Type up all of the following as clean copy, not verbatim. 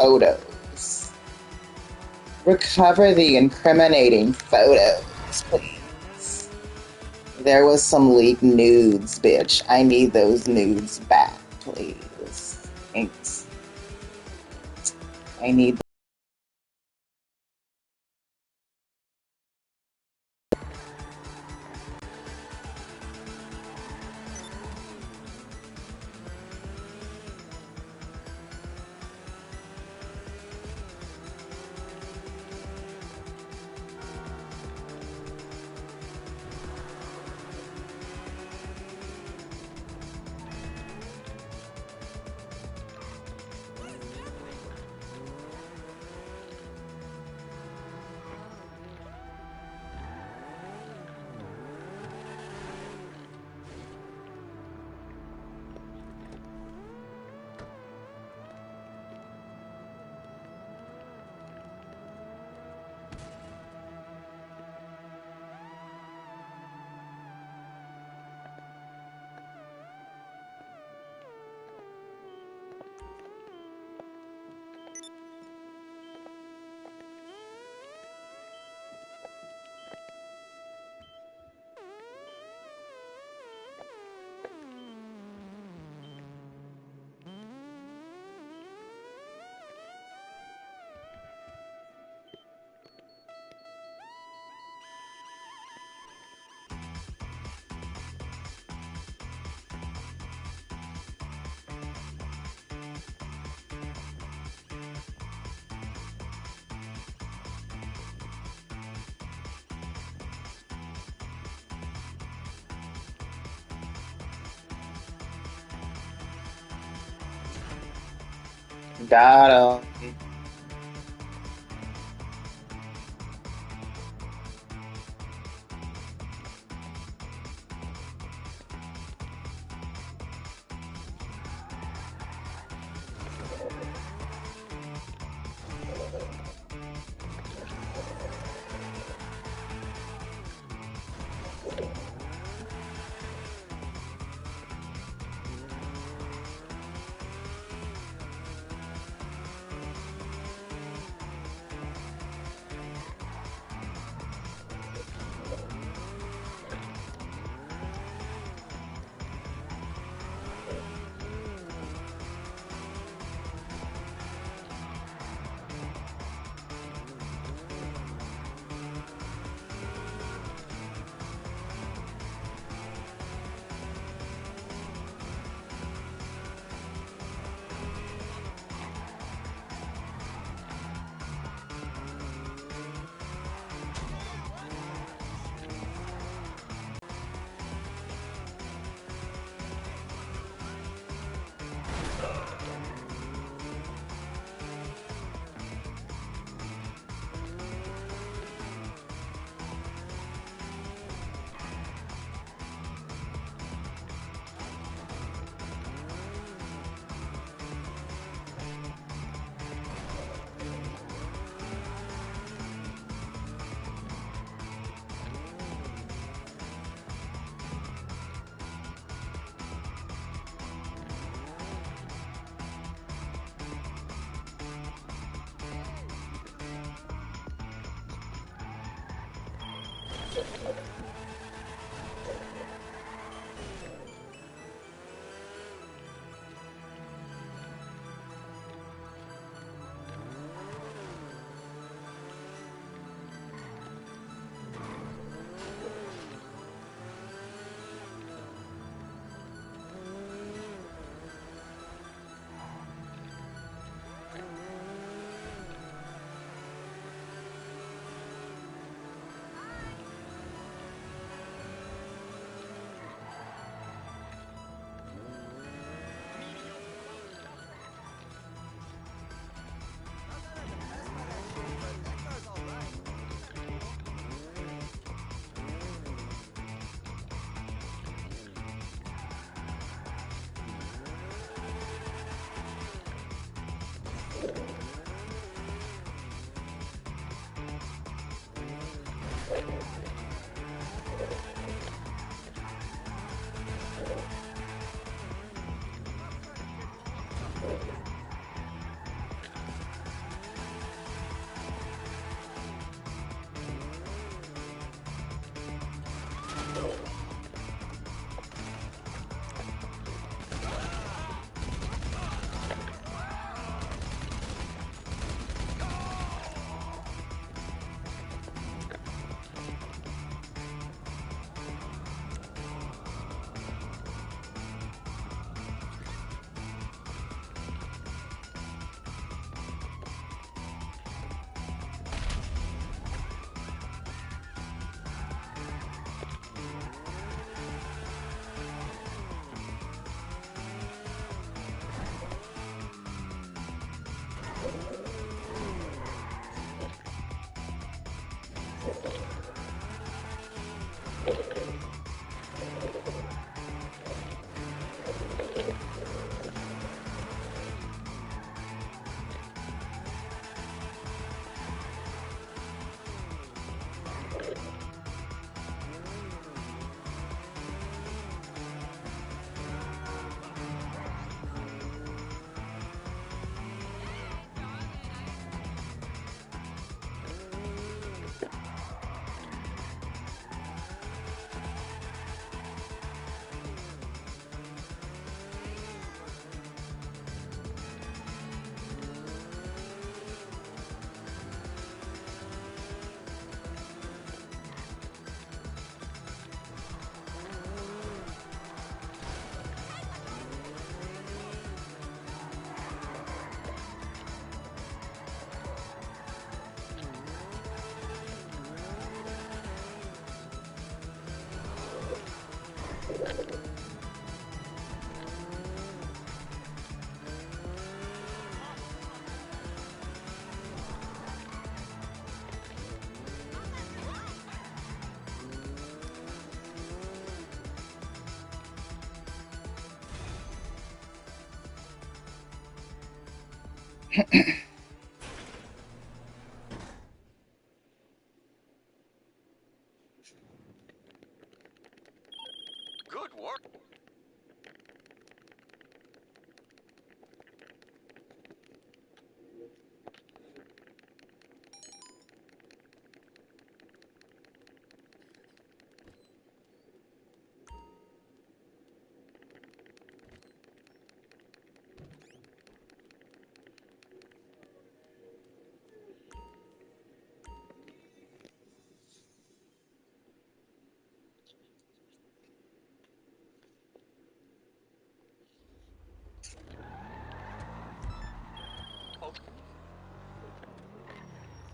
photos. Recover the incriminating photos, please. There was some leaked nudes, bitch. I need those nudes back, please. Thanks. I need. Got him. Good work.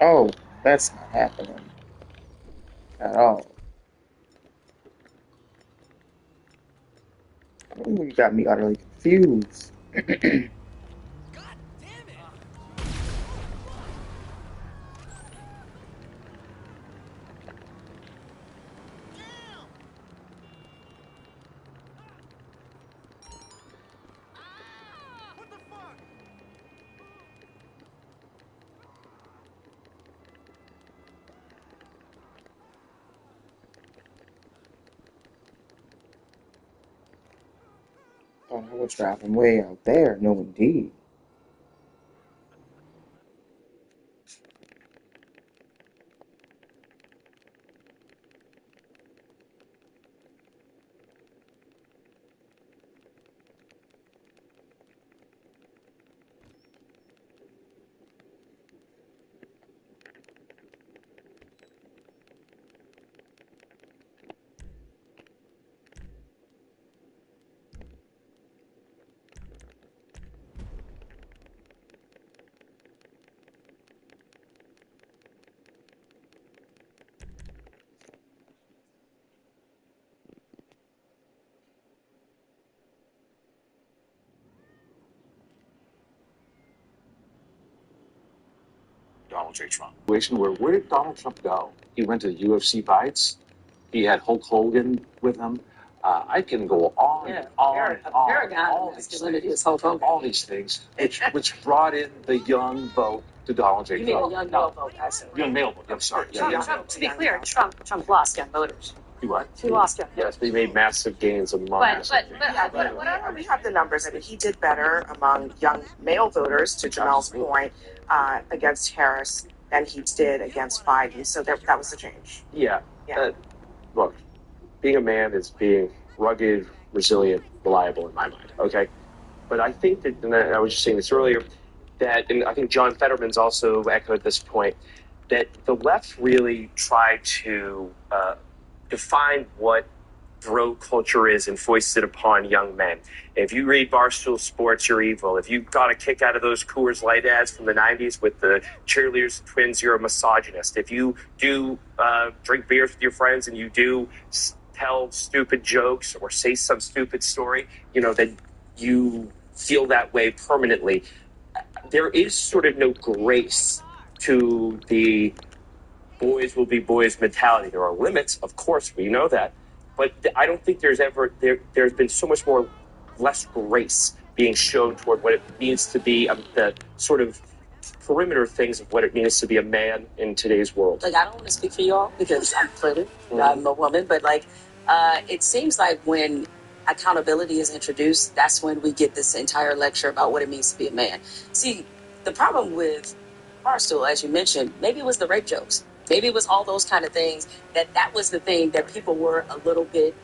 Oh, that's not happening at all. Ooh, you got me utterly confused. God damn it! Damn! What the fuck? Thought I was driving way out there. No, indeed. Donald J. Trump. Where did Donald Trump go? He went to UFC fights. He had Hulk Hogan with him. I can go on and on and on. All these things, which brought in the young vote to Donald J. Trump. You mean the young male vote? Young male vote. I'm sorry. To be clear, Trump lost young voters. He what? He lost young Yes, voters. but he made massive gains among. But whatever, we have the numbers. I mean, he did better among young male voters, to Jamel's point, against Harris than he did against Biden. So that was the change. Yeah. Yeah. Look, being a man is being rugged, resilient, reliable in my mind. Okay, but I think that, and I was just saying this earlier, that, and I think John Fetterman's also echoed this point, that the left really tried to define what bro culture is and foist it upon young men. If you read Barstool Sports, you're evil. If you got a kick out of those Coors Light ads from the 90s with the cheerleaders and twins, you're a misogynist. If you do drink beers with your friends and you do tell stupid jokes or say some stupid story, that you feel that way permanently. There is sort of no grace to the boys will be boys mentality. There are limits, of course, we know that, but I don't think there's been so much more less grace being shown toward what it means to be the sort of perimeter things of what it means to be a man in today's world. Like, I don't want to speak for y'all because I'm clearly I'm a woman, but like, it seems like when accountability is introduced, that's when we get this entire lecture about what it means to be a man. See, the problem with Barstool, as you mentioned, maybe it was the rape jokes. Maybe it was all those kind of things that was the thing that people were a little bit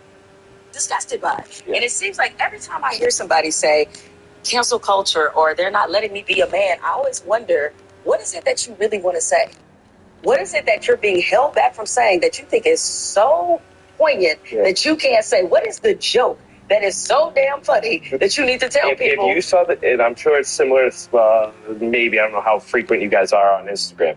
disgusted by. Yeah. And it seems like every time I hear somebody say cancel culture or they're not letting me be a man, I always wonder, what is it that you really want to say? What is it that you're being held back from saying that you think is so poignant that you can't say? What is the joke that is so damn funny that you need to tell people? If you saw that, and I'm sure it's similar to, maybe, I don't know how frequent you guys are on Instagram,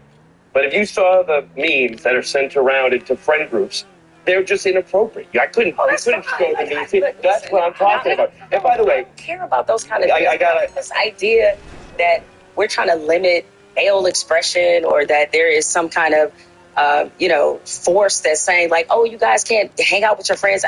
but if you saw the memes that are sent around into friend groups, they're just inappropriate. I couldn't show the memes. That's what I'm talking about. And by the way, I don't care about those kind of things. I got this idea that we're trying to limit male expression or that there is some kind of force that's saying like, oh, you guys can't hang out with your friends.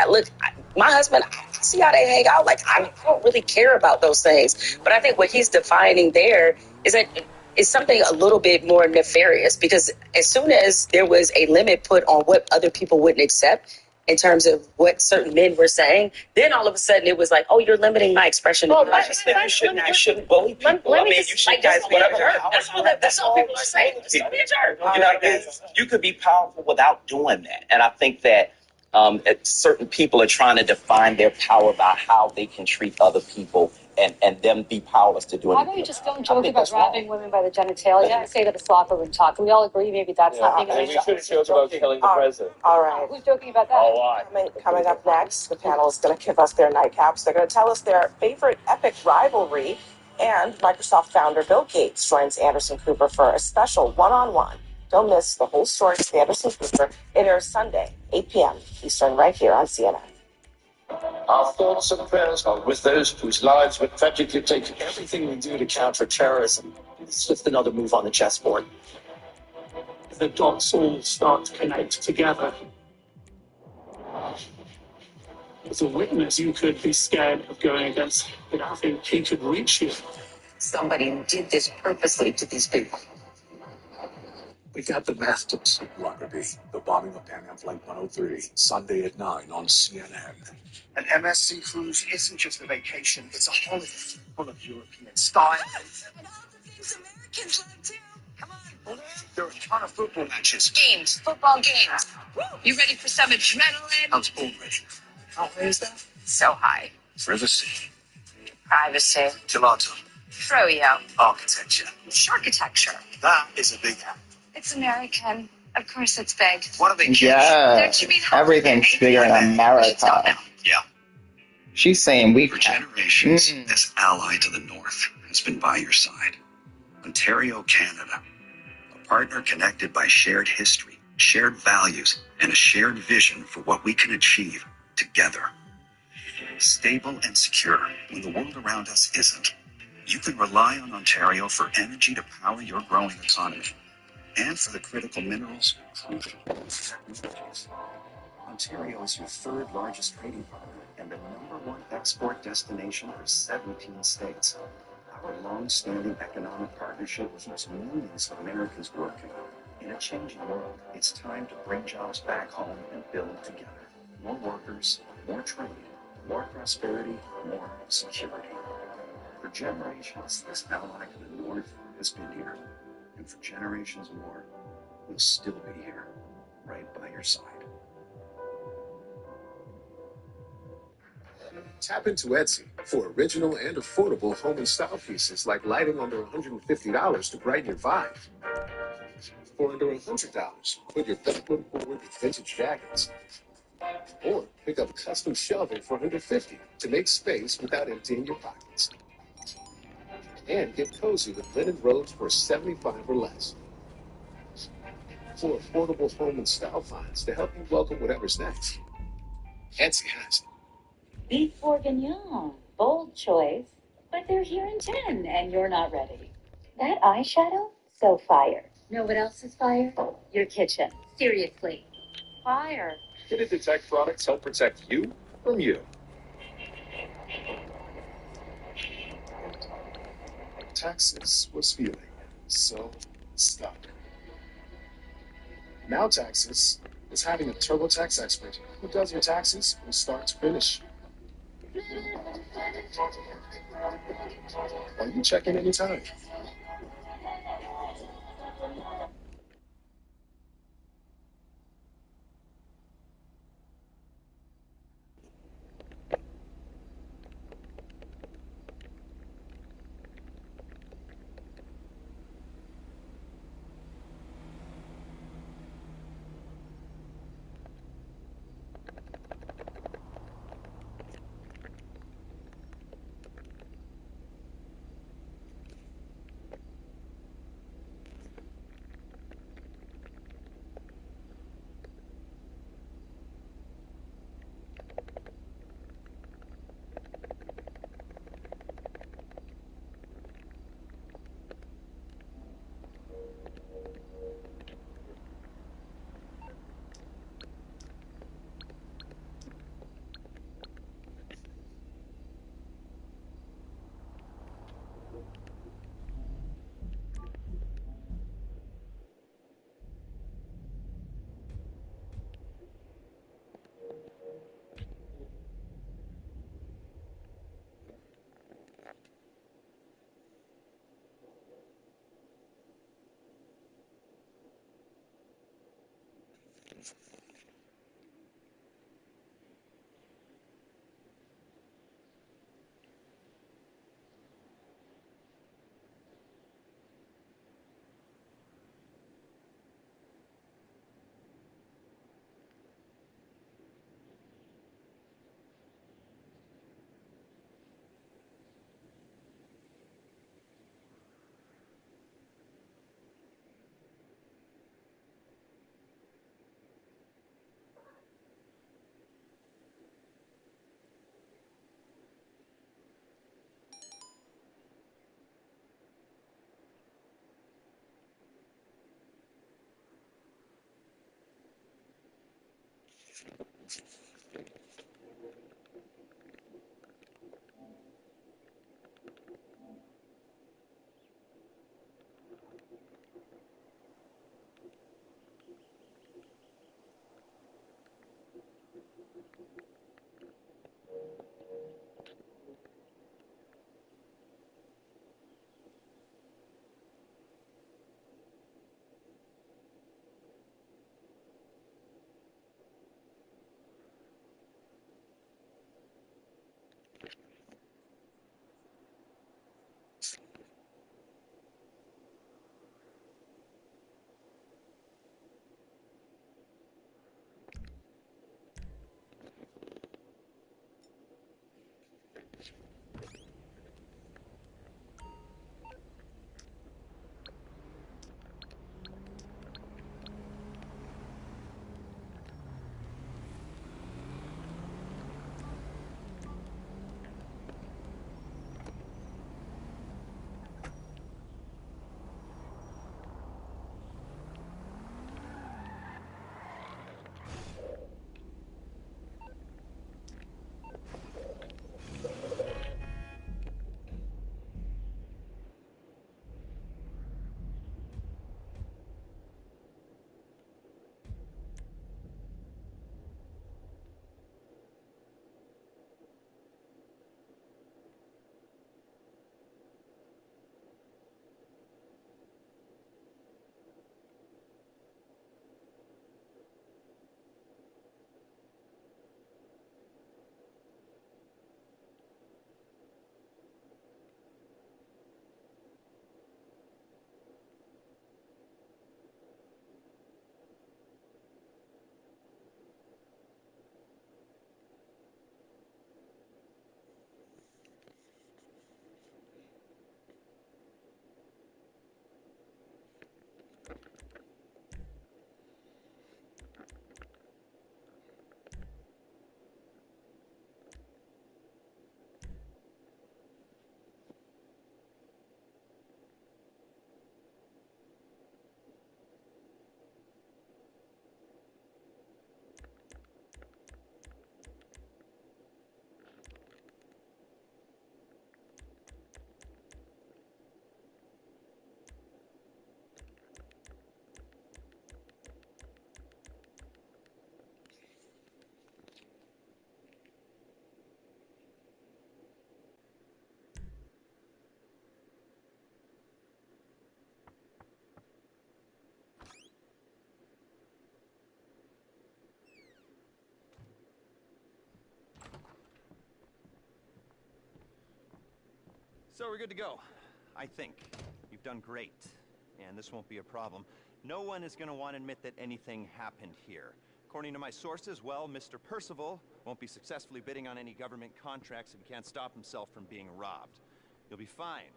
My husband, I see how they hang out. Like, I don't really care about those things. But I think what he's defining there is that it's something a little bit more nefarious, because as soon as there was a limit put on what other people wouldn't accept in terms of what certain men were saying, then all of a sudden it was like, oh, you're limiting my expression. Well, I shouldn't bully people. You should guys whatever. That's all people are saying. Just don't be a jerk. You could be powerful without doing that. And I think that certain people are trying to define their power by how they can treat other people and them be powerless to do anything. Why don't you just don't joke about grabbing women by the genitalia? I say that a locker room talk. Can we all agree maybe that's not being an issue? We should joke about killing the president. All right. Who's joking about that? A lot. Coming up next, the panel is going to give us their nightcaps. They're going to tell us their favorite epic rivalry. And Microsoft founder Bill Gates joins Anderson Cooper for a special one-on-one. Don't miss the whole story with Anderson Cooper. It airs Sunday, 8 p.m. Eastern, right here on CNN. Our thoughts and prayers are with those whose lives were tragically taken. Everything we do to counter terrorism is just another move on the chessboard. The dots all start to connect together. As a witness, you could be scared of going against him, but I think he could reach you. Somebody did this purposely to these people. We got the bastards. Lockerbie, the bombing of Pan Am Flight 103, Sunday at 9 on CNN. An MSC cruise isn't just a vacation, it's a holiday full of European style. And all the things Americans like too. Come on. There are a ton of football matches. Games, football games. Woo! You ready for some adrenaline? I was born ready. How high is that? So high. Privacy. Privacy. Gelato. Froyo. Architecture. Architecture. That is a big hat. It's American. Of course it's big. What are they? Yeah, Don't you mean everything's bigger in America. Yeah. She's saying we For generations, this ally to the north has been by your side. Ontario, Canada. A partner connected by shared history, shared values, and a shared vision for what we can achieve together. Stable and secure when the world around us isn't. You can rely on Ontario for energy to power your growing economy. And for the critical minerals, crucial. Ontario is your third largest trading partner and the #1 export destination for 17 states. Our long-standing economic partnership keeps millions of Americans working. In a changing world, it's time to bring jobs back home and build together. More workers, more trade, more prosperity, more security. For generations, this ally to the north has been here. And for generations more, we'll still be here, right by your side. Tap into Etsy for original and affordable home and style pieces like lighting under $150 to brighten your vibe. For under $100, put your best foot forward with vintage jackets. Or pick up custom shelving for $150 to make space without emptying your pockets. And get cozy with linen robes for $75 or less. For affordable home and style finds to help you welcome whatever's next. Etsy has it. Beef bourguignon, bold choice, but they're here in 10 and you're not ready. That eyeshadow, so fire. Know what else is fire? Your kitchen. Seriously. Fire. Hidden Detect products help protect you from you. Taxes was feeling so stuck. Now Taxes is having a TurboTax expert who does your taxes from start to finish. Are you checking anytime? So we're good to go. I think. You've done great. And this won't be a problem. No one is going to want to admit that anything happened here. According to my sources, well, Mr. Percival won't be successfully bidding on any government contracts if he can't stop himself from being robbed. You'll be fine.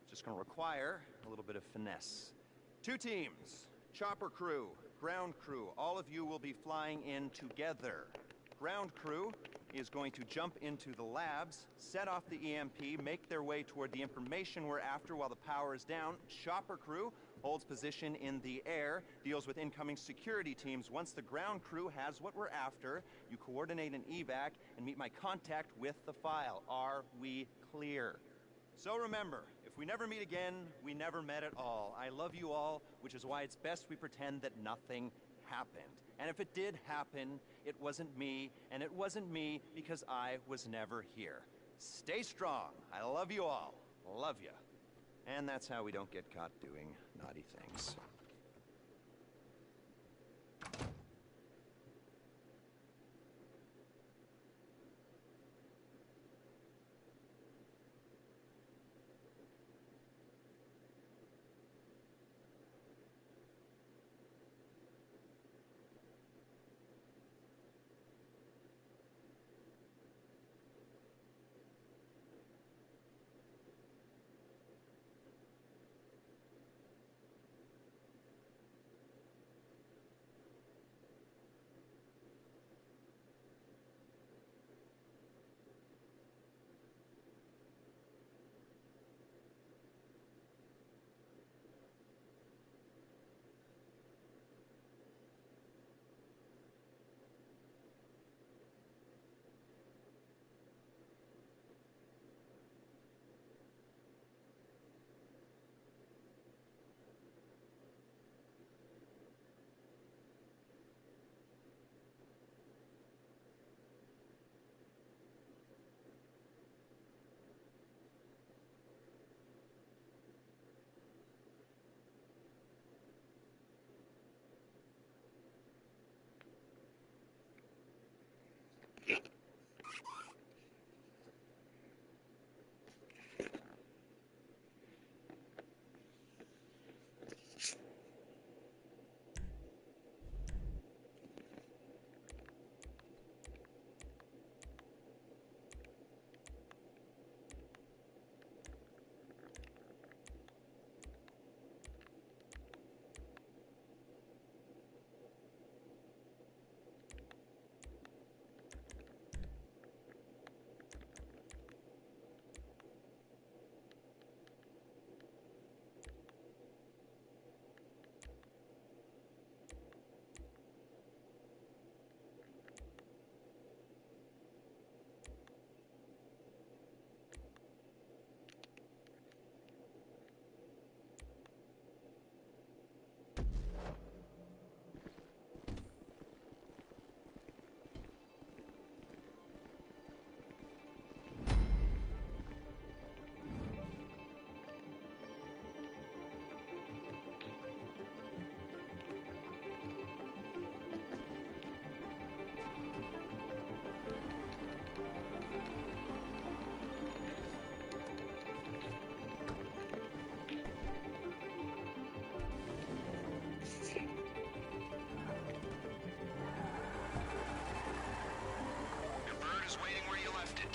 Just going to require a little bit of finesse. 2 teams. Chopper crew, ground crew. All of you will be flying in together. Ground crew is going to jump into the labs, set off the EMP, make their way toward the information we're after while the power is down. Chopper crew holds position in the air, deals with incoming security teams. Once the ground crew has what we're after, you coordinate an evac and meet my contact with the file. Are we clear? So remember, if we never meet again, we never met at all. I love you all, which is why it's best we pretend that nothing happened. And if it did happen, it wasn't me, and it wasn't me because I was never here. Stay strong. I love you all. Love ya. And that's how we don't get caught doing naughty things.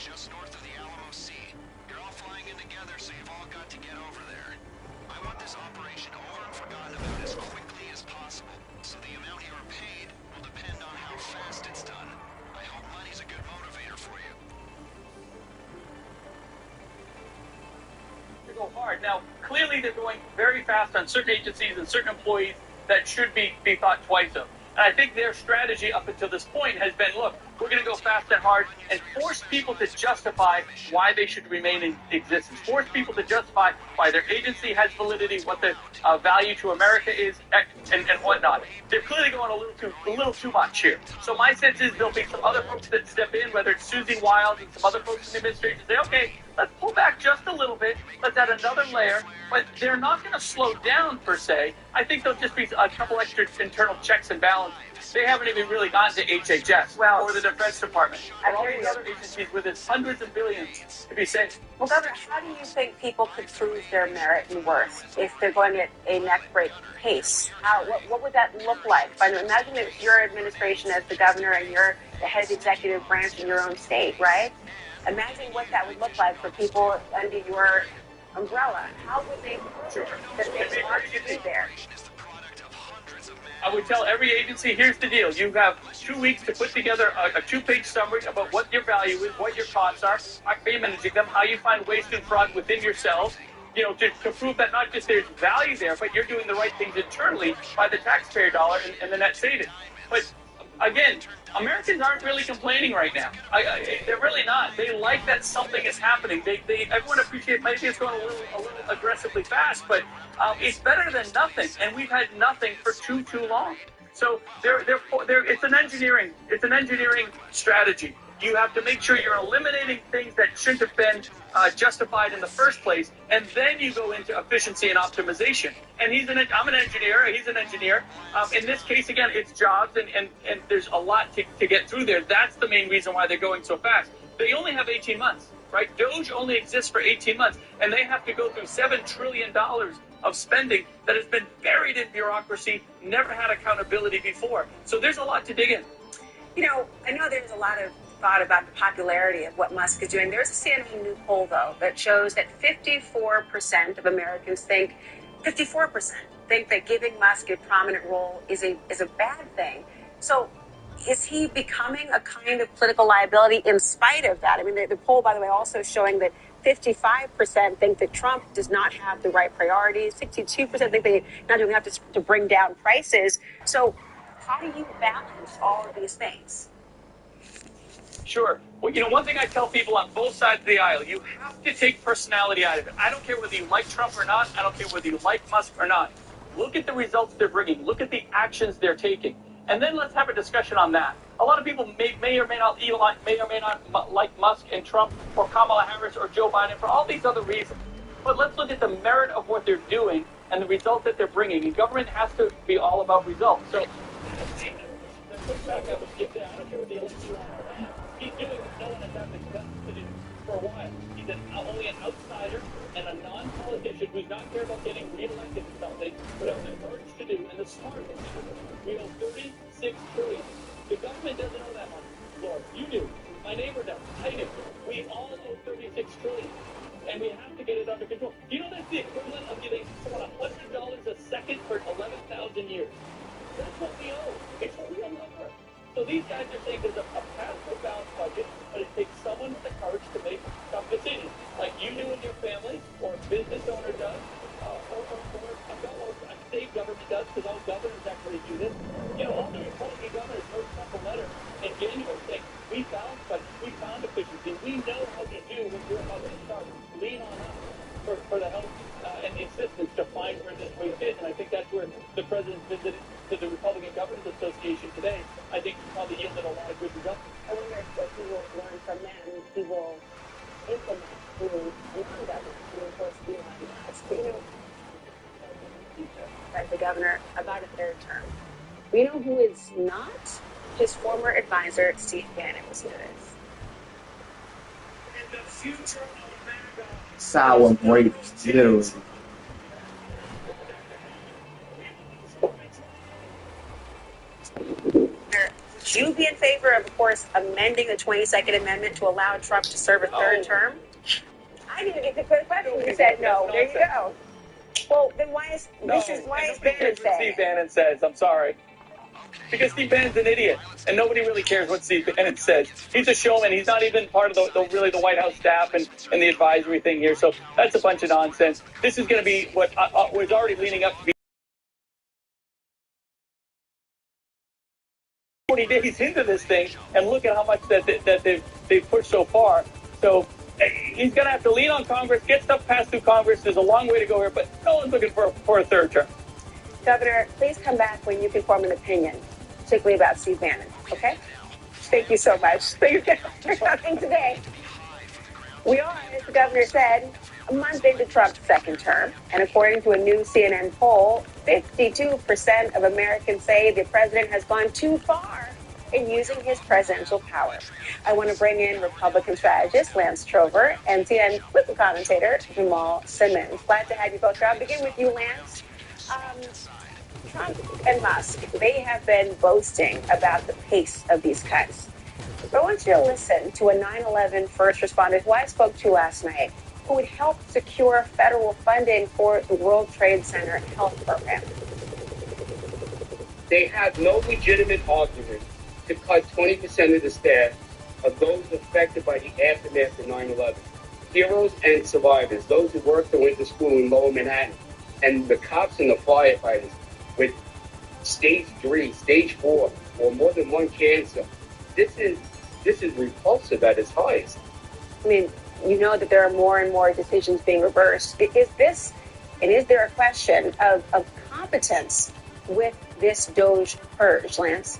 just north of the Alamo Sea. You're all flying in together, so you've all got to get over there. I want this operation over and forgotten about as quickly as possible, so the amount you are paid will depend on how fast it's done. I hope money's a good motivator for you. To go hard. Now, clearly they're going very fast on certain agencies and certain employees that should be thought twice of. And I think their strategy up until this point has been, look, we're going to go fast and hard and force people to justify why they should remain in existence. Force people to justify why their agency has validity, what the value to America is, and whatnot. They're clearly going a little too much here. So my sense is there'll be some other folks that step in, whether it's Susie Wild and some other folks in the administration, say, okay, let's pull back just a little bit. Let's add another layer. But they're not going to slow down, per se. I think there'll just be a couple extra internal checks and balances. They haven't even really gotten to HHS or the Defense Department or all these other agencies with its hundreds of billions to be safe. Well, Governor, how do you think people could prove their merit and worth if they're going at a neck-break pace? What would that look like? Imagine if your administration as the governor and you're the head of the executive branch in your own state, right? Imagine what that would look like for people under your umbrella. How would they prove that they want to be there? I would tell every agency, here's the deal. You have 2 weeks to put together a 2-page summary about what your value is, what your costs are, how you're managing them, how you find waste and fraud within yourselves, to prove that not just there's value there, but you're doing the right things internally by the taxpayer dollar and the net savings. But again, Americans aren't really complaining right now. They're really not. They like that something is happening. Everyone appreciates, maybe it's going a little aggressively fast, but it's better than nothing. And we've had nothing for too long. So it's an engineering strategy. You have to make sure you're eliminating things that shouldn't have been justified in the first place, and then you go into efficiency and optimization. And I'm an engineer, he's an engineer. In this case, again, it's jobs, and there's a lot to get through there. That's the main reason why they're going so fast. They only have 18 months, right? DOGE only exists for 18 months, and they have to go through $7 trillion of spending that has been buried in bureaucracy, never had accountability before. So there's a lot to dig in. I know there's a lot of thought about the popularity of what Musk is doing. There's a CNN new poll, though, that shows that 54% of Americans think that giving Musk a prominent role is a bad thing. So is he becoming a kind of political liability in spite of that? I mean, the poll, by the way, also showing that 55% think that Trump does not have the right priorities. 62% think they're not doing enough to bring down prices. So how do you balance all of these things? Sure. Well, one thing I tell people on both sides of the aisle, you have to take personality out of it. I don't care whether you like Trump or not. I don't care whether you like Musk or not. Look at the results they're bringing. Look at the actions they're taking. And then let's have a discussion on that. A lot of people may or may not like Musk and Trump or Kamala Harris or Joe Biden for all these other reasons. But let's look at the merit of what they're doing and the results that they're bringing. And government has to be all about results. So he's doing what no one has had the guts to do for a while. He's only an outsider and a non-politician who's not care about getting reelected to something, but has the courage to do and the smart to do. We owe $36 trillion. The government doesn't owe that money. Lord, you do. My neighbor does. I do. We all owe $36 trillion. And we have to get it under control. Do you know that's the equivalent of giving someone $100 a second for 11,000 years? That's what we owe. It's a real number. So these guys are saying there's a path to a balanced budget, but it takes someone with the courage to make tough decisions, like you do in your family, or a business owner does, or a state government does, because all governors actually do this. All the Republican governors wrote a letter in January saying, we found efficiency. We know how to do what you're about to start. Lean on us for the help and the assistance to find where this waste is. And I think that's where the president visited to the Republican Governors Association today. I think probably yielded a lot of good results. I wonder if he will learn from that and he will implement through non-government to enforce beyond that. The governor about a third term. We know who is not? His former advisor, Steve Bannon, was here. In the future of America, sour grapes, literally. Would you be in favor of course, amending the 22nd Amendment to allow Trump to serve a third term? I didn't get the good question. You said no. There you go. Well, then why is Bannon saying? Steve Bannon says, I'm sorry. Because Steve Bannon's an idiot, and nobody really cares what Steve Bannon says. He's a showman. He's not even part of the White House staff and the advisory thing here. So that's a bunch of nonsense. This is going to be what was already leading up to be 40 days into this thing, and look at how much that they've pushed so far. So he's going to have to lean on Congress, get stuff passed through Congress. There's a long way to go here, but no one's looking for a third term. Governor, please come back when you can form an opinion, particularly about Steve Bannon, okay? Thank you so much. Thank you for coming today. We are, as the governor said, a month into Trump's second term. And according to a new CNN poll, 52% of Americans say the president has gone too far in using his presidential power. I want to bring in Republican strategist Lance Trover and CNN political commentator Jamal Simmons. Glad to have you both here. I'll begin with you, Lance. Trump and Musk, they have been boasting about the pace of these cuts. But I want you to listen to a 9/11 first responder who I spoke to last night, who would help secure federal funding for the World Trade Center health program. They have no legitimate argument to cut 20% of the staff of those affected by the aftermath of 9/11. Heroes and survivors, those who worked or went to school in Lower Manhattan, and the cops and the firefighters with stage 3, stage 4, or more than one cancer. This is repulsive at its highest. I mean, you know that there are more and more decisions being reversed. Is there a question of competence with this DOJ purge, Lance?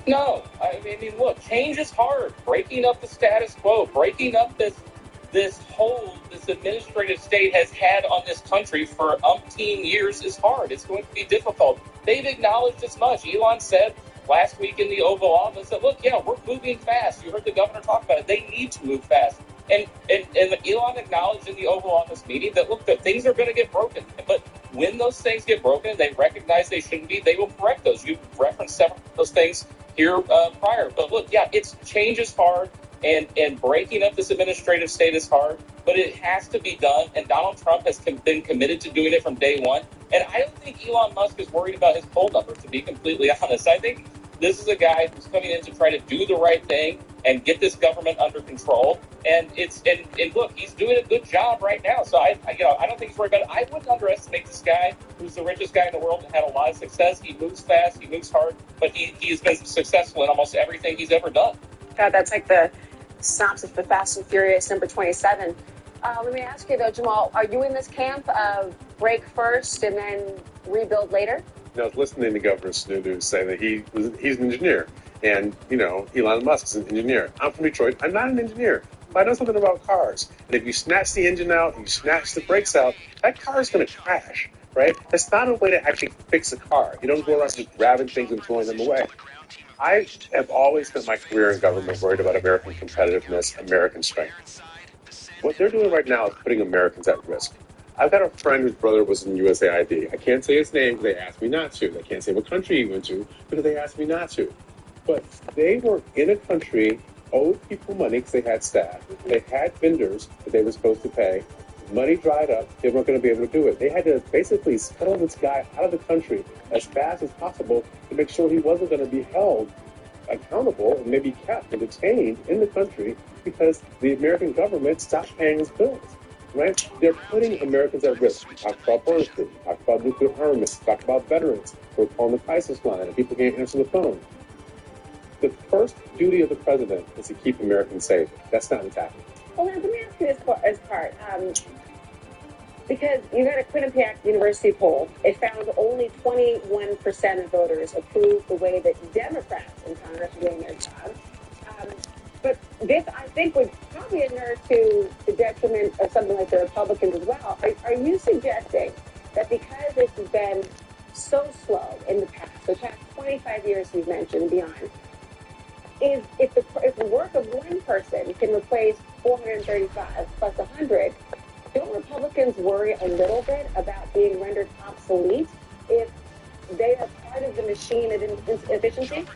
No. I mean, look, change is hard. Breaking up the status quo, breaking up this hold this administrative state has had on this country for umpteen years is hard. It's going to be difficult. They've acknowledged as much. Elon said last week in the Oval Office that, look, yeah, we're moving fast. You heard the governor talk about it. They need to move fast. And Elon acknowledged in the Oval Office meeting that, look, that things are going to get broken. But when those things get broken, they recognize they shouldn't be, they will correct those. You referenced several of those things here prior. But look, yeah, change is hard. And breaking up this administrative state is hard, but it has to be done. And Donald Trump has been committed to doing it from day one. And I don't think Elon Musk is worried about his poll numbers, to be completely honest. I think this is a guy who's coming in to try to do the right thing and get this government under control. And look, he's doing a good job right now. So I don't think he's worried about it. I wouldn't underestimate this guy, who's the richest guy in the world and had a lot of success. He moves fast, he moves hard, but he's been successful in almost everything he's ever done. God, that's like the synopsis for Fast and Furious number 27. Let me ask you though, Jamal, are you in this camp of break first and then rebuild later? I was listening to Governor Sununu say that he's an engineer, and Elon Musk's an engineer. I'm from Detroit. I'm not an engineer, but I know something about cars. And if you snatch the engine out and you snatch the brakes out, that car is going to crash, right? That's not a way to actually fix a car. You don't go around just grabbing things and throwing them away. I have always spent my career in government worried about American competitiveness, American strength. What they're doing right now is putting Americans at risk. I've got a friend whose brother was in USAID. I can't say his name because they asked me not to. I can't say what country he went to because they asked me not to. But they were in a country, owed people money because they had staff. They had vendors that they were supposed to pay. Money dried up. They weren't going to be able to do it. They had to basically scuttle this guy out of the country as fast as possible to make sure he wasn't going to be held accountable and maybe kept and detained in the country because the American government stopped paying his bills. Right? They're putting Americans at risk. We talked about Bernstein, we talked about nuclear armaments, we talked about veterans who are calling the crisis line and people can't answer the phone. The first duty of the president is to keep Americans safe. That's not what's happening. Well, let me ask you this part. Because you got a Quinnipiac University poll. It found only 21% of voters approved the way that Democrats in Congress are doing their job. But this, I think, would probably inure to the detriment of something like the Republicans as well. Are you suggesting that because this has been so slow in the past, the past 25 years you've mentioned and beyond, if the work of one person can replace 435 plus 100, don't Republicans worry a little bit about being rendered obsolete if they are part of the machine of efficiency?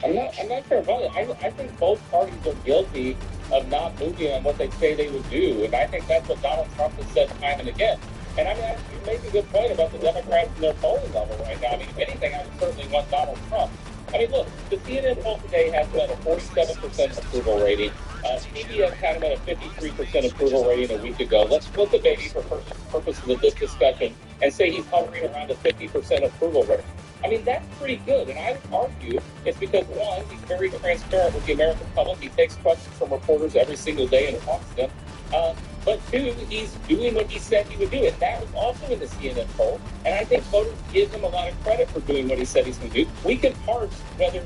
I'm not sure about it. I think both parties are guilty of not moving on what they say they would do, and I think that's what Donald Trump has said time and again. And I mean, you make a good point about the Democrats and their polling level right now. I mean, if anything, I would certainly want Donald Trump. I mean, look, the CNN poll today has about a 47% approval rating. CBS had about a 53% approval rating a week ago. Let's split the baby for purposes of this discussion and say he's hovering around a 50% approval rating. I mean, that's pretty good. And I would argue it's because, one, he's very transparent with the American public. He takes questions from reporters every single day and talks to them. But two, he's doing what he said he would do. And that was also in the CNN poll. And I think voters give him a lot of credit for doing what he said he's going to do. We can parse whether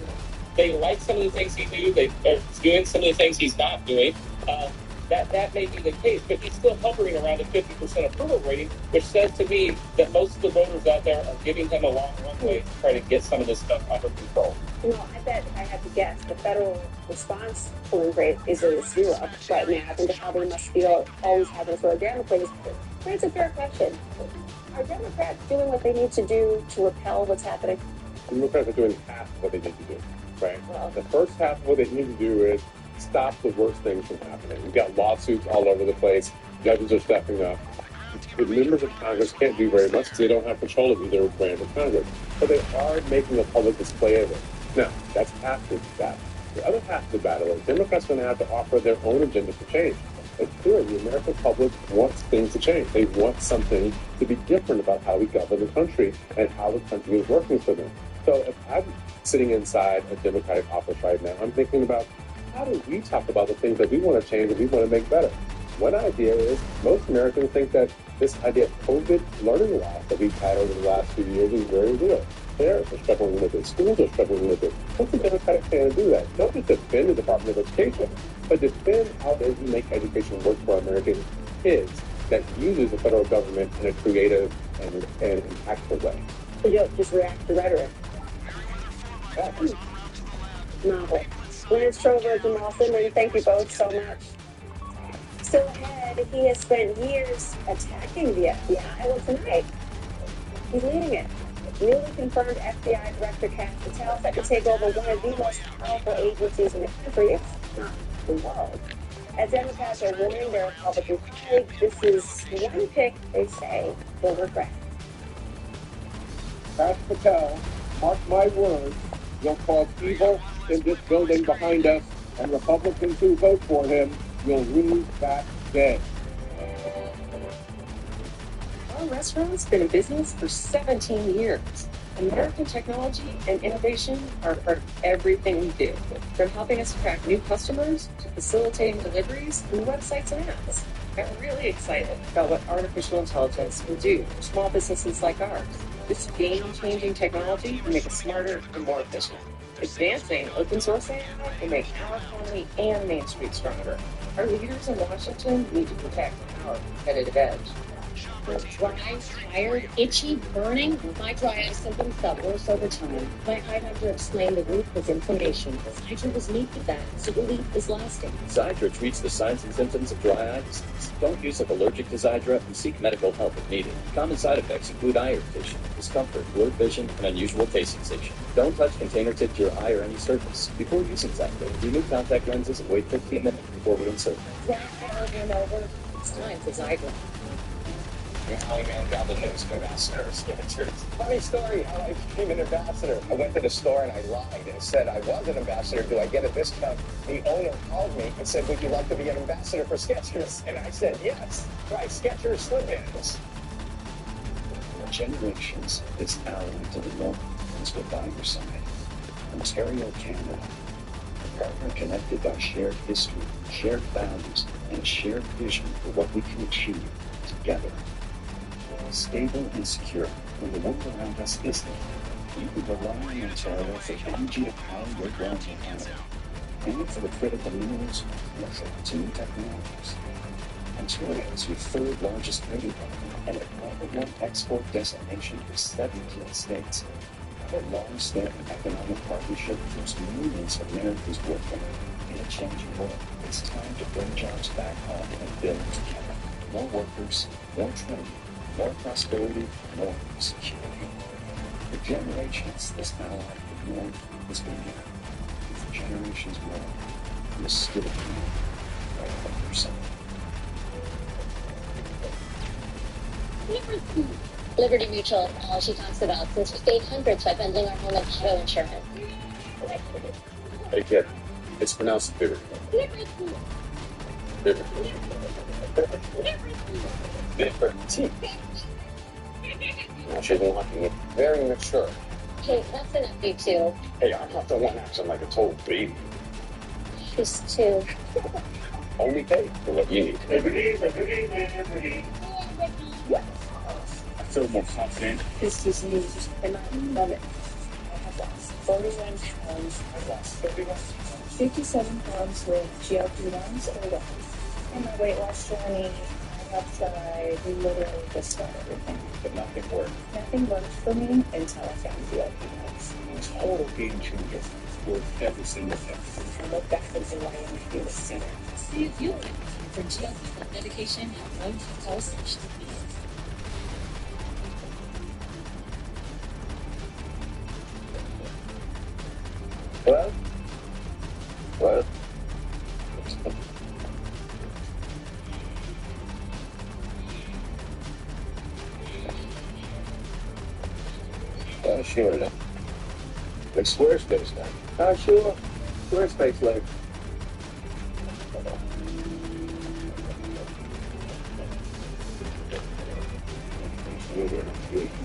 they like some of the things he's doing some of the things he's not doing. That may be the case, but he's still hovering around a 50% approval rating, which says to me that most of the voters out there are giving him a long runway to try to get some of this stuff under control. I bet if I had to guess, the federal response polling rate is a 0 right now. I think how they must feel always having to throw Democrats. But it's a fair question. Are Democrats doing what they need to do to repel what's happening? Democrats are doing half of what they need to do, right? Well, the first half of what they need to do is stop the worst things from happening. We've got lawsuits all over the place. Judges are stepping up. The members of Congress can't do very much because they don't have control of either branch of Congress. But they are making a public display of it. Now, that's half the battle. The other half of the battle is Democrats are going to have to offer their own agenda for change. It's clear the American public wants things to change. They want something to be different about how we govern the country and how the country is working for them. So if I'm sitting inside a Democratic office right now, I'm thinking about how do we talk about the things that we want to change and we want to make better? One idea is most Americans think that this idea of COVID learning loss that we've had over the last few years is very real. Parents are struggling with it. Schools are struggling with it. What's the Democratic plan to do that? Don't just defend the Department of Education, but defend how they make education work for American kids that uses the federal government in a creative and impactful way. You don't just react to rhetoric. Novel. Lance Trover, Jamal Finley, thank you both so much. Still ahead, he has spent years attacking the FBI. Well, tonight, he's leading it. Newly confirmed FBI Director Cash Patel set to take over one of the most powerful agencies in the country, if not the world. As Democrats are warning their Republican colleagues, this is one pick they say they'll regret. Cash Patel, mark my words, will cause evil in this building behind us, and Republicans who vote for him will lose that day. Our restaurant's been in business for 17 years. American technology and innovation are part of everything we do, from helping us attract new customers to facilitating deliveries and websites and apps. I'm really excited about what artificial intelligence can do for small businesses like ours. This game-changing technology will make us smarter and more efficient. Advancing open source AI will make our economy and Main Street stronger. Our leaders in Washington need to protect our competitive edge. Dry, tired, itchy, burning. My dry eye symptoms got worse over time. My eye doctor explained the root was inflammation. Cidra was neat with that, so relief is lasting. Cidra treats the signs and symptoms of dry eye disease. Don't use if allergic to Cidra and seek medical help if needed. Common side effects include eye irritation, discomfort, blurred vision, and unusual taste sensation. Don't touch container tip to your eye or any surface. Before using Cidra, remove contact lenses and wait 15 minutes before reinsert. Dry eye over and over. It's time for Cidra. Young man got the news of ambassador sketchers. Funny story how I became an ambassador. I went to the store and I lied and said I was an ambassador. Do I get a discount? The owner called me and said, would you like to be an ambassador for Skechers? And I said, yes. Try Skechers Slimbands. For generations, this ally to the north has been by your side. Ontario, Canada. A partner connected by shared history, shared values, and a shared vision for what we can achieve together. Stable and secure when the world around us isn't. You can rely on Ontario for energy to power your growing economy and for the critical minerals necessary to new technologies. Ontario is your third largest trading partner and a #1 export destination for 17 states. Our long-standing economic partnership keeps millions of Americans working in a changing world. It's time to bring jobs back home and build together. More workers, more trade, more prosperity, more security. For generations, this ally of the North has been here. For generations more, it is still here, right by your side. Liberty Mutual is all she talks about since we paid hundreds by bundling our home and auto insurance. Hey kid, it's pronounced Liberty. Liberty. Liberty. She's looking very mature. Hey, that's enough, you two. Hey, I'm not the one acting like a total baby. She's two. Only pay for what you need. I feel more confident. This is news, and I love it. 41 pounds. I've lost 31 pounds. 57 pounds with GLP-1s or what? In my weight loss journey, I have tried literally just about everything. But nothing worked. Nothing worked for me until I found GLP-1s. Total game changer. Worth every single thing. I look back and say, why am I doing this? See if you're ready for GLP-1 medication at one hotel station. What? Sure. Like Squarespace now. Sure. Squarespace, like.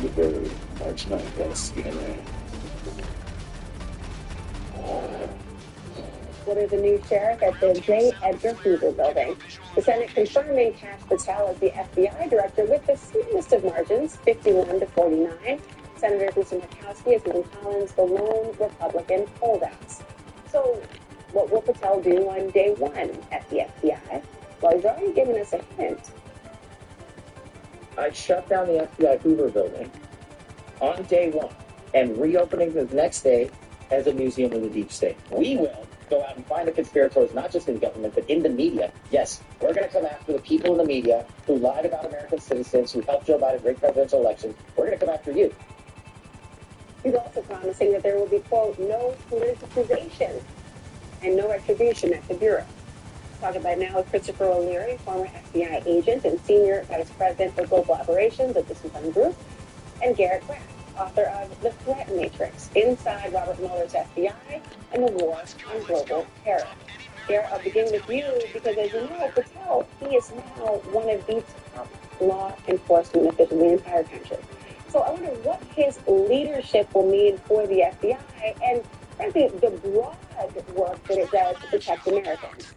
The very large night, yes. What is the new sheriff at the J. Edgar Hoover building? The Senate confirming Kash Patel as the FBI director with the smallest of margins, 51 to 49. Senator Bruce Murkowski as Lynn Collins, the lone Republican holdouts. So, what will Patel do on day one at the FBI? Well, he's already given us a hint. I'd shut down the FBI Hoover building on day one and reopening the next day as a museum of the deep state. We will go out and find the conspirators, not just in government, but in the media. Yes, we're going to come after the people in the media who lied about American citizens, who helped Joe Biden win presidential elections. We're going to come after you. He's also promising that there will be, quote, no politicization and no retribution at the Bureau. Talking about now with Christopher O'Leary, former FBI agent and senior vice president for global operations at the Sun Group, and Garrett Graff, author of The Threat Matrix, Inside Robert Mueller's FBI and the War on Global Terror. Garrett, I'll begin with you because, as you know, Patel, he is now one of the top law enforcement officials in the entire country. So I wonder what his leadership will mean for the FBI and, frankly, the broad work that it does to protect Americans.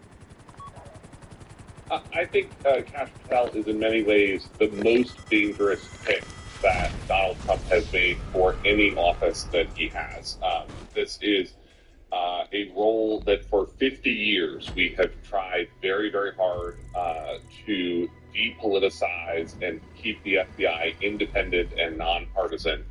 I think Kash Patel is in many ways the most dangerous pick that Donald Trump has made for any office that he has. This is a role that for 50 years we have tried very, very hard to depoliticize and keep the FBI independent and nonpartisan.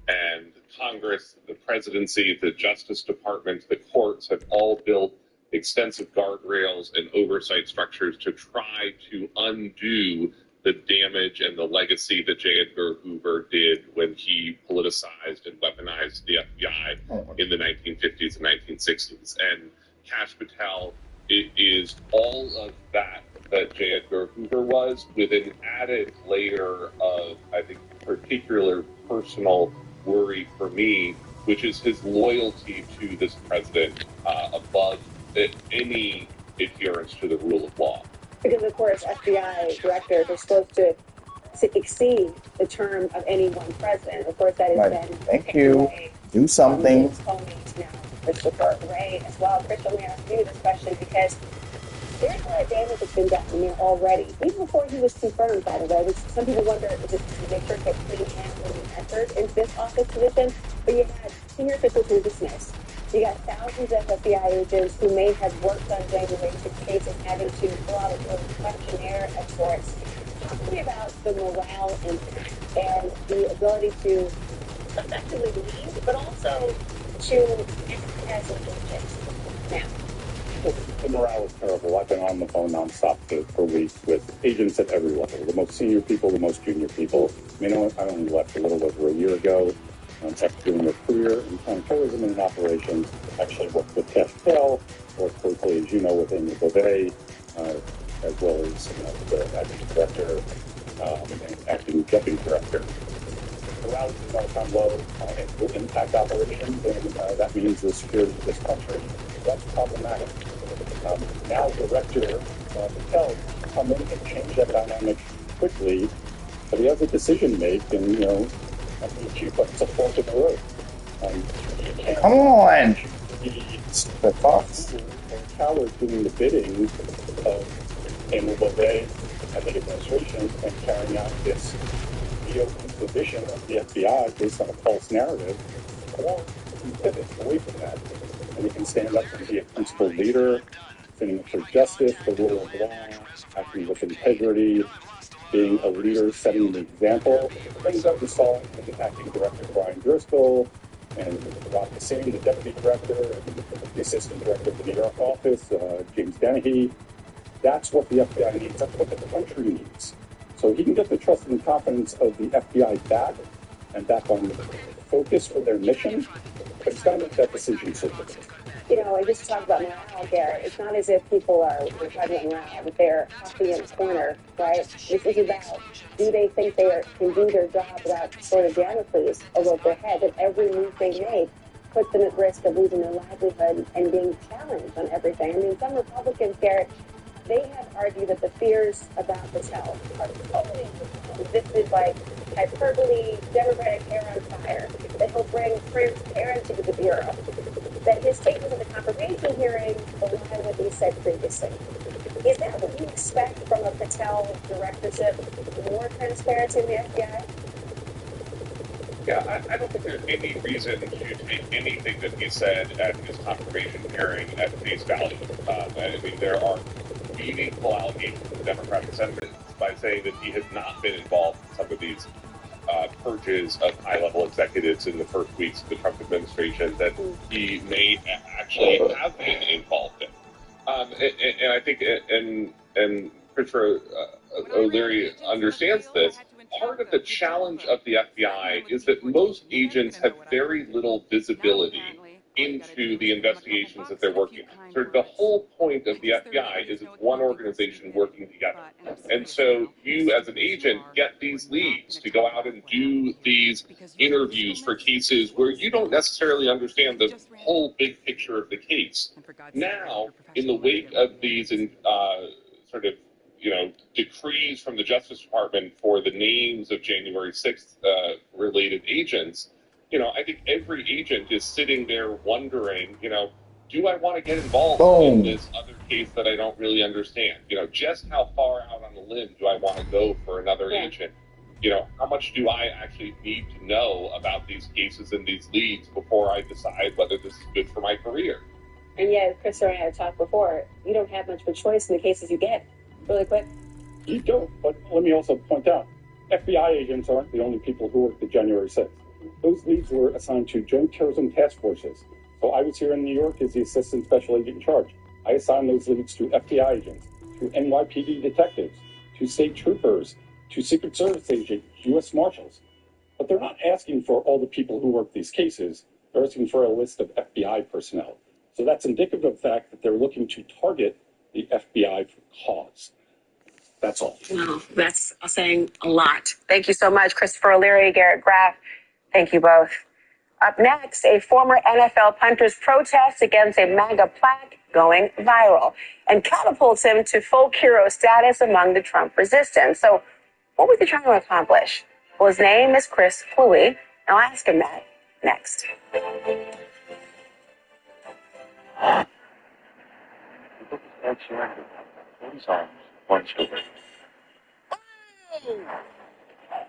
And Congress, the presidency, the Justice Department, the courts have all built extensive guardrails and oversight structures to try to undo the damage and the legacy that J. Edgar Hoover did when he politicized and weaponized the FBI in the 1950s and 1960s. And Kash Patel is all of that J. Edgar Hoover was, with an added layer of, I think, particular personal worry for me, which is his loyalty to this president above any adherence to the rule of law. Because, of course, FBI directors are supposed to exceed the term of any one president. Of course, that has been Thank you. Do something. Now, Christopher Wray as well. Crystal, let me ask you this question because there's a lot of damage that's been done already. Even before he was confirmed, by the way, some people wonder if it's to make sure to get clean hands when he entered into this office position. But you had senior officials who were dismissed. You got thousands of FBI agents who may have worked on January 6th cases having to fill out a questionnaire of sorts. Talk to me about the morale impact and the ability to effectively lead, but also to act as an agent. Now, the morale is terrible. I've been on the phone nonstop for weeks with agents at every level, the most senior people, the most junior people. I only left a little over a year ago. After doing a career in counterterrorism and operations, actually worked with Kash Patel, worked closely, as you know, with Amy Beauvais, as well as the acting director and acting deputy director. Morale is going to come low. It will impact operations, and that means the security of this country. That's problematic. Now, Director Patel can come in and change that dynamic quickly, but he has a decision to make, and you put support in the road. Come on! The thoughts. And Cal is doing the bidding of Amy Beauvais and the administration and carrying out this reopening position of the FBI based on a false narrative, or he pivots away from that, and he can stand up and be a principled leader, standing up for justice, the rule of law, acting with integrity, being a leader, setting an example. Things that we saw with the acting director, Brian Driscoll, and Rob Hussein, the deputy director, and the assistant director of the New York office, James Dennehy. That's what the FBI needs. That's what the country needs. So he can get the trust and confidence of the FBI back and back on focus for their mission, but he's got to make that decision soon. You know, I just talked about morale, Garrett. It's not as if people are talking about morale, but they're hopping in a corner, right? This is about, do they think they can do their job without sort of Damocles over their head, that every move they make puts them at risk of losing their livelihood and being challenged on everything. I mean, some Republicans, Garrett, they have argued that the fears about Patel are totally overblown. This is like hyperbole, Democratic hair on fire, that he'll bring transparency to the Bureau, that his statements at the confirmation hearing belie what he said previously. Is that what you expect from a Patel directorship? More transparency in the FBI? Yeah, I don't think there's any reason to take anything that he said at his confirmation hearing at face value. I mean, there are meaningful allegations of the Democratic Senate by saying that he has not been involved in some of these purges of high-level executives in the first weeks of the Trump administration that he may actually have been involved in. And I think, and Christopher O'Leary understands this, part of the challenge of the FBI is that most agents have very little visibility into the investigations that they're working on. So the whole point of the FBI is it's one organization working together. And so you, as an agent, get these leads to go out and do these interviews for cases where you don't necessarily understand the whole big picture of the case. Now, in the wake of these sort of, decrees from the Justice Department for the names of January 6th related agents, I think every agent is sitting there wondering, do I want to get involved in this other case that I don't really understand? Just how far out on a limb do I want to go for another agent? How much do I actually need to know about these cases and these leads before I decide whether this is good for my career? And yet, Chris and I have talked before, you don't have much of a choice in the cases you get. Really quick. You don't, but let me also point out, FBI agents aren't the only people who worked at January 6th. Those leads were assigned to joint terrorism task forces. So I was here in New York as the assistant special agent in charge. I assigned those leads to FBI agents, to NYPD detectives, to state troopers, to Secret Service agents, U.S. Marshals. But they're not asking for all the people who work these cases. They're asking for a list of FBI personnel. So that's indicative of the fact that they're looking to target the FBI for cause. That's all. Wow, that's saying a lot. Thank you so much, Christopher O'Leary, Garrett Graff. Thank you both. Up next, a former NFL punter's protest against a MAGA plaque going viral and catapults him to folk hero status among the Trump resistance. So what was he trying to accomplish? Well, his name is Chris Pluy, and I'll ask him that next.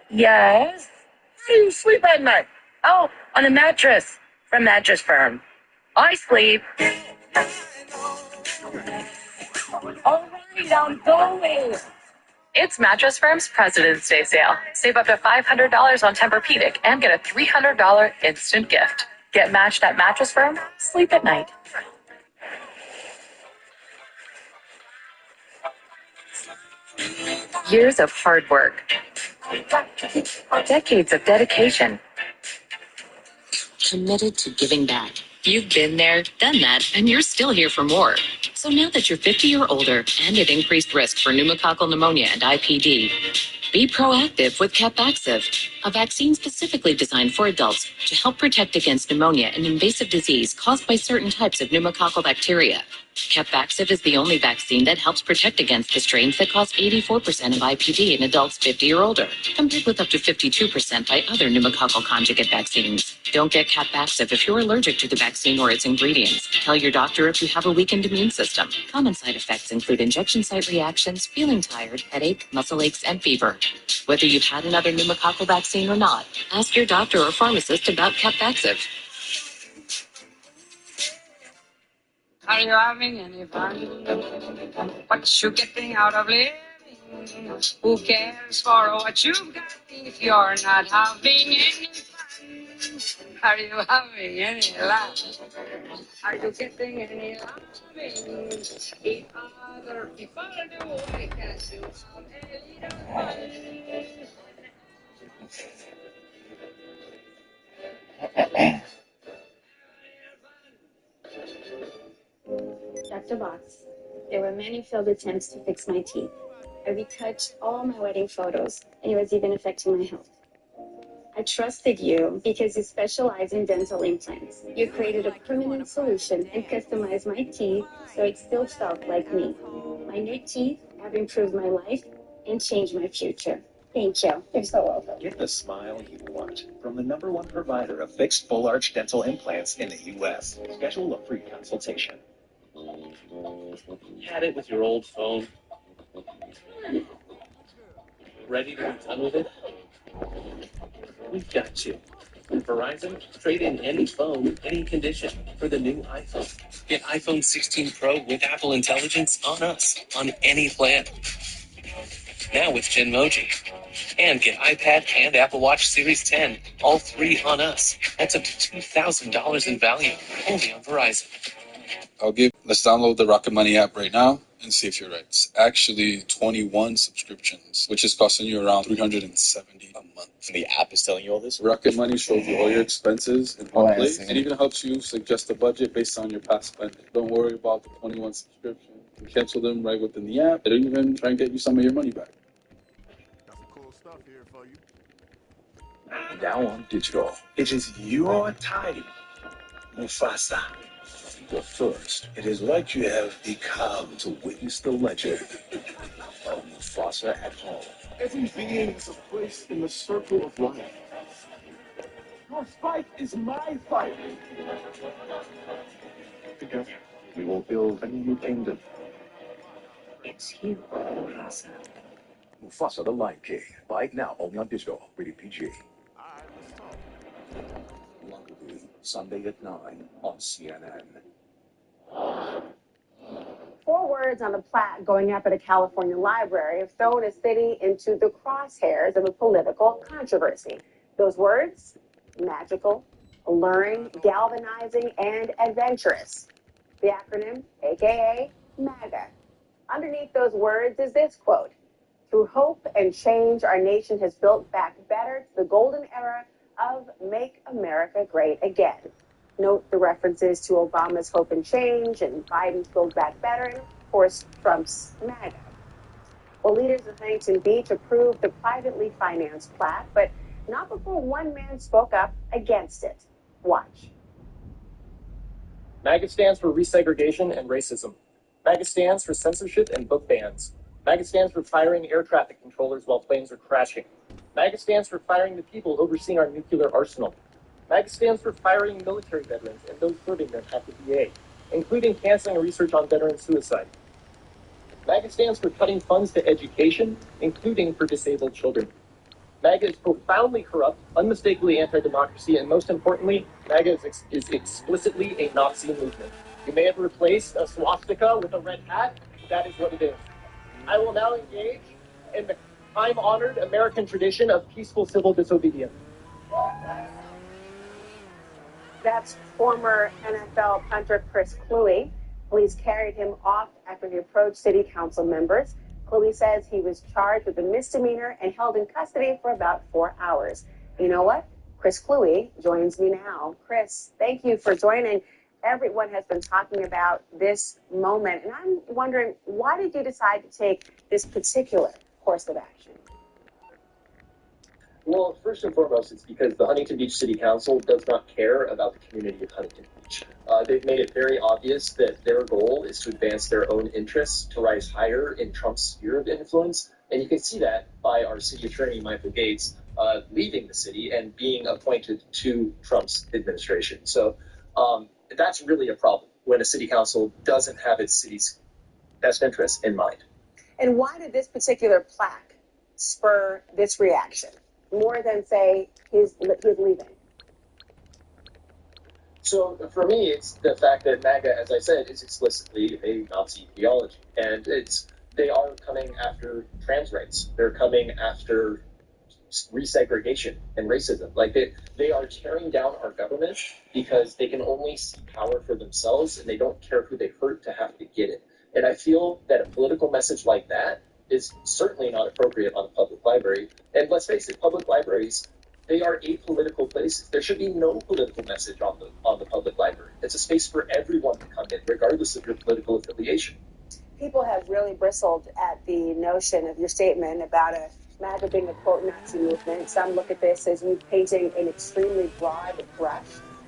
Yes? How do you sleep at night? Oh, on a mattress from Mattress Firm. I sleep. All right, I'm going. It's Mattress Firm's President's Day sale. Save up to $500 on Tempur-Pedic and get a $300 instant gift. Get matched at Mattress Firm. Sleep at night. Years of hard work. Decades of dedication. Committed to giving back. You've been there, done that, and you're still here for more. So now that you're 50 or older and at increased risk for pneumococcal pneumonia and IPD, be proactive with Capvaxive, a vaccine specifically designed for adults to help protect against pneumonia, an invasive disease caused by certain types of pneumococcal bacteria. Capvaxive is the only vaccine that helps protect against the strains that cause 84% of IPD in adults 50 or older, compared with up to 52% by other pneumococcal conjugate vaccines. Don't get Capvaxive if you're allergic to the vaccine or its ingredients. Tell your doctor if you have a weakened immune system. Common side effects include injection site reactions, feeling tired, headache, muscle aches, and fever. Whether you've had another pneumococcal vaccine or not, ask your doctor or pharmacist about Capvaxive. Are you having any fun? What you getting out of living? Who cares for what you've got if you're not having any fun? Are you having any laugh? Are you getting any loving? If other people do, I can do a Dr. Box, there were many failed attempts to fix my teeth. I retouched all my wedding photos, and it was even affecting my health. I trusted you because you specialize in dental implants. You created a permanent solution and customized my teeth so it still felt like me. My new teeth have improved my life and changed my future. Thank you. You're so welcome. Get the smile you want from the #1 provider of fixed full arch dental implants in the U.S. Schedule a free consultation. Had it with your old phone? Ready to be done with it? We've got you. At Verizon, trade in any phone, any condition for the new iPhone. Get iPhone 16 Pro with Apple Intelligence on us, on any plan. Now with Genmoji. And get iPad and Apple Watch Series 10, all 3 on us. That's up to $2,000 in value, only on Verizon. Let's download the Rocket Money app right now and see if you're right. It's actually 21 subscriptions, which is costing you around $370 a month. And the app is telling you all this? Rocket Money shows you all your expenses in one place. It even helps you suggest a budget based on your past spending. Don't worry about the 21 subscriptions. You cancel them right within the app. It'll even try and get you some of your money back. Got some cool stuff here for you. Now on digital, it is your time, Mufasa. But first, it is like you have become to witness the legend of Mufasa at home. Every being is a place in the circle of life. Your fight is my fight. Together, we will build a new kingdom. It's you, Mufasa. Mufasa the Lion King. Buy it now only on digital. Rated PG. Longitude, Sunday at 9 on CNN. 4 words on a plaque going up at a California library have thrown a city into the crosshairs of a political controversy. Those words? Magical, alluring, galvanizing, and adventurous. The acronym, aka MAGA. Underneath those words is this quote: "Through hope and change, our nation has built back better to the golden era of Make America Great Again." Note the references to Obama's Hope and Change and Biden's Build Back Better, and of course, Trump's MAGA. Well, leaders of Huntington Beach approved the privately financed plaque, but not before one man spoke up against it. Watch. MAGA stands for resegregation and racism. MAGA stands for censorship and book bans. MAGA stands for firing air traffic controllers while planes are crashing. MAGA stands for firing the people overseeing our nuclear arsenal. MAGA stands for firing military veterans and those serving them at the VA, including canceling research on veteran suicide. MAGA stands for cutting funds to education, including for disabled children. MAGA is profoundly corrupt, unmistakably anti-democracy, and most importantly, MAGA is explicitly a Nazi movement. You may have replaced a swastika with a red hat. That is what it is. I will now engage in the time-honored American tradition of peaceful civil disobedience. That's former NFL punter Chris Cluey. Police carried him off after he approached city council members. Cluey says he was charged with a misdemeanor and held in custody for about 4 hours. You know what? Chris Cluey joins me now. Chris, thank you for joining. Everyone has been talking about this moment, and I'm wondering, why did you decide to take this particular course of action? Well, first and foremost, it's because the Huntington Beach City Council does not care about the community of Huntington Beach. They've made it very obvious that their goal is to advance their own interests, to rise higher in Trump's sphere of influence. And you can see that by our city attorney, Michael Gates, leaving the city and being appointed to Trump's administration. So that's really a problem when a city council doesn't have its city's best interests in mind. And why did this particular plaque spur this reaction, more than, say, his leaving? So for me, it's the fact that MAGA, as I said, is explicitly a Nazi ideology, and they are coming after trans rights. They're coming after resegregation and racism. Like they are tearing down our government because they can only see power for themselves, and they don't care who they hurt to have to get it. And I feel that a political message like that is certainly not appropriate on a public library. And let's face it, public libraries, they are apolitical places. There should be no political message on the public library. It's a space for everyone to come in, regardless of your political affiliation. People have really bristled at the notion of your statement about MAGA being a quote Nazi movement. Some look at this as you painting an extremely broad brush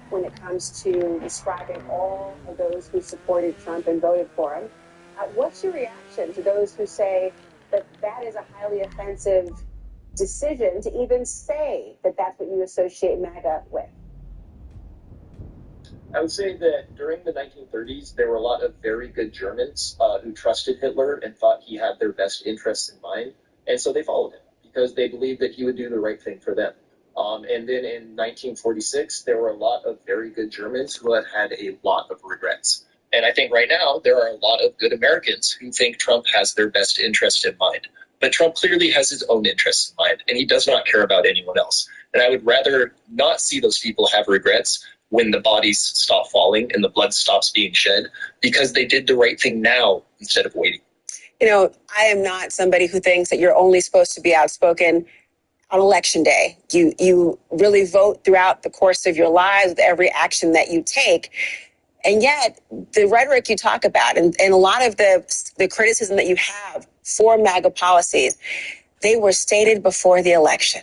when it comes to describing all of those who supported Trump and voted for him. What's your reaction to those who say that that is a highly offensive decision to even say that that's what you associate MAGA with? I would say that during the 1930s, there were a lot of very good Germans who trusted Hitler and thought he had their best interests in mind. And so they followed him because they believed that he would do the right thing for them. And then in 1946, there were a lot of very good Germans who had a lot of regrets. And I think right now, there are a lot of good Americans who think Trump has their best interest in mind. But Trump clearly has his own interests in mind, and he does not care about anyone else. And I would rather not see those people have regrets when the bodies stop falling and the blood stops being shed, because they did the right thing now instead of waiting. You know, I am not somebody who thinks that you're only supposed to be outspoken on election day. You really vote throughout the course of your lives with every action that you take. And yet, the rhetoric you talk about and a lot of the criticism that you have for MAGA policies, they were stated before the election.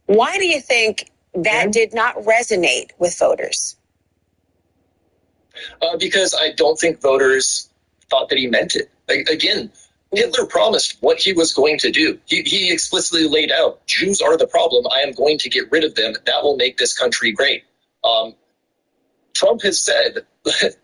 Why do you think that did not resonate with voters? Because I don't think voters thought that he meant it. Again, Hitler promised what he was going to do. He explicitly laid out, Jews are the problem. I am going to get rid of them. That will make this country great. Trump has said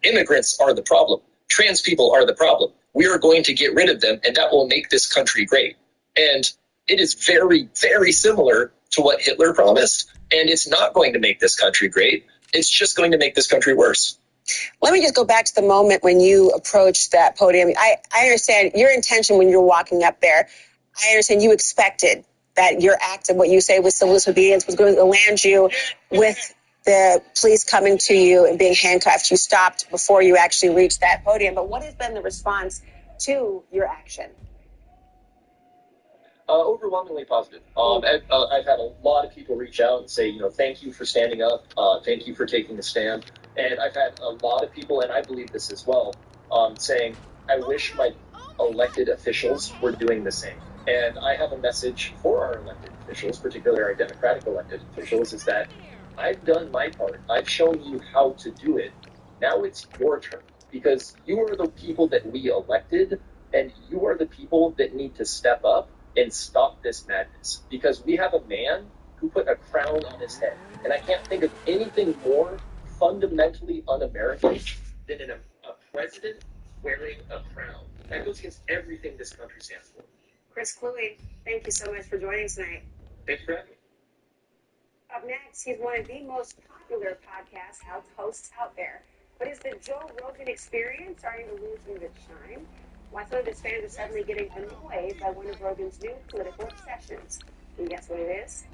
immigrants are the problem. Trans people are the problem. We are going to get rid of them, and that will make this country great. And it is very, very similar to what Hitler promised, and it's not going to make this country great. It's just going to make this country worse. Let me just go back to the moment when you approached that podium. I understand your intention when you're walking up there. I understand you expected that your act of what you say was civil disobedience was going to land you with the police coming to you and being handcuffed. You stopped before you actually reached that podium. But what has been the response to your action? Overwhelmingly positive. I've had a lot of people reach out and say, thank you for standing up. Thank you for taking a stand. And I've had a lot of people, and I believe this as well, saying, I wish my elected officials were doing the same. And I have a message for our elected officials, particularly our Democratic elected officials, is that I've done my part. I've shown you how to do it. Now it's your turn, because you are the people that we elected, and you are the people that need to step up and stop this madness, because we have a man who put a crown on his head. And I can't think of anything more fundamentally un-American than a president wearing a crown. That goes against everything this country stands for. Chris Cluey, thank you so much for joining us tonight. Thanks for having me. Up next, he's one of the most popular podcast hosts out there. But is the Joe Rogan Experience starting to lose some of its shine? Why some of his fans are suddenly getting annoyed by one of Rogan's new political obsessions. And guess what it is?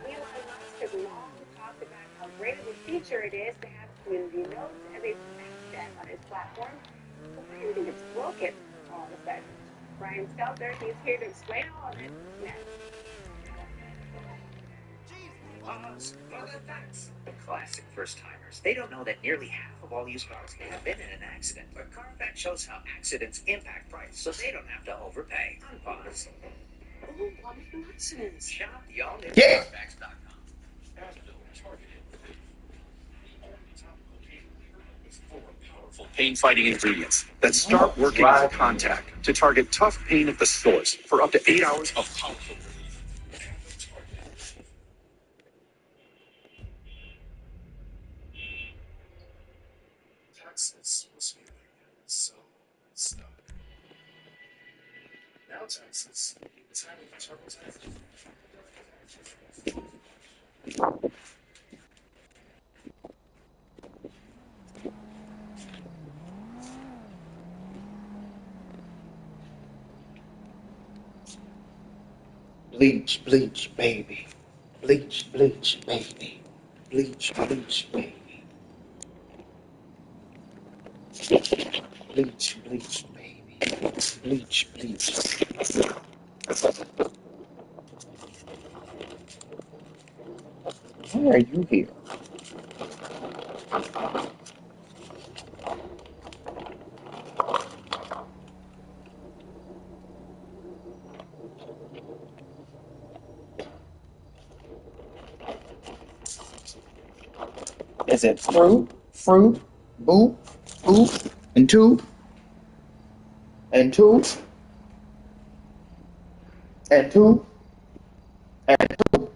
Elon Musk has long talked about how great of a feature it is to have community notes as a fact check on his platform. But why do you think it's broken all of a sudden? Brian Stelter, he's here to explain all of it next. Pause. Well, that's the classic first-timers. They don't know that nearly half of all used cars have been in an accident. But Carfax shows how accidents impact price, so they don't have to overpay. Unpause. Oh, wonderful accidents. Shop the all-new Carfax.com. Powerful pain-fighting ingredients that start working as a contact to target tough pain at the source for up to 8 hours of powerful relief. Texas was feeling so stuck. Now Texas is having a trouble time. Bleach, bleach, baby. Bleach, bleach, baby. Bleach, bleach, baby. Bleach, bleach, baby. Bleach, bleach. Why are you here? Is it fruit, boop, boop, and two, and two, and two, and two,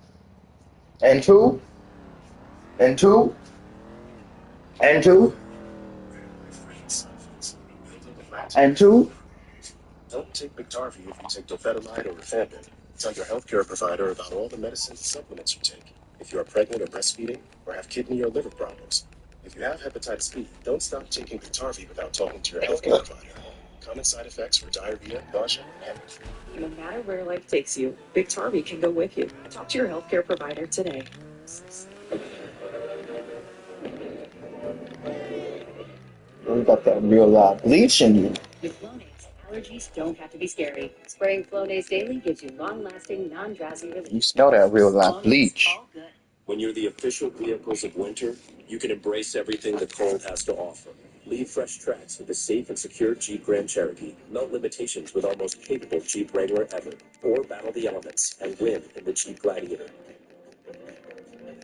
and two, and two, and two, and two? Don't take Biktarvy if you take dofetamide or rifampin. Tell your healthcare provider about all the medicines and supplements you take. If you are pregnant or breastfeeding, or have kidney or liver problems. If you have hepatitis B, don't stop taking Biktarvy without talking to your healthcare provider. Common side effects for diarrhea, nausea, and headache. No matter where life takes you, Biktarvy can go with you. Talk to your healthcare provider today. You got that real live bleach in you. With Flonase, allergies don't have to be scary. Spraying Flonase daily gives you long-lasting, non-drowsy relief. You smell that real live bleach. When you're the official vehicles of winter, you can embrace everything the cold has to offer. Leave fresh tracks with the safe and secure Jeep Grand Cherokee. Melt limitations with our most capable Jeep Wrangler ever. Or battle the elements and win in the Jeep Gladiator.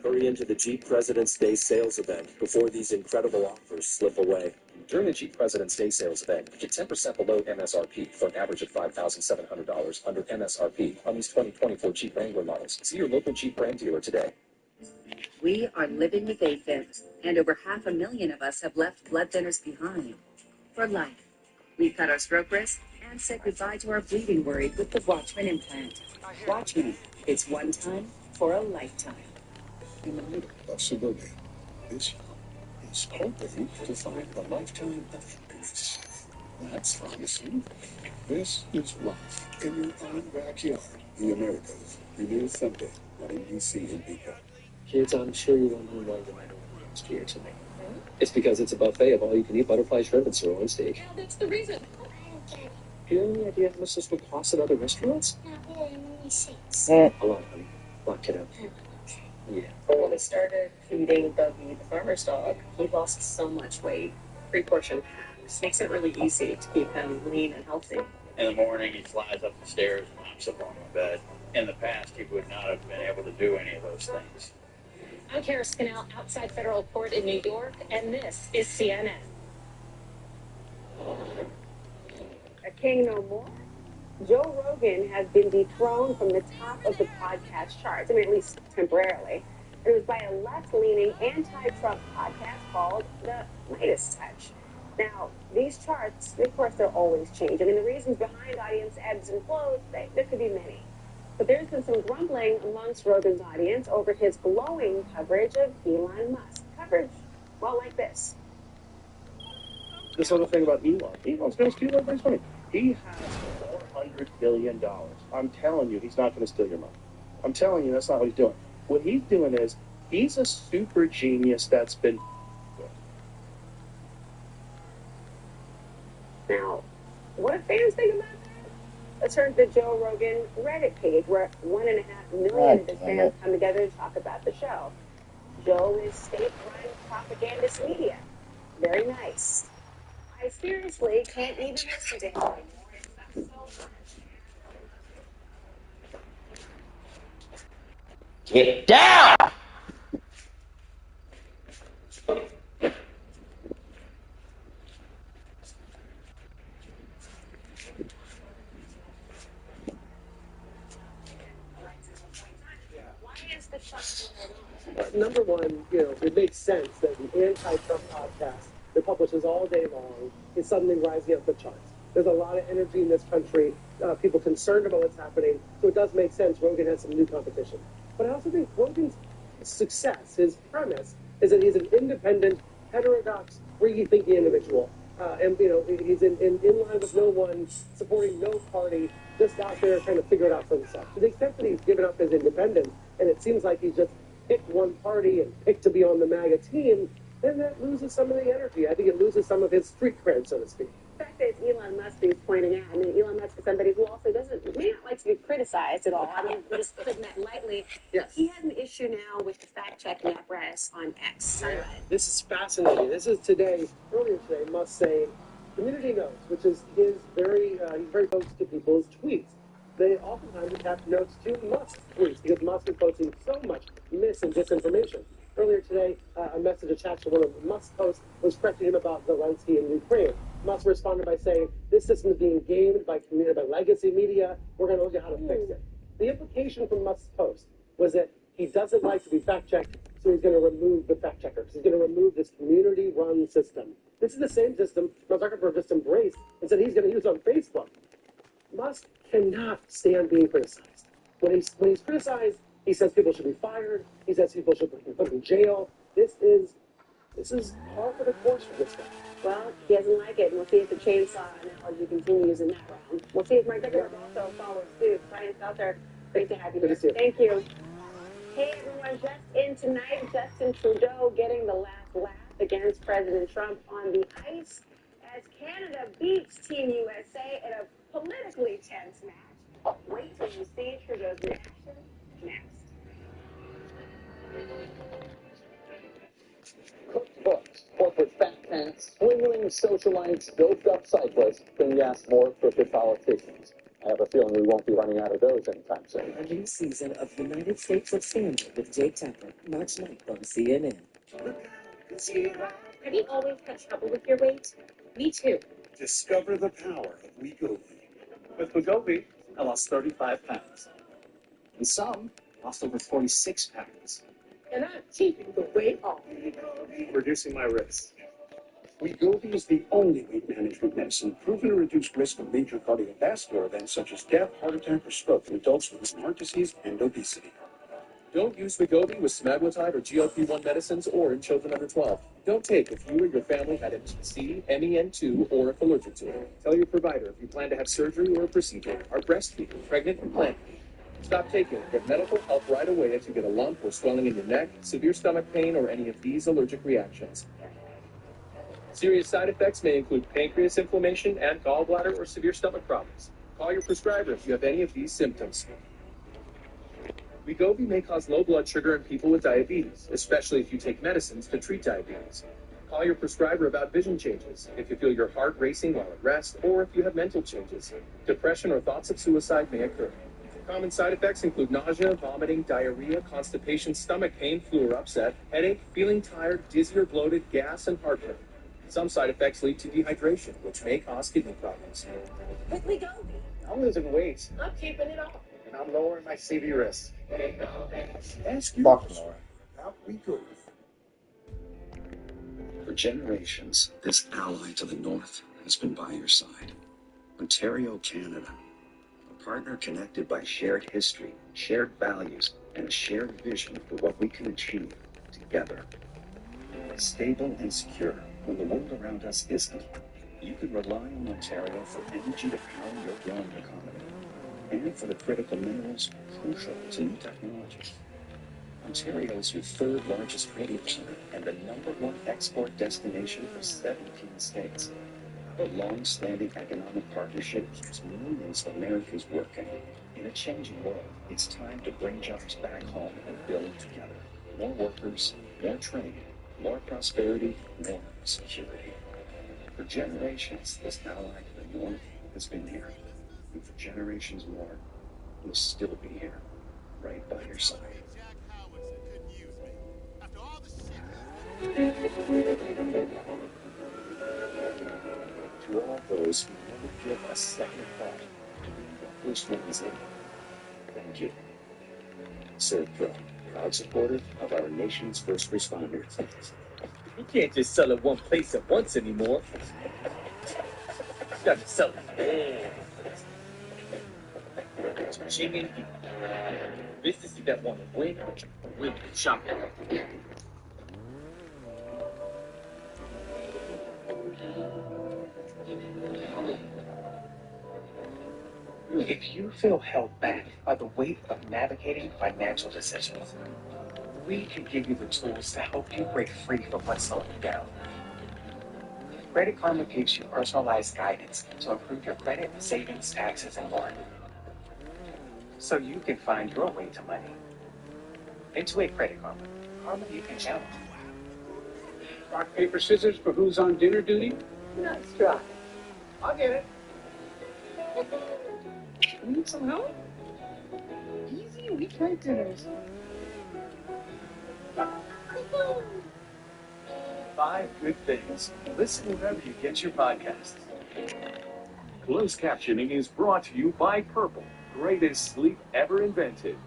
Hurry into the Jeep President's Day sales event before these incredible offers slip away. During the Jeep President's Day sales event, get 10% below MSRP for an average of $5,700 under MSRP on these 2024 Jeep Wrangler models. See your local Jeep brand dealer today. We are living with AFib, and over 500,000 of us have left blood thinners behind. For life. We've cut our stroke risk and said goodbye to our bleeding worry with the Watchman implant. Watchman, it's one time for a lifetime. In the middle of suburbia, this is hoping to find a lifetime of happiness. That's promising. This is life in your own backyard in America's premier Sunday on NBC and Vidya. Kids, I'm sure you're wondering why the minority is here tonight. It's because it's a buffet of all-you-can-eat butterfly shrimp and sirloin steak. Yeah, that's the reason. Do you have any idea how much this would cost at other restaurants? Not really, only 6. A lot, honey. Lock it up. Yeah. When I started feeding Buggy, the farmer's dog, he lost so much weight. 3-portion packs makes it really easy to keep him lean and healthy. In the morning, he flies up the stairs and hops up on my bed. In the past, he would not have been able to do any of those things. I'm Karis Canal outside federal court in New York, and this is CNN. A king no more? Joe Rogan has been dethroned from the top of the podcast charts, I mean, at least temporarily. It was by a left-leaning anti-Trump podcast called The Midas Touch. Now, these charts, of course, they're always changing, and the reasons behind audience ebbs and flows, there could be many. But there's been some grumbling amongst Rogan's audience over his glowing coverage of Elon Musk. Coverage, well, like this. This other thing about Elon. Elon's going to steal everybody's money. He has $400 billion. I'm telling you, he's not going to steal your money. I'm telling you, that's not what he's doing. What he's doing is, he's a super genius that's been... Now, what do fans think about that? Let's turn to the Joe Rogan Reddit page, where 1.5 million of his fans come together to talk about the show. Joe is state-run propagandist media. Very nice. I seriously can't even listen to him anymore. It sucks so much. Get down! Number one, it makes sense that the anti-Trump podcast that publishes all day long is suddenly rising up the charts. There's a lot of energy in this country, people concerned about what's happening, so it does make sense Rogan has some new competition. But I also think Rogan's success, his premise, is that he's an independent, heterodox, free-thinking individual. and he's in line with no one, supporting no party, just out there trying to figure it out for himself. To the extent that he's given up his independence, and it seems like he's just picked one party and picked to be on the MAGA team, then that loses some of the energy. I think it loses some of his street cred, so to speak. The fact that Elon Musk is pointing out, I mean, Elon Musk is somebody who also may not like to be criticized at all. I mean, just putting that lightly. Yes. He has an issue now with the fact-checking apparatus on X. Yeah. This is fascinating. This is earlier today, Musk saying, community notes, which is his he's very close to people's tweets. They oftentimes attach notes to Musk's tweets because Musk is posting so much mis and disinformation. Earlier today, a message attached to one of Musk's posts was correcting him about Zelensky in Ukraine. Musk responded by saying, this system is being gamed by legacy media. We're going to look at how to fix it. The implication from Musk's post was that he doesn't like to be fact-checked, so he's going to remove the fact-checkers. He's going to remove this community-run system. This is the same system Mark Zuckerberg just embraced and said he's going to use on Facebook. Musk cannot stand being criticized. When he's criticized, he says people should be fired. He says people should be put in jail. This is par for the course for this guy. Well, he doesn't like it, and we'll see if the chainsaw analogy continues in that round. We'll see if Mark Zuckerberg also follows suit. Brian Felter, great to have you here. Thank you. Hey, everyone, just in tonight, Justin Trudeau getting the last laugh against President Trump on the ice as Canada beats Team USA in a politically tense match. Wait till you see Trudeau's reaction next. Cooked books, corporate fat cats, swindling socialites, doped-up cyclists, and yes, more crooked politicians. I have a feeling we won't be running out of those anytime soon. A new season of United States of Scandal with Jake Tapper, March 9th on CNN. Have you always had trouble with your weight? Me too. Discover the power of Wegovy. With Wegovy, I lost 35 pounds. And some lost over 46 pounds. And I'm keeping the weight off. Reducing my risk. Wegovy is the only weight management medicine proven to reduce risk of major cardiovascular events such as death, heart attack, or stroke in adults with heart disease and obesity. Don't use Wegovy with semaglutide or GLP-1 medicines or in children under 12. Don't take if you or your family had MTC, MEN2, or if allergic to it. Tell your provider if you plan to have surgery or a procedure, are breastfeeding, pregnant, or planning. Stop taking it. Get medical help right away if you get a lump or swelling in your neck, severe stomach pain, or any of these allergic reactions. Serious side effects may include pancreas inflammation and gallbladder or severe stomach problems. Call your prescriber if you have any of these symptoms. Wegovy may cause low blood sugar in people with diabetes, especially if you take medicines to treat diabetes. Call your prescriber about vision changes, if you feel your heart racing while at rest, or if you have mental changes. Depression or thoughts of suicide may occur. Common side effects include nausea, vomiting, diarrhea, constipation, stomach pain, flu or upset, headache, feeling tired, dizzy or bloated, gas, and heartburn. Some side effects lead to dehydration, which may cause kidney problems. With Wegovy, I'm losing weight, I'm keeping it off. and I'm lowering my CV risk. Ask your doctor about Wegovy. For generations, this ally to the north has been by your side. Ontario, Canada. A partner connected by shared history, shared values, and a shared vision for what we can achieve together. Stable and secure when the world around us isn't. You can rely on Ontario for energy to power your growing economy, and for the critical minerals crucial to new technology. Ontario is your third largest trading center and the #1 export destination for 17 states. A long-standing economic partnership keeps millions of Americans working. In a changing world, it's time to bring jobs back home and build together. More workers, more trade, more prosperity, more security. For generations, this ally to the north has been here. And for generations more, will still be here, right by your side. To all those who never give a second thought to being the first ones in, thank you. Serve Pro, proud supporter of our nation's first responders. You can't just sell at one place at once anymore. You got to sell it all. Jimmy, businesses that want to win, will shop. If you feel held back by the weight of navigating financial decisions, we can give you the tools to help you break free from what's slowing you down. Credit Karma gives you personalized guidance to improve your credit, savings, taxes, and more, so you can find your way to money. Intuit Credit Karma. Karma you can channel. Rock, paper, scissors for who's on dinner duty? Nice try. I'll get it. Need some help? Easy weeknight dinners. 5 good things. Listen wherever you get your podcasts. Closed captioning is brought to you by Purple, greatest sleep ever invented.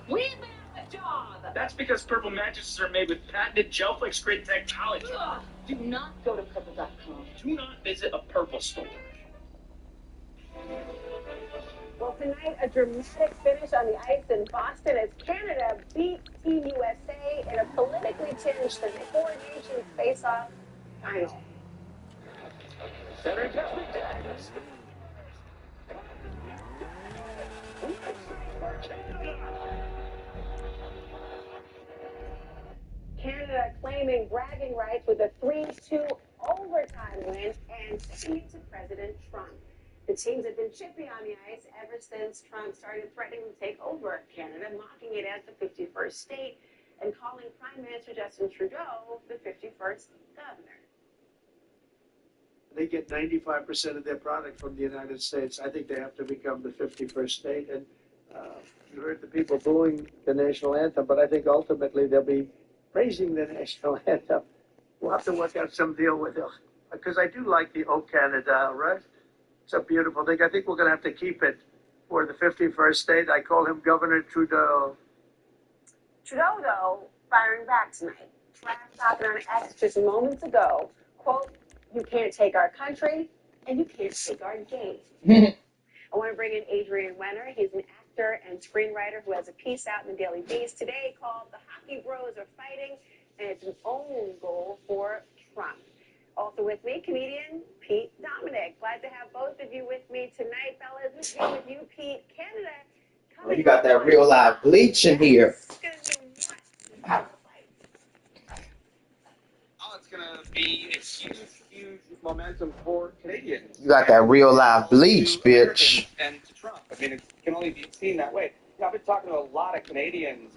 We found a job. That's because Purple mattresses are made with patented GelFlex grid technology. Ugh. Do not go to purple.com. Do not visit a Purple store. Well, tonight, a dramatic finish on the ice in Boston as Canada beat Team USA in a politically tinged four nations face-off final. Center Catholic Daggers. Canada claiming bragging rights with a 3-2 overtime win and sending to President Trump. The teams have been chippy on the ice ever since Trump started threatening to take over Canada, mocking it as the 51st state and calling Prime Minister Justin Trudeau the 51st governor. They get 95% of their product from the United States. I think they have to become the 51st state. And you heard the people booing the national anthem, but I think ultimately they'll be praising the national anthem. We'll have to work out some deal with it. Because I do like the O Canada, right? It's a beautiful thing. I think we're going to have to keep it for the 51st state. I call him Governor Trudeau. Trudeau, though, firing back tonight. Trash talking on X just moments ago. Quote, "You can't take our country, and you can't take our game." I want to bring in Adrian Wenner. He's an actor and screenwriter who has a piece out in the Daily Beast today called "The Hockey Bros Are Fighting," and it's an own goal for Trump. Also with me, comedian Pete Dominic. Glad to have both of you with me tonight, fellas. Let's go with you, Pete. Canada. Oh, you got that real live bleach in here. Oh, it's going to be a huge, huge momentum for Canadians. You got that real live bleach, bitch. And to Trump. I mean, it can only be seen that way. I've been talking to a lot of Canadians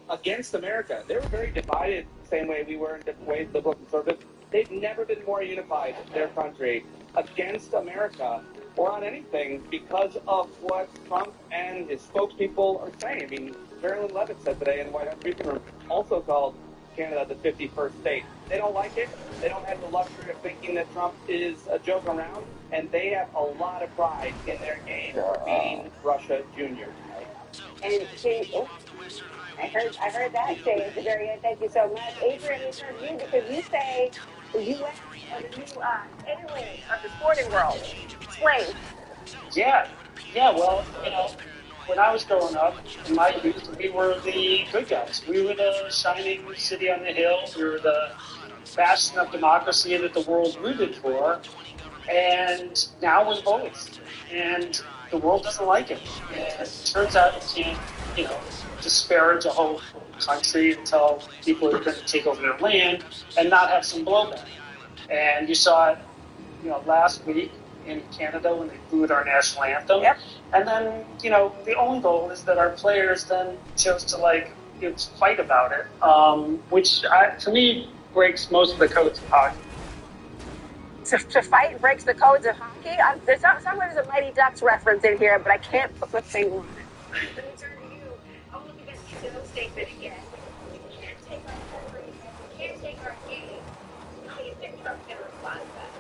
against America. They were very divided, the same way we were in different ways, liberal conservative. They've never been more unified in their country against America or on anything because of what Trump and his spokespeople are saying. I mean, Marilyn Leavitt said today in the White House briefing room, also called Canada the 51st state. They don't like it. They don't have the luxury of thinking that Trump is a joke around, and they have a lot of pride in their game for beating Russia Jr. And I heard that, Shay, at the very end. Thank you so much. Adrian, we heard you because you say the U.S. are the new alien of the sporting world. Explain. Yeah, well, when I was growing up, in my youth, we were the good guys. We were the shining city on the hill. We were the bastion of democracy that the world rooted for. And now we're the bullies. And the world doesn't like it. And it turns out you can't, disparage a whole country and tell people are going to take over their land and not have some blowback. And you saw it, last week in Canada when they booed our national anthem. Yep. And then, the only goal is that our players then chose to fight about it, which to me breaks most of the codes of hockey. To fight breaks the codes of hockey? Somewhere there's a Mighty Ducks reference in here, but I can't put my finger on it. Let me turn to you. I want to look at Trudeau's statement again. You can't take our country, you can't take our game. How do you think Trump's going to respond to that?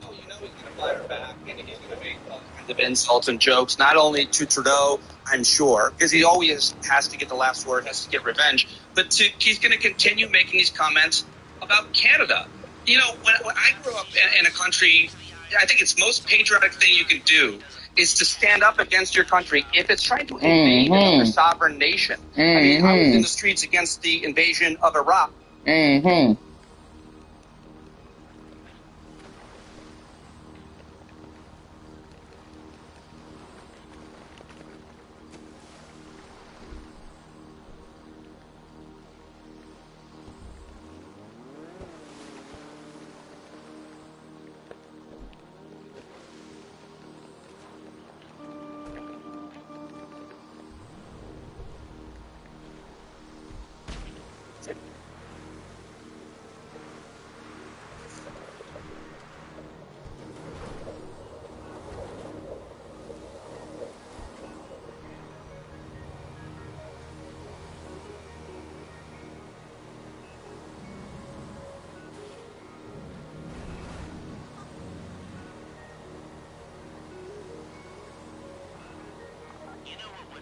Oh, he's going to fire back, and he's going to make all kinds of insults and jokes, not only to Trudeau, I'm sure, because he always has to get the last word, has to get revenge, but he's going to continue making these comments about Canada. When I grew up in a country, I think it's most patriotic thing you can do is to stand up against your country if it's trying to invade another sovereign nation. I mean, I was in the streets against the invasion of Iraq.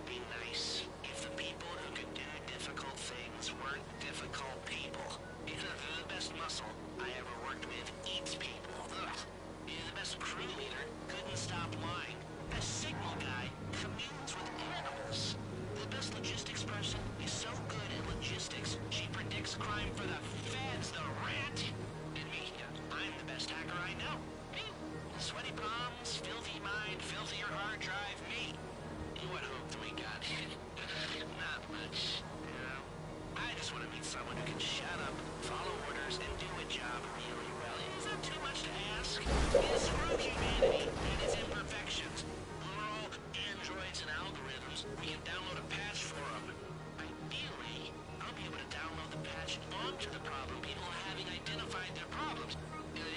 be nice if the people who could do difficult things weren't difficult people. The best muscle I ever worked with eats people. Ugh. The best crew leader couldn't stop lying. The signal guy communes with animals. The best logistics person is so good at logistics, she predicts crime for the feds, the rat. And me, I'm the best hacker I know. Me. Sweaty palms, filthy mind, filthier hard drive, me. What hope do we got? Not much. I just want to meet someone who can shut up, follow orders, and do a job really well. Is that too much to ask? Screw humanity and its imperfections. We're all androids and algorithms. We can download a patch for them. Ideally, I'll be able to download the patch onto the problem. People having identified their problems.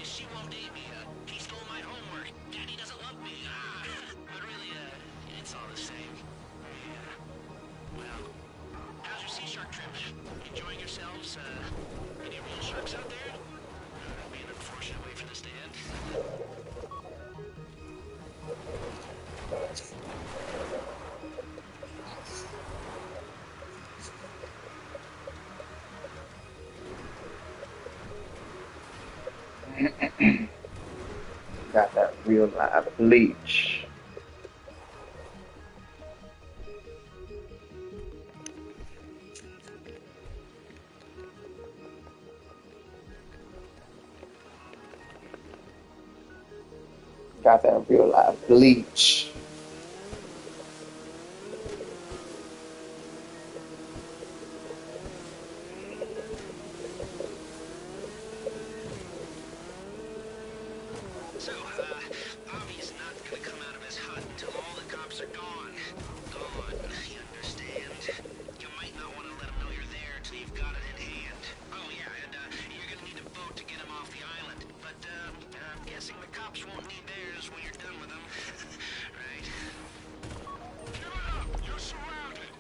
She won't date me. He stole my homework. Daddy doesn't love me. But really, it's all the same. Yeah. Well, how's your sea shark trip? Enjoying yourselves? Any real sharks out there? Be an unfortunate way for this to end. Got that real live bleach. Got that real live bleach. So, Avi's not gonna come out of his hut until all the cops are gone. Gone, you understand? You might not want to let him know you're there till you've got it in hand. Oh yeah, and you're gonna need a boat to get him off the island. But I'm guessing the cops won't need theirs when you're done with them. Right? Give it up! You're surrounded!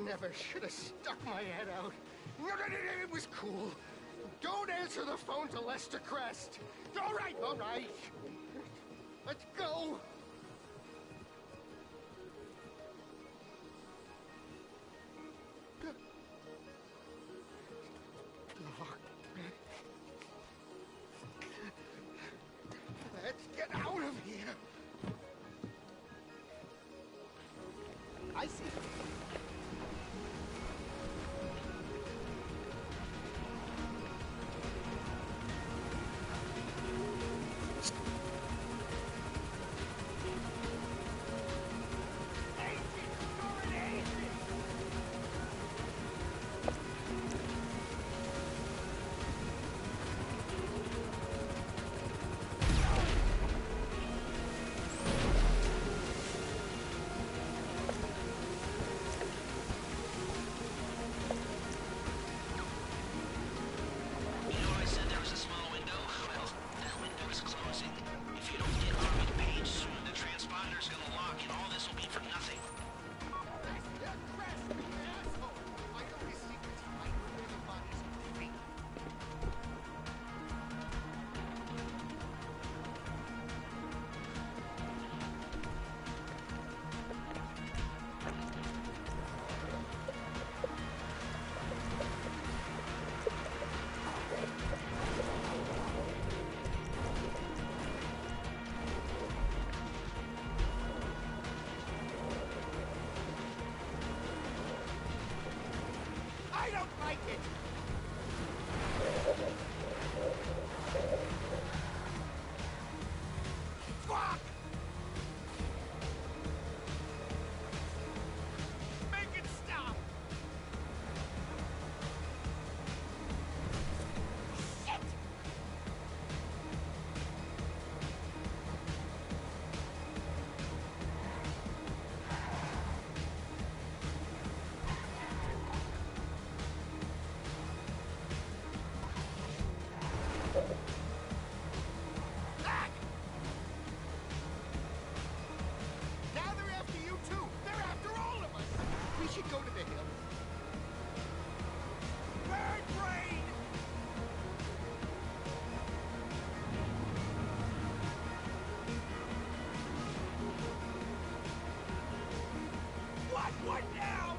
Never should have stuck my head out. It was cool. Don't answer the phone to Lester Crest. All right, all right. Let's go. Let's get out of here. I see. don't like it. Squawk! Make it stop! Shit! Ah! Now they're after you too. They're after all of us. We should go to the hill. Bird brain! What now?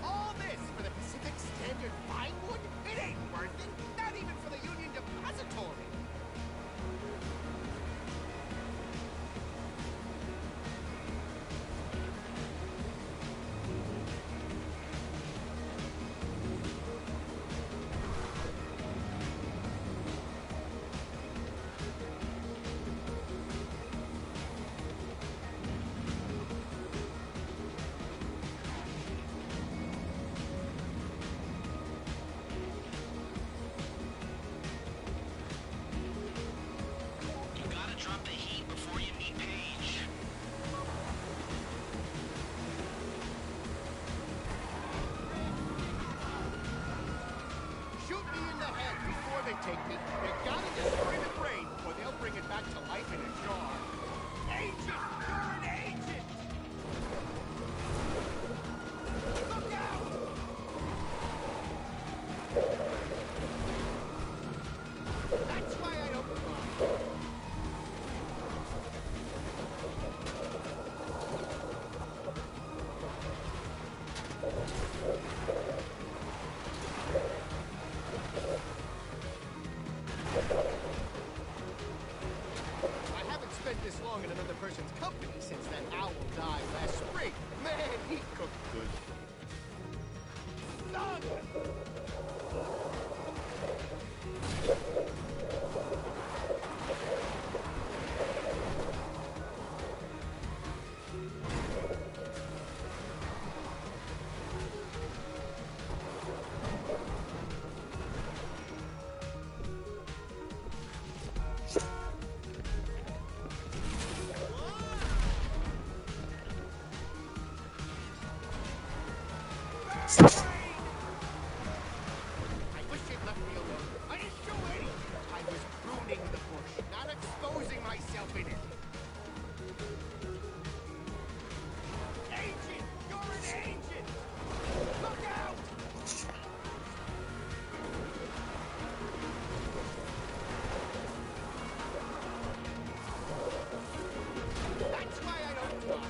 All this for the Pacific Standard Finewood? It ain't worth it. Not even for the Union Depository. You gotta drop the heat before you meet Paige. Shoot me in the head before they take me. They gotta destroy the brain, or they'll bring it back to life in a jar. Agent! You're an agent! Look out! That's why I don't fly. I haven't spent this long in another person's company since that owl died last spring. Man, he cooked good. Son! I wish they'd left me alone. I didn't do anything. I was pruning the bush, not exposing myself in it. Agent! You're an agent! Look out! That's why I don't fly.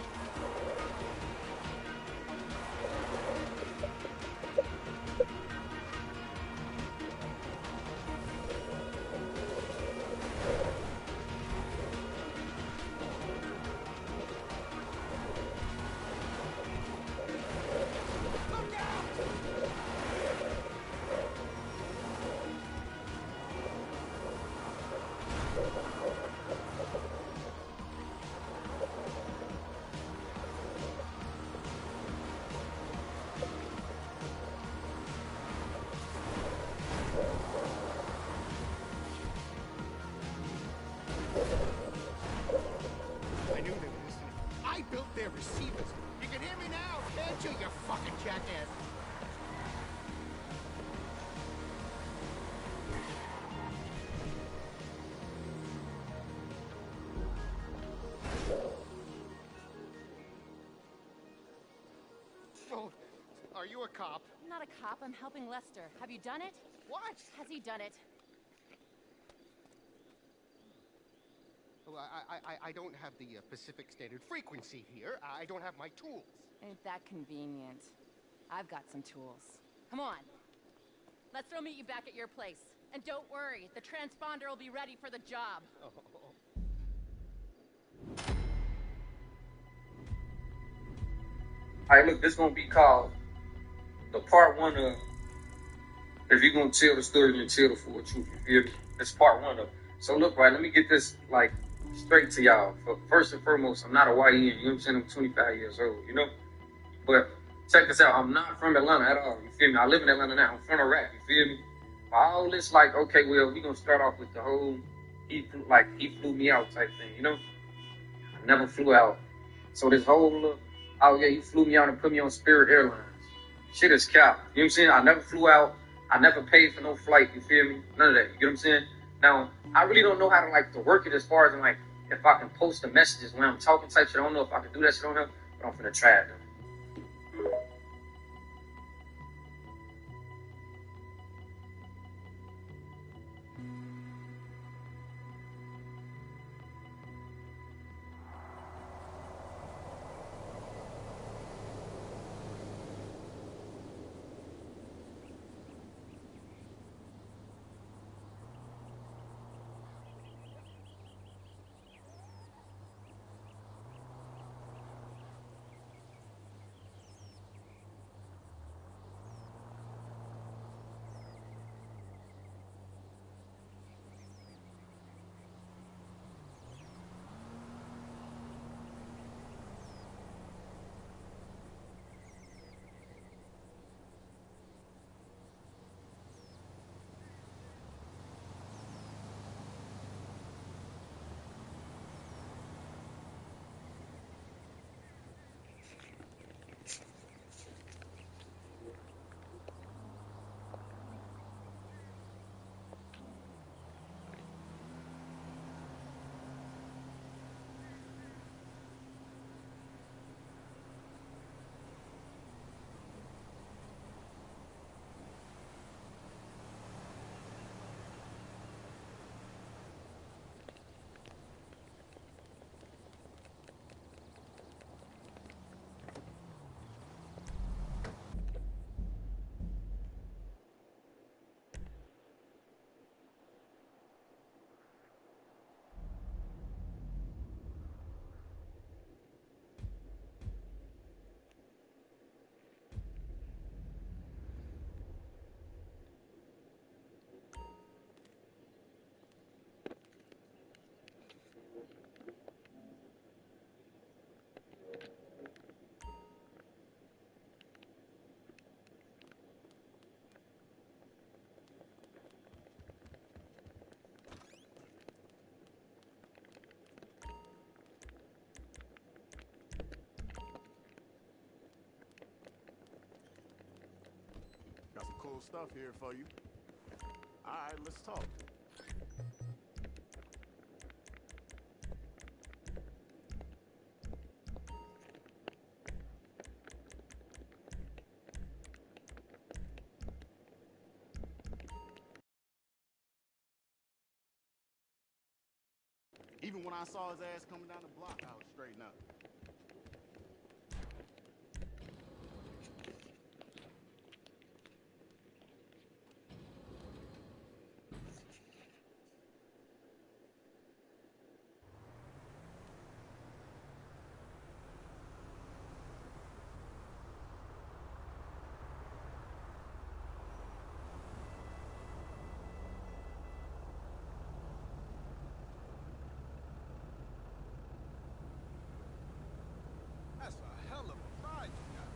I knew they were listening. I built their receivers. You can hear me now, can't you, you fucking jackass? Oh, are you a cop? I'm not a cop. I'm helping Lester. Have you done it? What? Has he done it? Well, I don't have the Pacific Standard Frequency here. I don't have my tools. Ain't that convenient. I've got some tools. Come on. Lestro meet you back at your place. And don't worry, the transponder will be ready for the job. Oh. Alright, look, this gonna be called the part one of, if you're gonna tell the story, then tell the full truth, you feel me? That's part one of it. So look, right, let me get this, like, straight to y'all. First and foremost, I'm not a YN, you know what I'm saying? I'm 25 years old, you know? But check this out, I'm not from Atlanta at all, you feel me? I live in Atlanta now, I'm from Iraq, you feel me? All this, like, okay, well, we gonna start off with the whole, he flew me out type thing, you know? I never flew out. So this whole, oh yeah, he flew me out and put me on Spirit Airlines. Shit is cap. You know what I'm saying? I never flew out. I never paid for no flight. You feel me? None of that. You get what I'm saying? Now, I really don't know how to work it as far as like if I can post the messages when I'm talking type shit. I don't know if I can do that shit on here, but I'm finna try it though. Got some cool stuff here for you. Alright, let's talk. Even when I saw his ass coming down the block, I was straighten up. That's a hell of a ride you got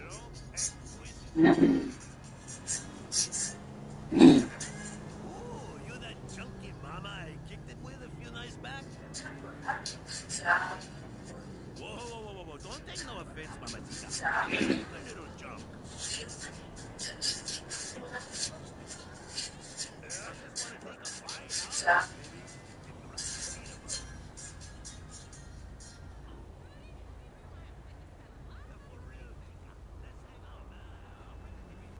You're that chunky mama I kicked it with a few nights back? Whoa. Don't take no offense, mamacita. A little junk. I just want to take a bite out of it, baby. If you like the peanut butter. For real, chica. Let's hang out, man. I'll bring the TV.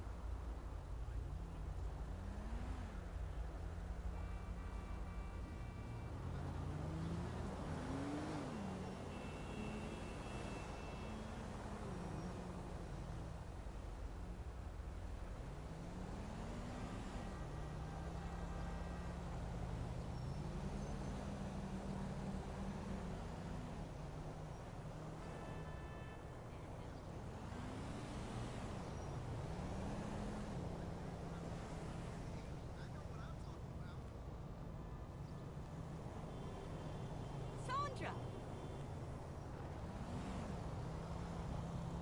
Sandra!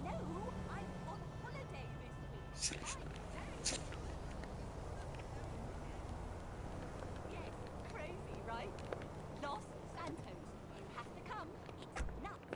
No, I'm on holiday this week. Yes, crazy, right? Los Santos. You have to come. It's nuts.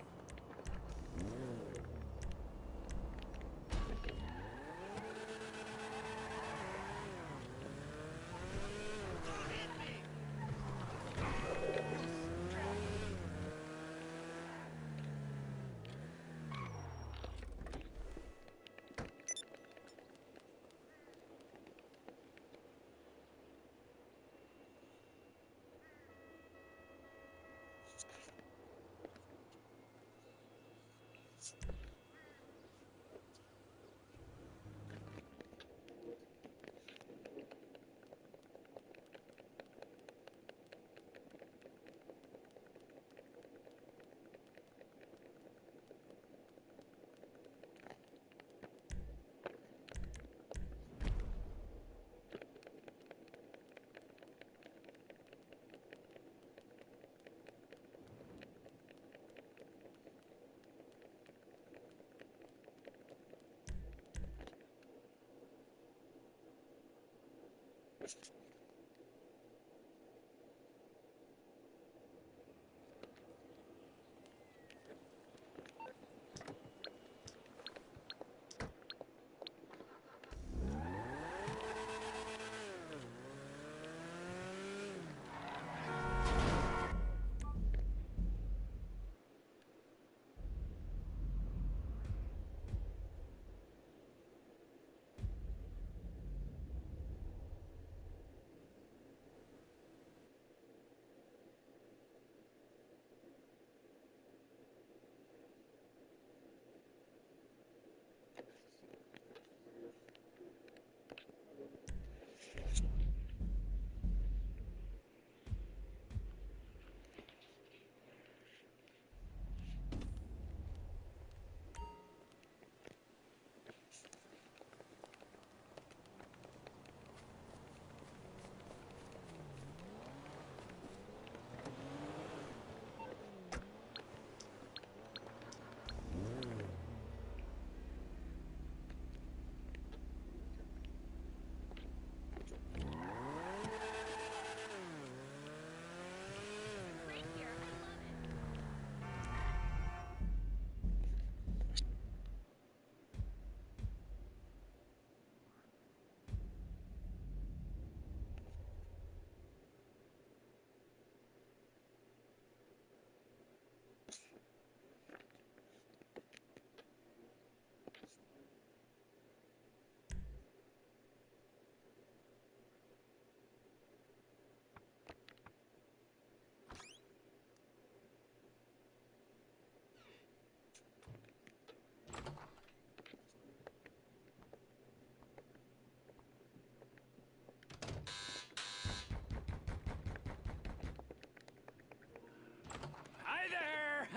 Hi there!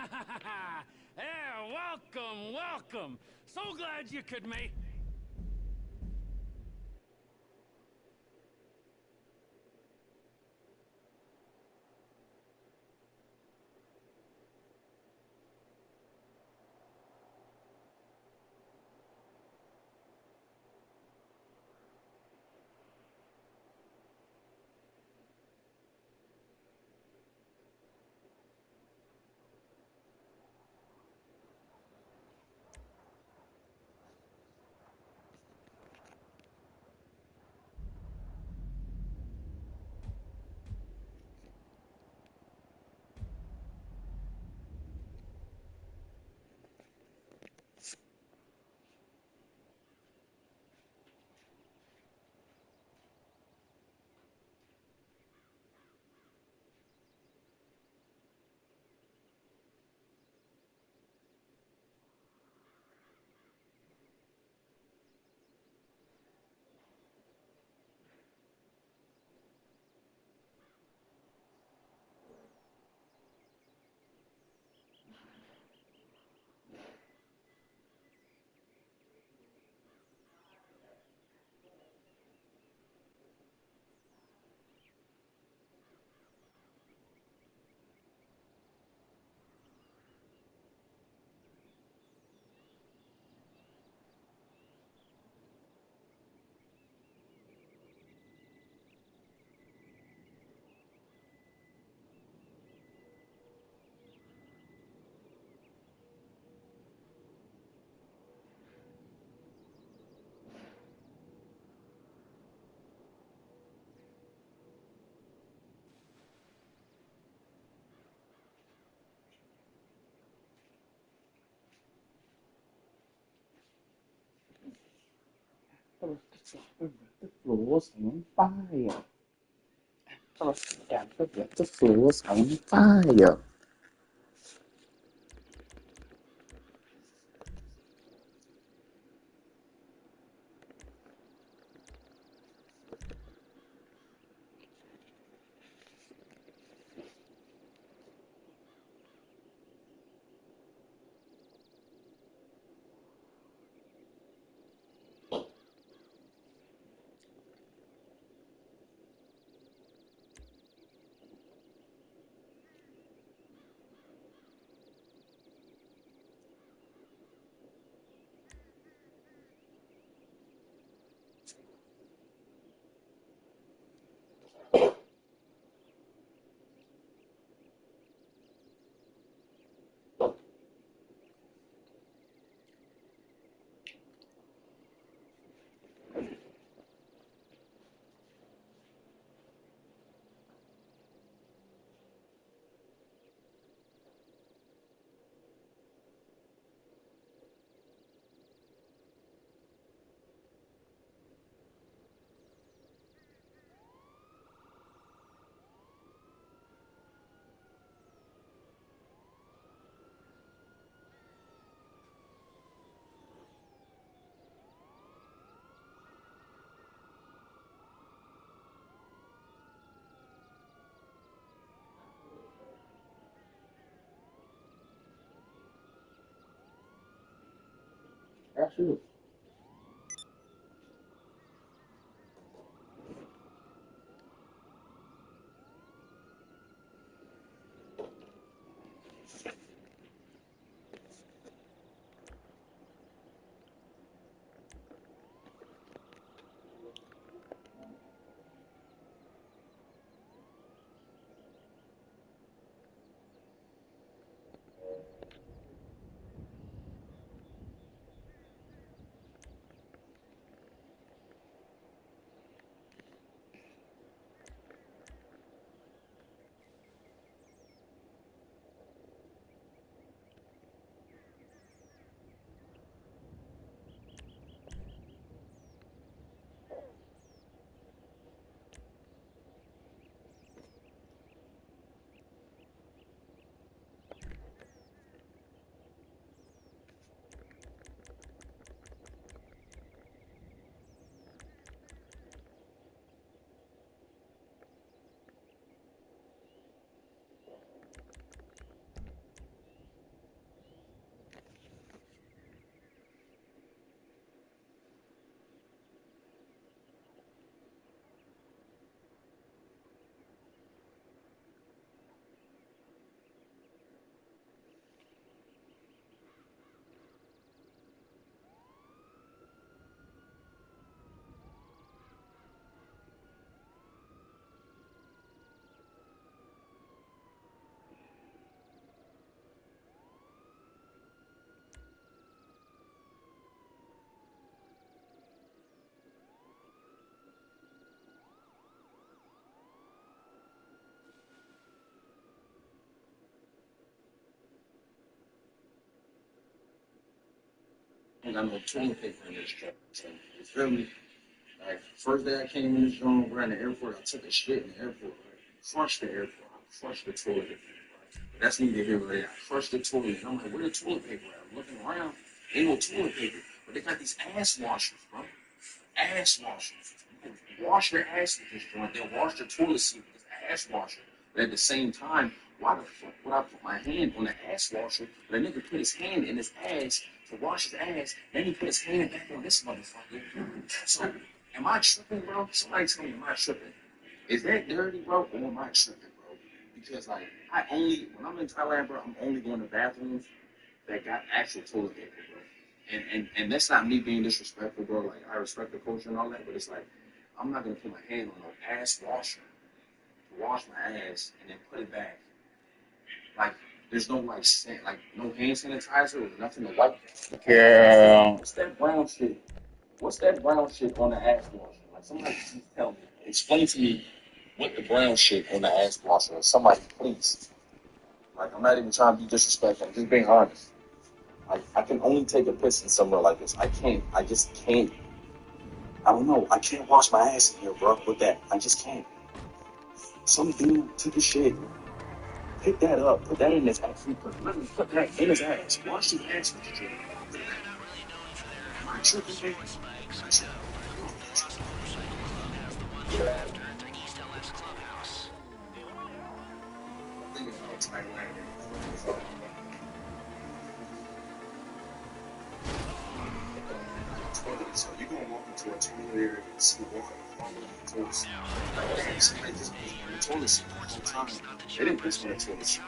Yeah, welcome. So glad you could make... The floor's on fire. Don't forget the floor's on fire. Absolutely. And I'm on toilet paper in this truck. So you feel me? Like first day I came in this joint, we're in the airport. I took a shit in the airport. Right? Crushed the airport. I crushed the toilet. But that's neither here nor there. I crushed the toilet. And I'm like, where the toilet paper at? I'm looking around. Ain't no toilet paper. But they got these ass washers, bro. Ass washers. You wash your ass with this joint. Then wash the toilet seat with this ass washer. But at the same time, why the fuck would I put my hand on the ass washer? But a nigga put his hand in his ass to wash his ass. Then he put his hand back on this motherfucker. So, am I tripping, bro? Somebody tell me, am I tripping? Is that dirty, bro, or am I tripping, bro? Because, like, when I'm in Thailand, bro, I'm only going to bathrooms that got actual toilet paper, bro. And that's not me being disrespectful, bro. Like, I respect the culture and all that, but it's like, I'm not going to put my hand on no ass washer to wash my ass and then put it back. Like, there's no, like, no hand sanitizer or nothing to wipe that. Girl. What's that brown shit? What's that brown shit on the ass washer? Like, somebody please tell me. Explain to me what the brown shit on the ass washer is. Somebody, please. Like, I'm not even trying to be disrespectful. I'm just being honest. I can only take a piss in somewhere like this. I just can't I don't know. I can't wash my ass in here, bro, with that. I just can't. Some dude took a shit, pick that up, put that in his ass, put that in his ass, wash his ass with the shit. Am I tripping, man? So you're gonna walk into a toilet area and see water falling on the toilet. Somebody just pissed on the toilet seat the whole time. They didn't piss on the toilet seat.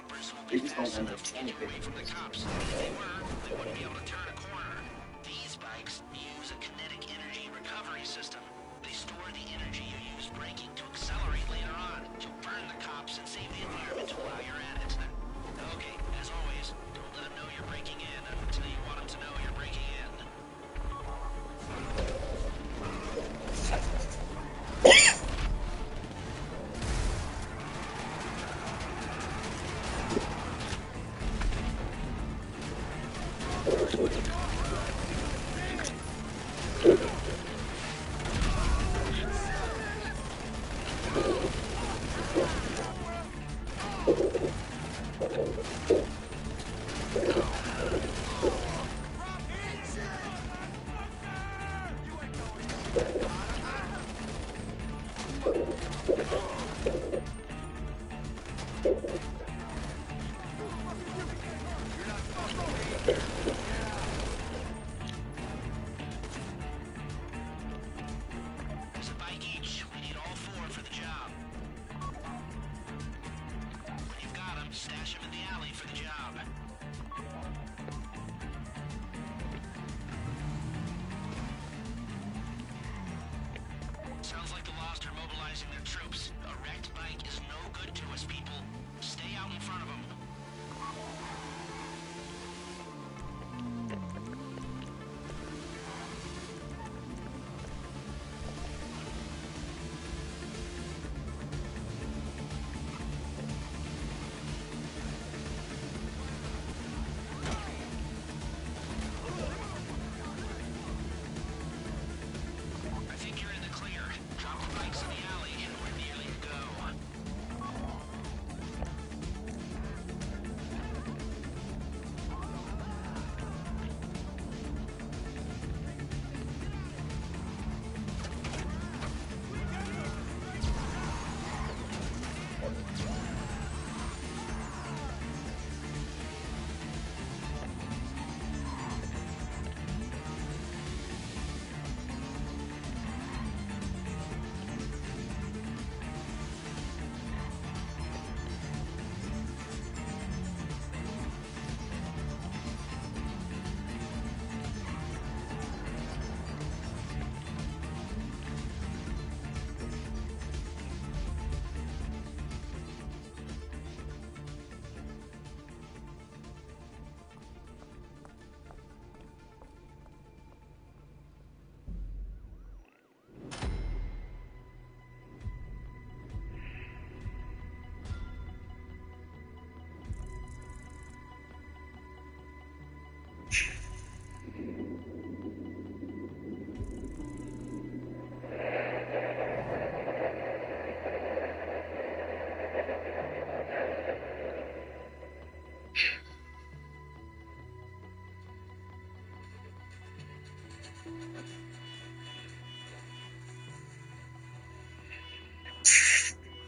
They just don't have enough toilet paper. These bikes use a kinetic energy recovery system. They store the energy you use braking to accelerate later on. To burn the cops and save the environment while you're at it. Okay, as always, don't let them know you're breaking in until you want them to know you're breaking in. There's a bike each. We need all 4 for the job. When you've got them, stash them in the alley for the job. Sounds like the Lost are mobilizing their troops. A wrecked bike is no good to us, people. Stay out in front of them. I think you're in the clear. Drop the bikes in the alley and we're nearly to go.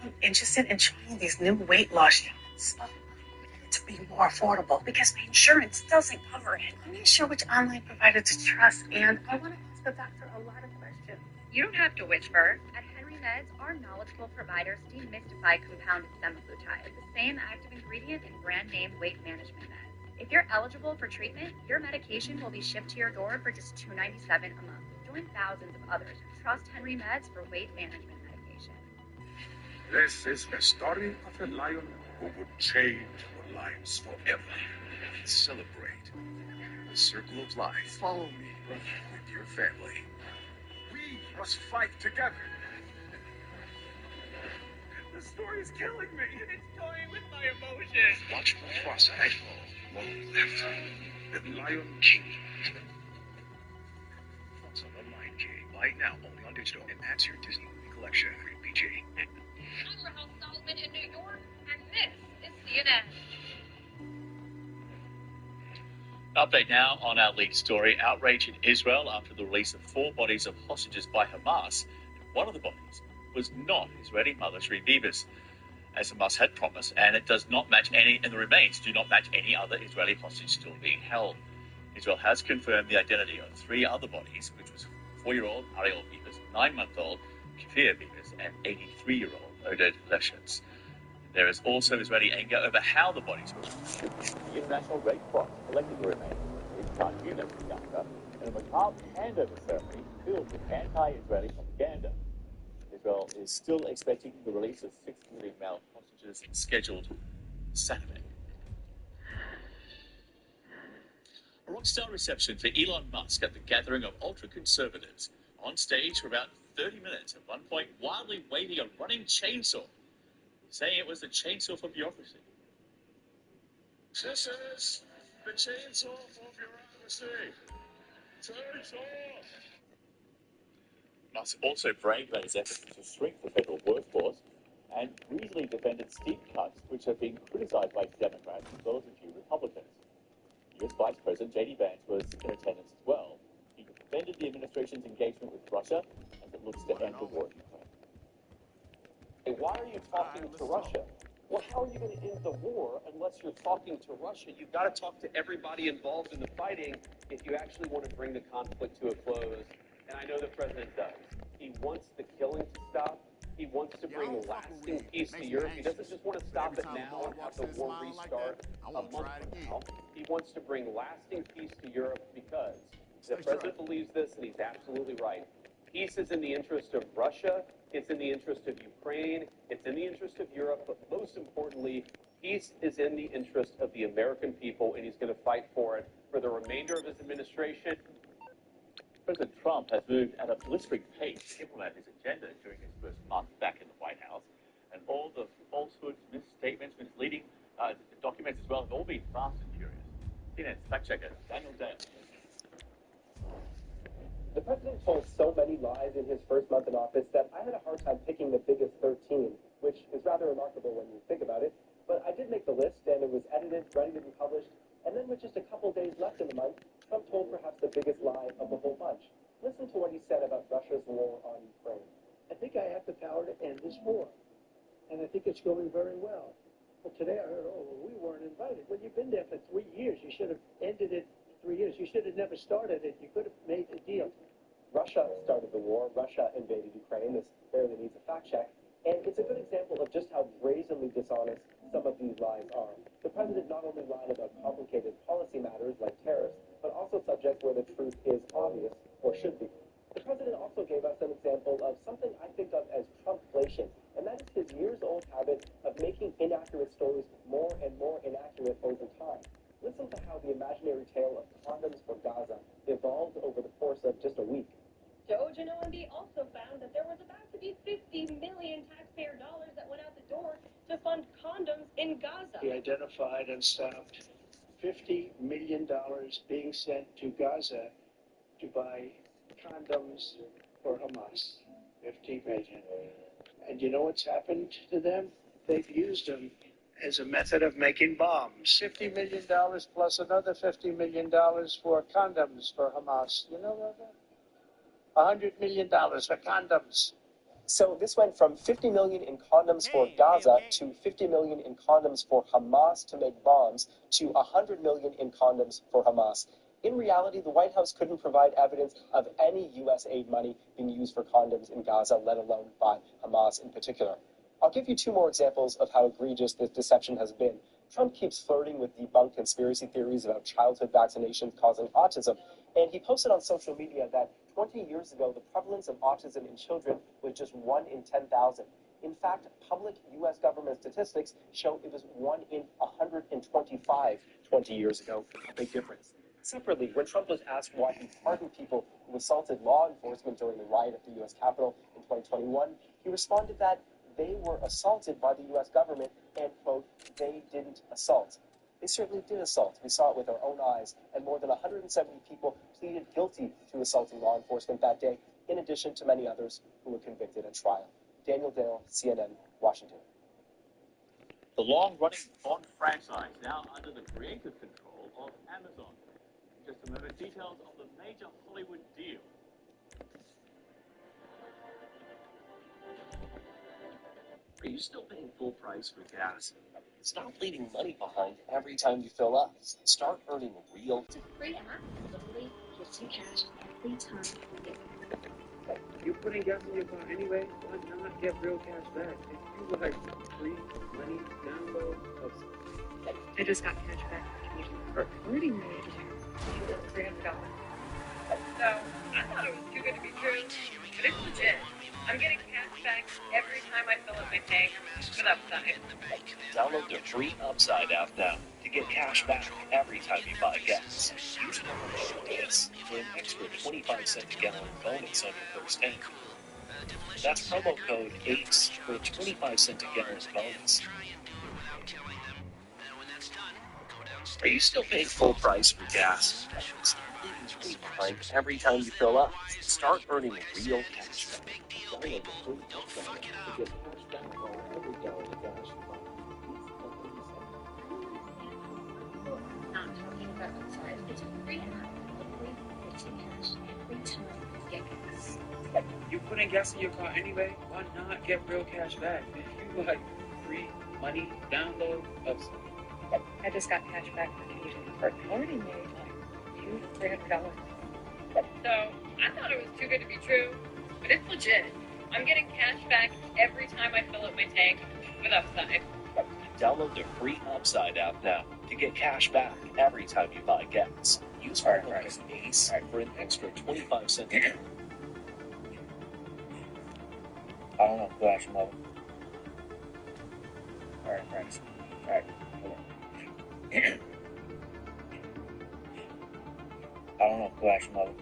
I'm interested in trying these new weight loss units. To be more affordable because my insurance doesn't cover it. I'm not sure which online provider to trust, and I want to ask the doctor a lot of questions. You don't have to whisper. At Henry Meds, our knowledgeable providers demystify compounded semaglutide, the same active ingredient in brand name weight management meds. If you're eligible for treatment, your medication will be shipped to your door for just $2.97 a month. Join thousands of others who trust Henry Meds for weight management medication. This is the story of a lion who would change our lives forever. Celebrate the circle of life. Follow me with your family. We must fight together. The story is killing me. It's toying with my emotions. Watch Mufasa at home. Long left. The Lion King. Mufasa the Lion King. Right now, only Digital, and that's your Disney movie collection. PG. I'm Rahel Solomon in New York, and this is CNN. Update now on our lead story. Outrage in Israel after the release of 4 bodies of hostages by Hamas. One of the bodies was not Israeli mother Shri Bibas, as Hamas had promised, and it does not match any, and the remains do not match any other Israeli hostage still being held. Israel has confirmed the identity of 3 other bodies, which was 4-year-old Ariel Bibas, 9-month-old Kfir Bibas, and 83-year-old Oded Lefshitz. There is also Israeli anger over how the bodies were removed. The International Red Cross collected the remains in Khan Yunis, Gaza, and a macabre handover ceremony filled with anti-Israeli propaganda. Israel is still expecting the release of 6 living male hostages scheduled Saturday. A rockstar reception for Elon Musk at the gathering of ultra-conservatives. On stage for about 30 minutes, at one point wildly waving a running chainsaw, saying it was the chainsaw for bureaucracy. This is the chainsaw for bureaucracy. Chainsaw! Musk also bragged about his efforts to shrink the federal workforce and breezily defended steep cuts which have been criticized by Democrats as well as a few Republicans. U.S. Vice President J.D. Vance was in attendance as well. He defended the administration's engagement with Russia as it looks to end the war in Ukraine. Hey, why are you talking to Russia? Well, how are you going to end the war unless you're talking to Russia? You've got to talk to everybody involved in the fighting if you actually want to bring the conflict to a close. And I know the president does. He wants the killing to stop. He wants to bring lasting peace to Europe. He doesn't just want to stop it now and have the war restart a month from now. He wants to bring lasting peace to Europe because the president believes this, and he's absolutely right. Peace is in the interest of Russia. It's in the interest of Ukraine. It's in the interest of Europe. But most importantly, peace is in the interest of the American people, and he's going to fight for it for the remainder of his administration. President Trump has moved at a blistering pace to implement his agenda during his first month back in the White House. And all the falsehoods, misstatements, misleading documents as well have all been fast and furious. CNN's fact-checker Daniel Dale. The president told so many lies in his first month in office that I had a hard time picking the biggest 13, which is rather remarkable when you think about it. But I did make the list, and it was edited, ready to be published. And then with just a couple days left in the month, Trump told perhaps the biggest lie of the whole bunch. Listen to what he said about Russia's war on Ukraine. I think I have the power to end this war. And I think it's going very well. But today I heard, oh, well, we weren't invited. Well, you've been there for 3 years. You should have ended it 3 years. You should have never started it. You could have made a deal. Russia started the war. Russia invaded Ukraine. This barely needs a fact check. And it's a good example of just how brazenly dishonest some of these lies are. The president not only lied about complicated policy matters like tariffs, but also subjects where the truth is obvious or should be. The president also gave us an example of something I think of as Trumpflation, and that is his years-old habit of making inaccurate stories more and more inaccurate over time. Listen to how the imaginary tale of condoms for Gaza evolved over the course of just a week. DOJ and OMB also found that there was about to be $50 million taxpayer dollars that went out the door to fund condoms in Gaza. He identified and stopped $50 million being sent to Gaza to buy condoms for Hamas. 50 million. And you know what's happened to them? They've used them as a method of making bombs. $50 million plus another $50 million for condoms for Hamas. You know that? $100 million for condoms. So this went from $50 million in condoms for Gaza to $50 million in condoms for Hamas to make bombs to $100 million in condoms for Hamas. In reality, the White House couldn't provide evidence of any U.S. aid money being used for condoms in Gaza, let alone by Hamas in particular. I'll give you 2 more examples of how egregious this deception has been. Trump keeps flirting with debunked conspiracy theories about childhood vaccinations causing autism, and he posted on social media that 20 years ago, the prevalence of autism in children was just 1 in 10,000. In fact, public U.S. government statistics show it was 1 in 125 20 years ago. A big difference. Separately, when Trump was asked why he pardoned people who assaulted law enforcement during the riot at the U.S. Capitol in 2021, he responded that they were assaulted by the U.S. government and, quote, they didn't assault. They certainly did assault. We saw it with our own eyes, and more than 170 people pleaded guilty to assaulting law enforcement that day. In in addition to many others who were convicted at trial. Daniel Dale, CNN, Washington. The long-running Bond franchise now under the creative control of Amazon. In just a moment, details of the major Hollywood deal. Are you still paying full price for gas? Stop leaving money behind every time you fill up. Start earning real. It's a free app that literally gives you cash every time you get it. You're putting gas in your car anyway. Why not get real cash back? If you like free money download of I just got cash back from using the card. Already made $300. So, I thought it was too good to be true, but it's legit. I'm getting cash back every time I fill up my tank with Upside. Download the free Upside app now to get cash back every time you buy gas. Use promo code ACE for an extra 25-cent a gallon bonus on your first tank. That's promo code ACE for a 25-cent a gallon bonus. Are you still paying full price for gas? Stop leaving money behind every time you fill up. Start earning real cash back. Download the free Upside app to get cash back on every gallon of gas you buy. Not talking about Upside. It's a free app that literally gives you cash every time you get gas. You're putting gas in your car anyway. Why not get real cash back? If you like free money download of I just got cash back from using the card. Already made $300. So, I thought it was too good to be true, but it's legit. I'm getting cash back every time I fill up my tank with Upside. Download the free Upside app now to get cash back every time you buy gas. Use promo code ACE for an extra 25 cents a gallon. I don't know, Flash mode. Alright, friends. Alright, hold on. I don't know, Flash mode.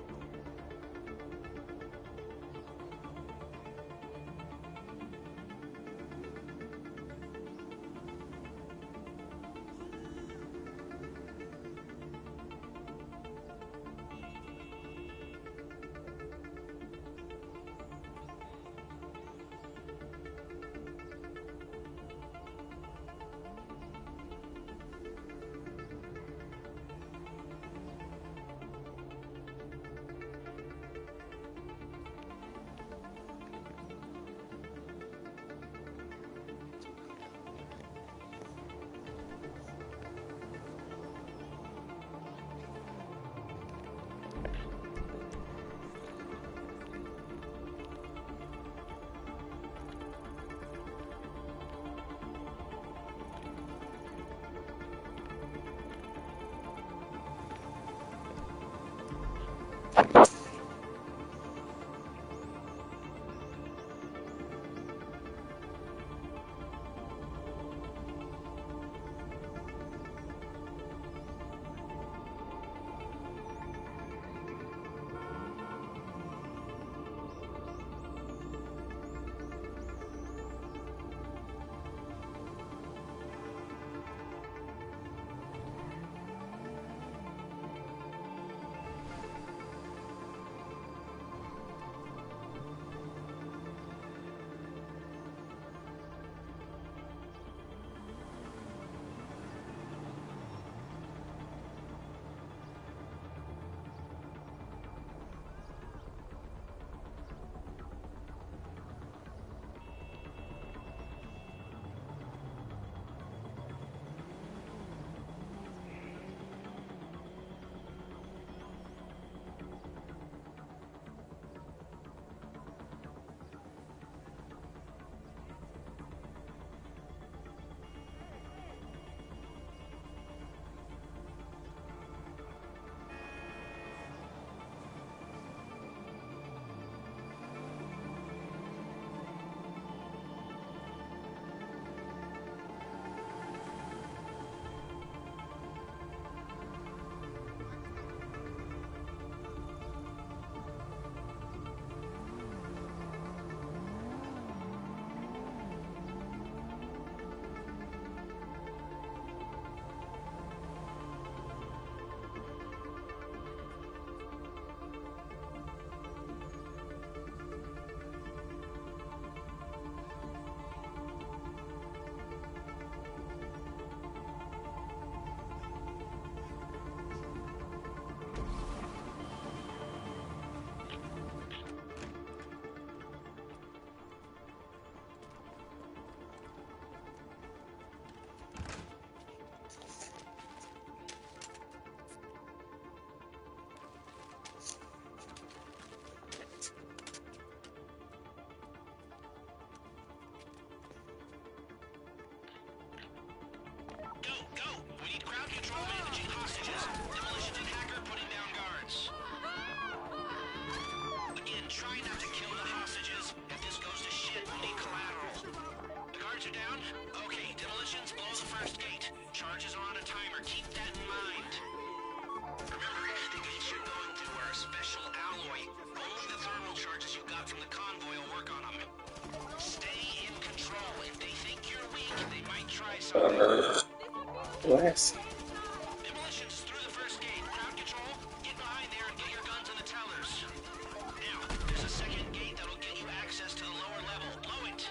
charges are on a timer. Keep that in mind. Remember, the gates you're going through are a special alloy. Only the thermal charges you got from the convoy will work on them. Stay in control. If they think you're weak, they might try something. Bless. Demolition's through the first gate. Crowd control, get behind there and get your guns on the tellers. Now, there's a second gate that'll get you access to the lower level. Blow it.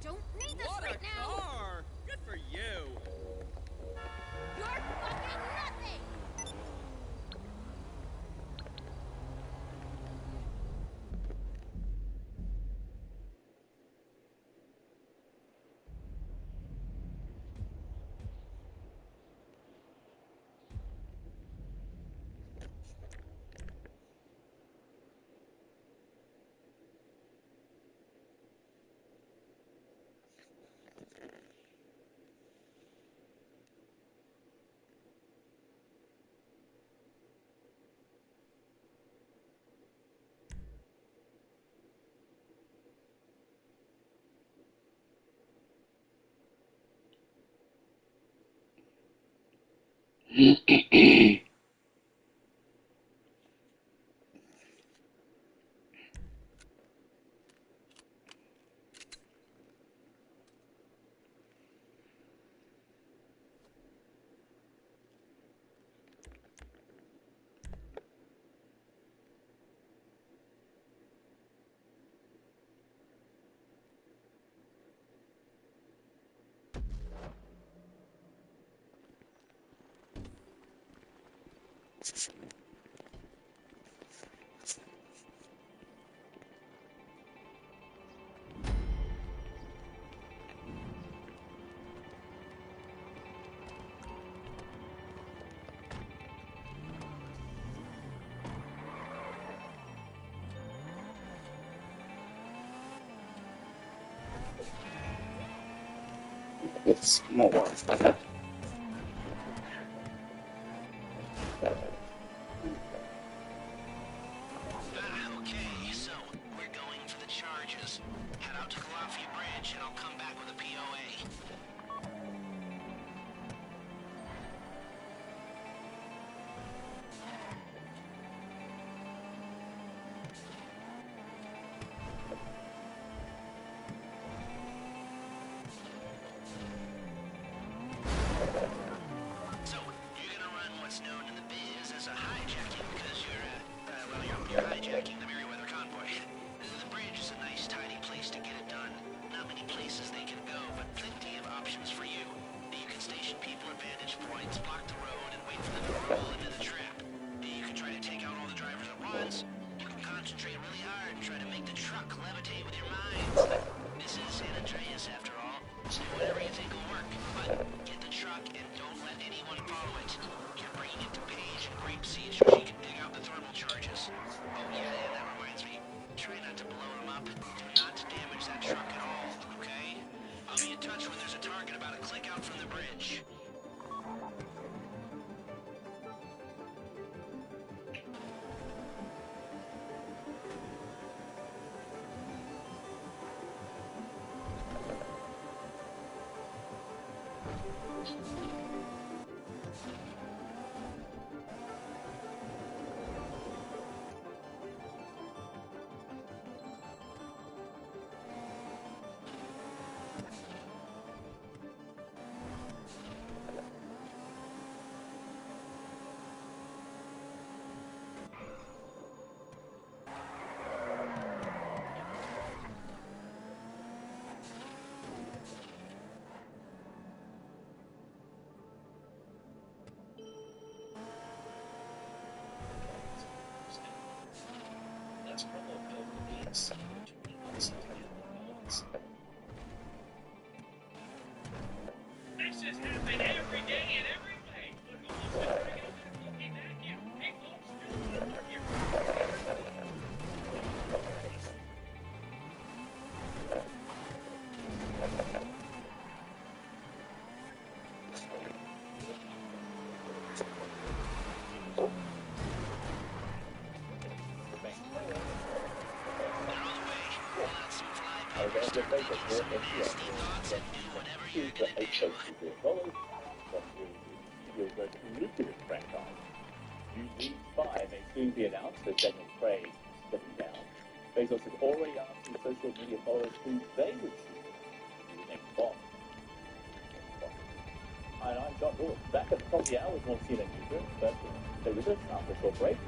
Don't need this What right a now! car! Good for you! You're fucking nothing! It's more. Okay, so we're going for the charges. Head out to Calafia Bridge and I'll come back with a POA. So, you're gonna run what's known in the biz as a hijacking because you're hijacking the Merryweather convoy. The bridge is a nice, tidy place to get it done. Not many places they can go, but plenty of options for you. You can station people at vantage points, block the road, and wait for them to roll into the trap. You can try to take out all the drivers at once. You can concentrate really hard and try to make the truck levitate with your minds. This is San Andreas, after all. So whatever you think will work. But get the truck and don't let anyone follow it. You're bringing it to Paige and Grapeseed so she can dig out the thermal charges. Oh yeah, that reminds me. Try not to blow them up. Do not damage that truck at all, okay? I'll be in touch when there's a target about a click out from the bridge. Let's promote local needs to realize goals. This has happened every day in every way. Look, almost been bringing up that fucking vacuum. Hey, folks, do it over here. Nuclear franchise. Usually 5 may soon be announced as Daniel Craig is stepping down. Bezos has already asked his social media followers who they would choose to be the next Bond. And I'm John Lewis, back at the top of the hour with more CNN Newsroom, but stay with us after a short break.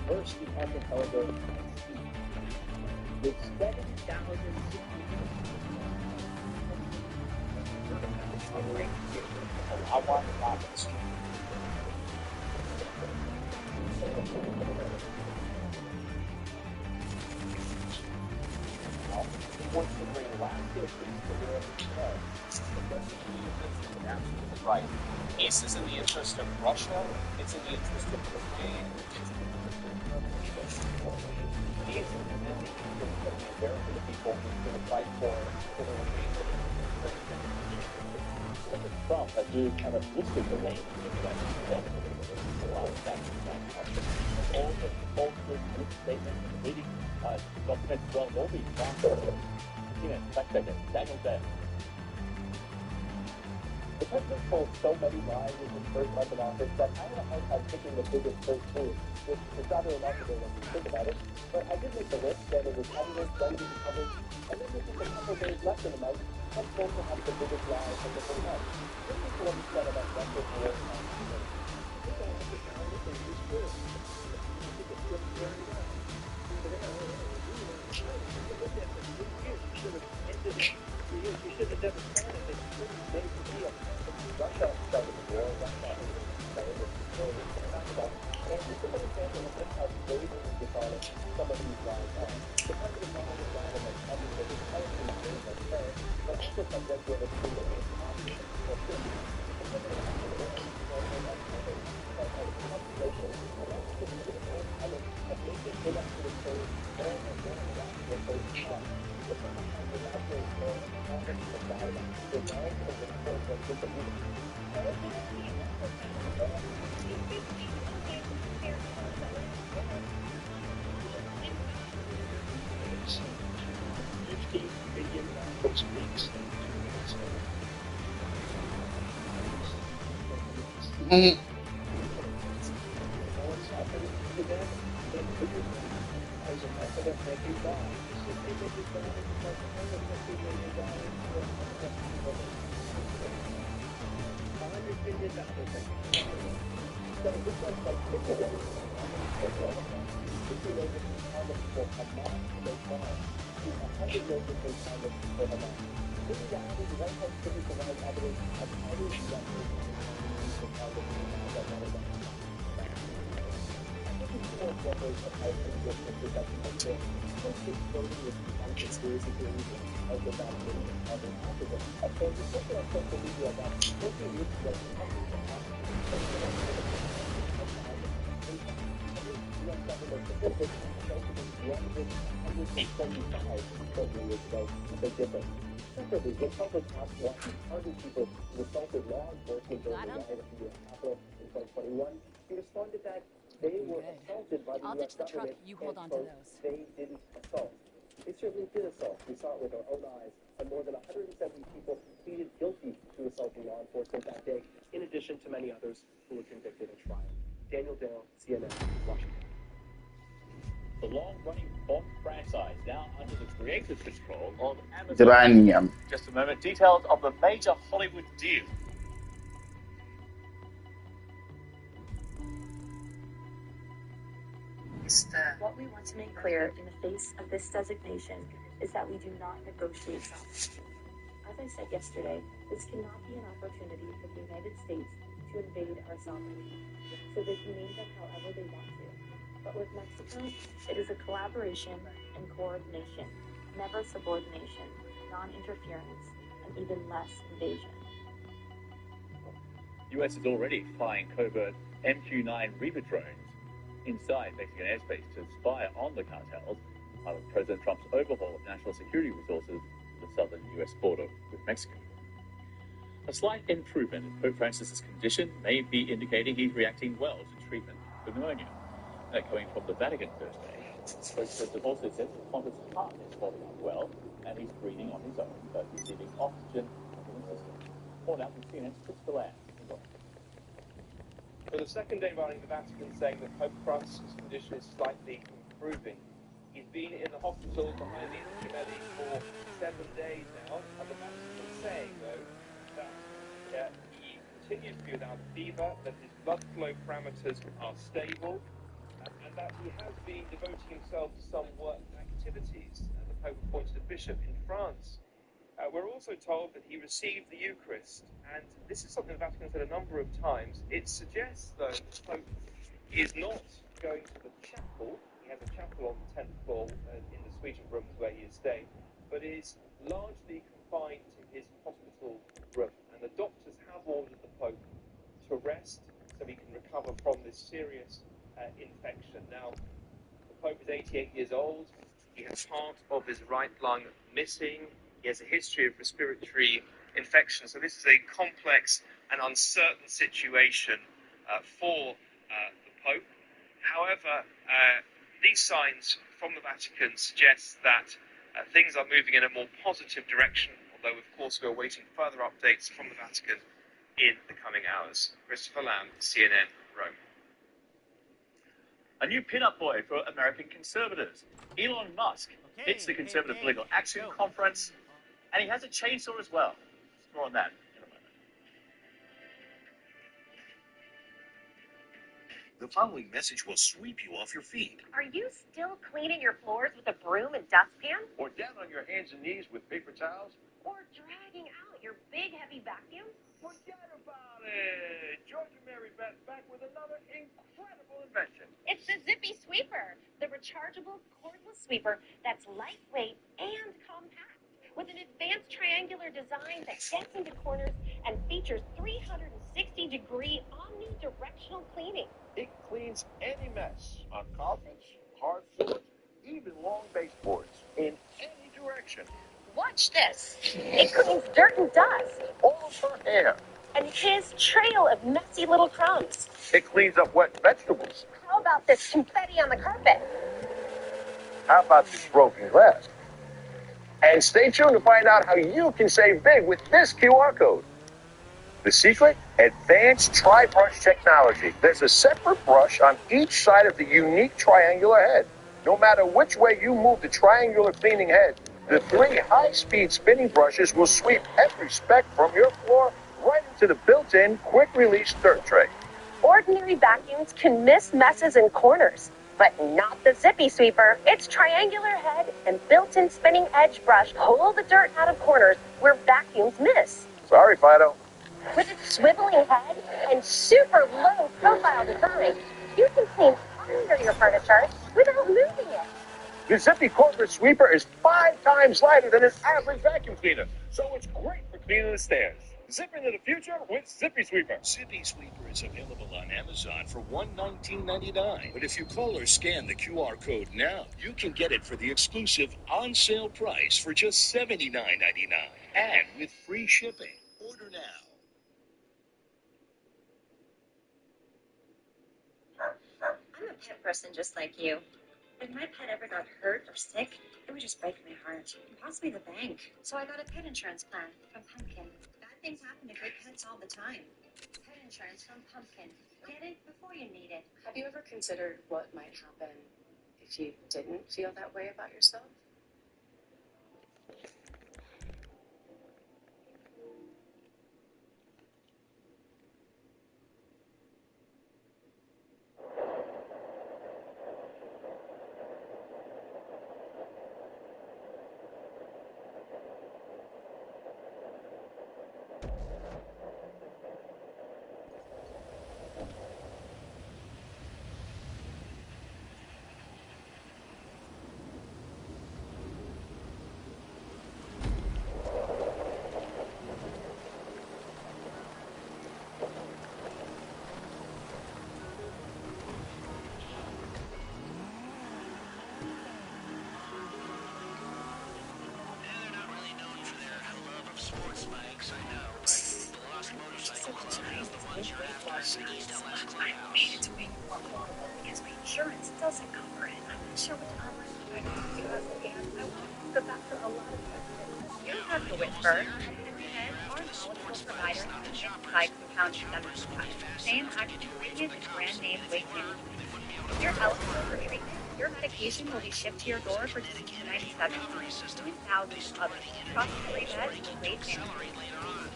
First, the archipelago with 7,000 I want the rockets. Wants to bring lasting peace to wherever he goes. The President is absolutely right. Peace is in the interest of Russia. It's in the interest of Ukraine. It's in the interest of people. Peace is in the interest of the American people who will fight for the remain. Trump has moved kind of boosted the name of the president. A lot of that. All the bolsters, statements, leading documents, well, all these documents. Fact checker, Daniel Day. The president told so many lies in his first month in office that I had a hard time picking the biggest first move, which is rather remarkable when you think about it. But I did make the list, and it was evidence, remedies, coverage, and then with just a couple days left in the month, I'm going to have the biggest lie of the whole month. This is what he said about Russia's war on Ukraine. This all has to sound the thing is true. I think it's just very well. You should have never started it. Made the deal. Russia started the war. Russia started the war. And just an example of just how blatantly dishonest some of these lies are. The president not only lied about everything his policy is doing like terror, but also subject to an approval of obvious or good. The president has to learn and make it enough to the same more and more what those are. The president has to evaluate more and more about the knowledge of the court of disobedience. Separately, when Trump was asked why he targeted people who assaulted law enforcement during the riot at the U.S. Capitol in 2021, he responded that they were assaulted by the I'll U.S. ditch the truck. government You and, hold on to quote, those. they didn't assault. They certainly did assault. We saw it with our own eyes, and more than 170 people pleaded guilty to assaulting law enforcement that day, in addition to many others who were convicted at trial. Daniel Dale, CNN, Washington. The long-running Bond franchise now under the creative control of Amazon. Geranium. Just a moment, details of the major Hollywood deal. What we want to make clear in the face of this designation is that we do not negotiate sovereignty. As I said yesterday, this cannot be an opportunity for the United States to invade our sovereignty, so they can name them however they want to. But with Mexico, it is a collaboration and coordination, never subordination, non-interference, and even less invasion. U.S. is already flying covert MQ-9 Reaper drones inside Mexican airspace to spy on the cartels, part of President Trump's overhaul of national security resources at the southern U.S. border with Mexico. A slight improvement in Pope Francis's condition may be indicating he's reacting well to treatment for pneumonia. Coming from the Vatican Thursday, spokesperson also says the pontiff's heart is holding up well and he's breathing on his own, but receiving oxygen from the system. More now from CNN's Christopher Lamb. For the second day running, the Vatican saying that Pope Francis' condition is slightly improving. He's been in the hospital behind the Gemelli for 7 days now, and the Vatican is saying, though, that he continues to be without fever, that his blood flow parameters are stable, and that he has been devoting himself to some work activities. The Pope appointed a bishop in France. We're also told that he received the Eucharist, and this is something the Vatican said a number of times. It suggests, though, that the Pope is not going to the chapel. He has a chapel on the 10th floor in the suite of rooms where he is staying, but is largely confined to his hospital room. And the doctors have ordered the Pope to rest so he can recover from this serious infection. Now, the Pope is 88 years old. He has part of his right lung missing. He has a history of respiratory infection. So this is a complex and uncertain situation for the Pope. However, these signs from the Vatican suggest that things are moving in a more positive direction, although, of course, we're awaiting further updates from the Vatican in the coming hours. Christopher Lamb, CNN, Rome. A new pin-up boy for American conservatives. Elon Musk hits the Conservative Political Action Conference, and he has a chainsaw as well. More on that in a moment. The following message will sweep you off your feet. Are you still cleaning your floors with a broom and dustpan? Or down on your hands and knees with paper towels? Or dragging out your big heavy vacuum? Forget about it! Georgia Mary Beth back with another incredible invention. It's the Zippy Sweeper, the rechargeable cordless sweeper that's lightweight and compact, with an advanced triangular design that gets into corners and features 360-degree omnidirectional cleaning. It cleans any mess on carpets, hard floors, even long baseboards, in any direction. Watch this. It cleans dirt and dust. All for air. And his trail of messy little crumbs. It cleans up wet vegetables. How about this confetti on the carpet? How about this broken glass? And stay tuned to find out how you can save big with this QR code. The secret? Advanced tri-brush technology. There's a separate brush on each side of the unique triangular head. No matter which way you move the triangular cleaning head, the 3 high-speed spinning brushes will sweep every speck from your floor right into the built-in quick-release dirt tray. Ordinary vacuums can miss messes in corners, but not the Zippy Sweeper. Its triangular head and built-in spinning edge brush pull the dirt out of corners where vacuums miss. Sorry, Fido. With its swiveling head and super low-profile design, you can clean under your furniture without moving it. The Zippy cordless sweeper is 5 times lighter than an average vacuum cleaner, so it's great for cleaning the stairs. Zip into the future with Zippy Sweeper. Zippy Sweeper is available on Amazon for $119.99. But if you call or scan the QR code now, you can get it for the exclusive on-sale price for just $79.99. And with free shipping. Order now. I'm a pet person just like you. If my pet ever got hurt or sick, it would just break my heart, and possibly the bank. So I got a pet insurance plan from Pumpkin. Bad things happen to good pets all the time. Pet insurance from Pumpkin. Get it before you need it. Have you ever considered what might happen if you didn't feel that way about yourself? Sports bikes, I know, but the Lost Motorcycle Club has the ones you're after in East LS Clubhouse. Made it to be more affordable because my insurance doesn't cover it. I'm not sure which online provider to use, and I want to go back to a lot of questions. You don't have to whisper. And then our knowledgeable provider identified compounded semaglutide. Same active ingredient and brand name weight management. If you're eligible for treatment, your medication will be shipped to your door for just $2.97. With thousands of others. Cost-free med and weight management.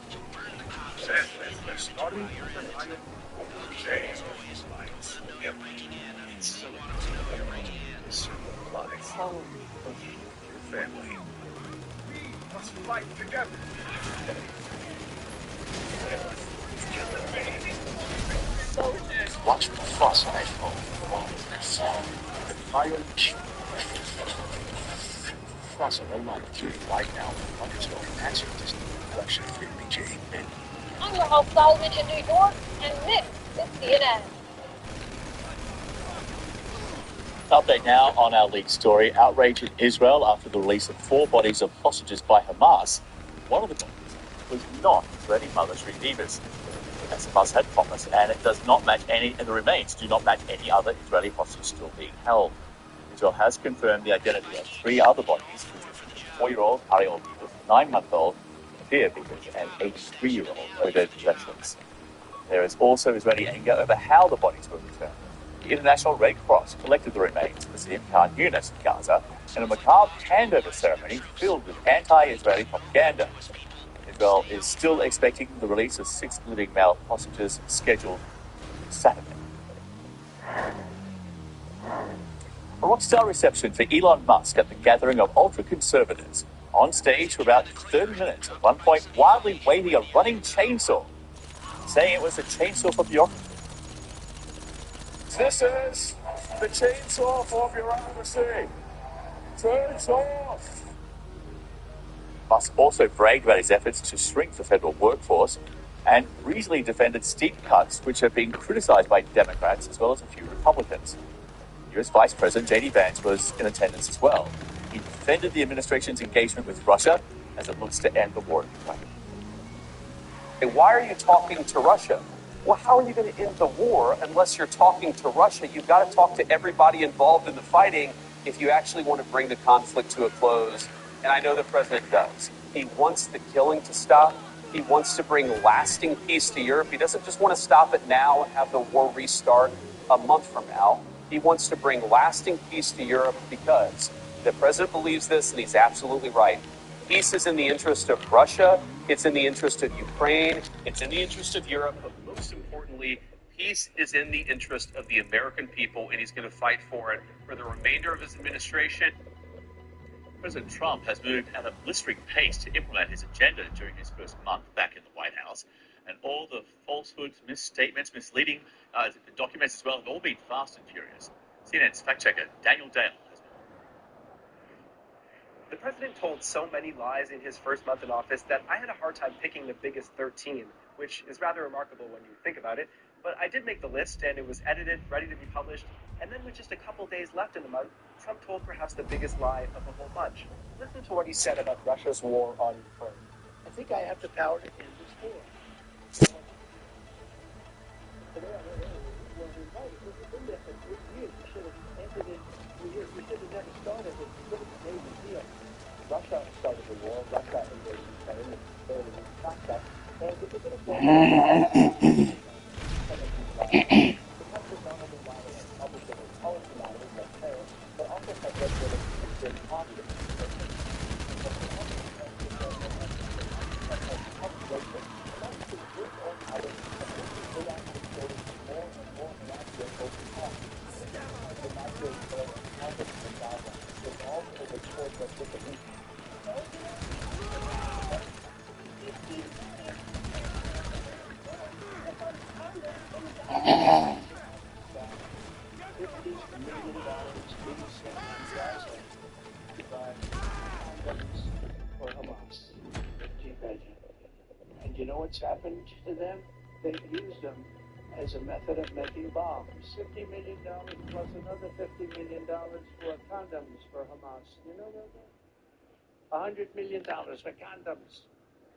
Starting with the pilot. Yep. So applies. Home of your family. We must fight together. Watch the frost knife home. The pilot. Crossing the line through right now. Underscore answer this election for BJ. I'm your host, Solomon in New York, and this is CNN. Update now on our lead story. Outrage in Israel after the release of 4 bodies of hostages by Hamas. One of the bodies was not Israeli military leaders, as Hamas had promised, and it does not match any, and the remains do not match any other Israeli hostages still being held. Israel has confirmed the identity of 3 other bodies: 4-year-old Ariel Vivas, 9-month-old Vidya Vivas, and 83-year-old Oded Leshlis. There is also Israeli anger over how the bodies were returned. The International Red Cross collected the remains of Azim Khan Yunus in Gaza in a macabre handover ceremony filled with anti-Israeli propaganda. Israel is still expecting the release of 6 living male hostages scheduled Saturday. A rockstar reception for Elon Musk at the gathering of ultra-conservatives. On stage for about 30 minutes, at one point wildly waving a running chainsaw, saying it was a chainsaw for bureaucracy. This is the chainsaw for bureaucracy. Turns off. Musk also bragged about his efforts to shrink the federal workforce and recently defended steep cuts which have been criticized by Democrats as well as a few Republicans. U.S. Vice President J.D. Vance was in attendance as well. He defended the administration's engagement with Russia as it looks to end the war in Ukraine. Hey, why are you talking to Russia? Well, how are you going to end the war unless you're talking to Russia? You've got to talk to everybody involved in the fighting if you actually want to bring the conflict to a close. And I know the president does. He wants the killing to stop. He wants to bring lasting peace to Europe. He doesn't just want to stop it now and have the war restart a month from now. He wants to bring lasting peace to Europe because the president believes this, and he's absolutely right. Peace is in the interest of Russia. It's in the interest of Ukraine. It's in the interest of Europe. But most importantly, peace is in the interest of the American people, and he's going to fight for it for the remainder of his administration. President Trump has moved at a blistering pace to implement his agenda during his first month back in the White House. And all the falsehoods, misstatements, misleading documents as well have all been fast and furious. CNN's fact-checker Daniel Dale has The president told so many lies in his first month in office that I had a hard time picking the biggest 13, which is rather remarkable when you think about it. But I did make the list, and it was edited, ready to be published. And then with just a couple days left in the month, Trump told perhaps the biggest lie of the whole bunch. Listen to what he said about Russia's war on Ukraine. I think I have the power to end this war. Russia started the war. Russia invaded Ukraine. They fact that. And it's a bit of the president not only lied about publishing his policy matters like tariffs, but also had regulated big obvious. And you know what's happened to them? They've used them as a method of making bombs. $50 million plus another $50 million for condoms for Hamas. You know that? $100 million for condoms.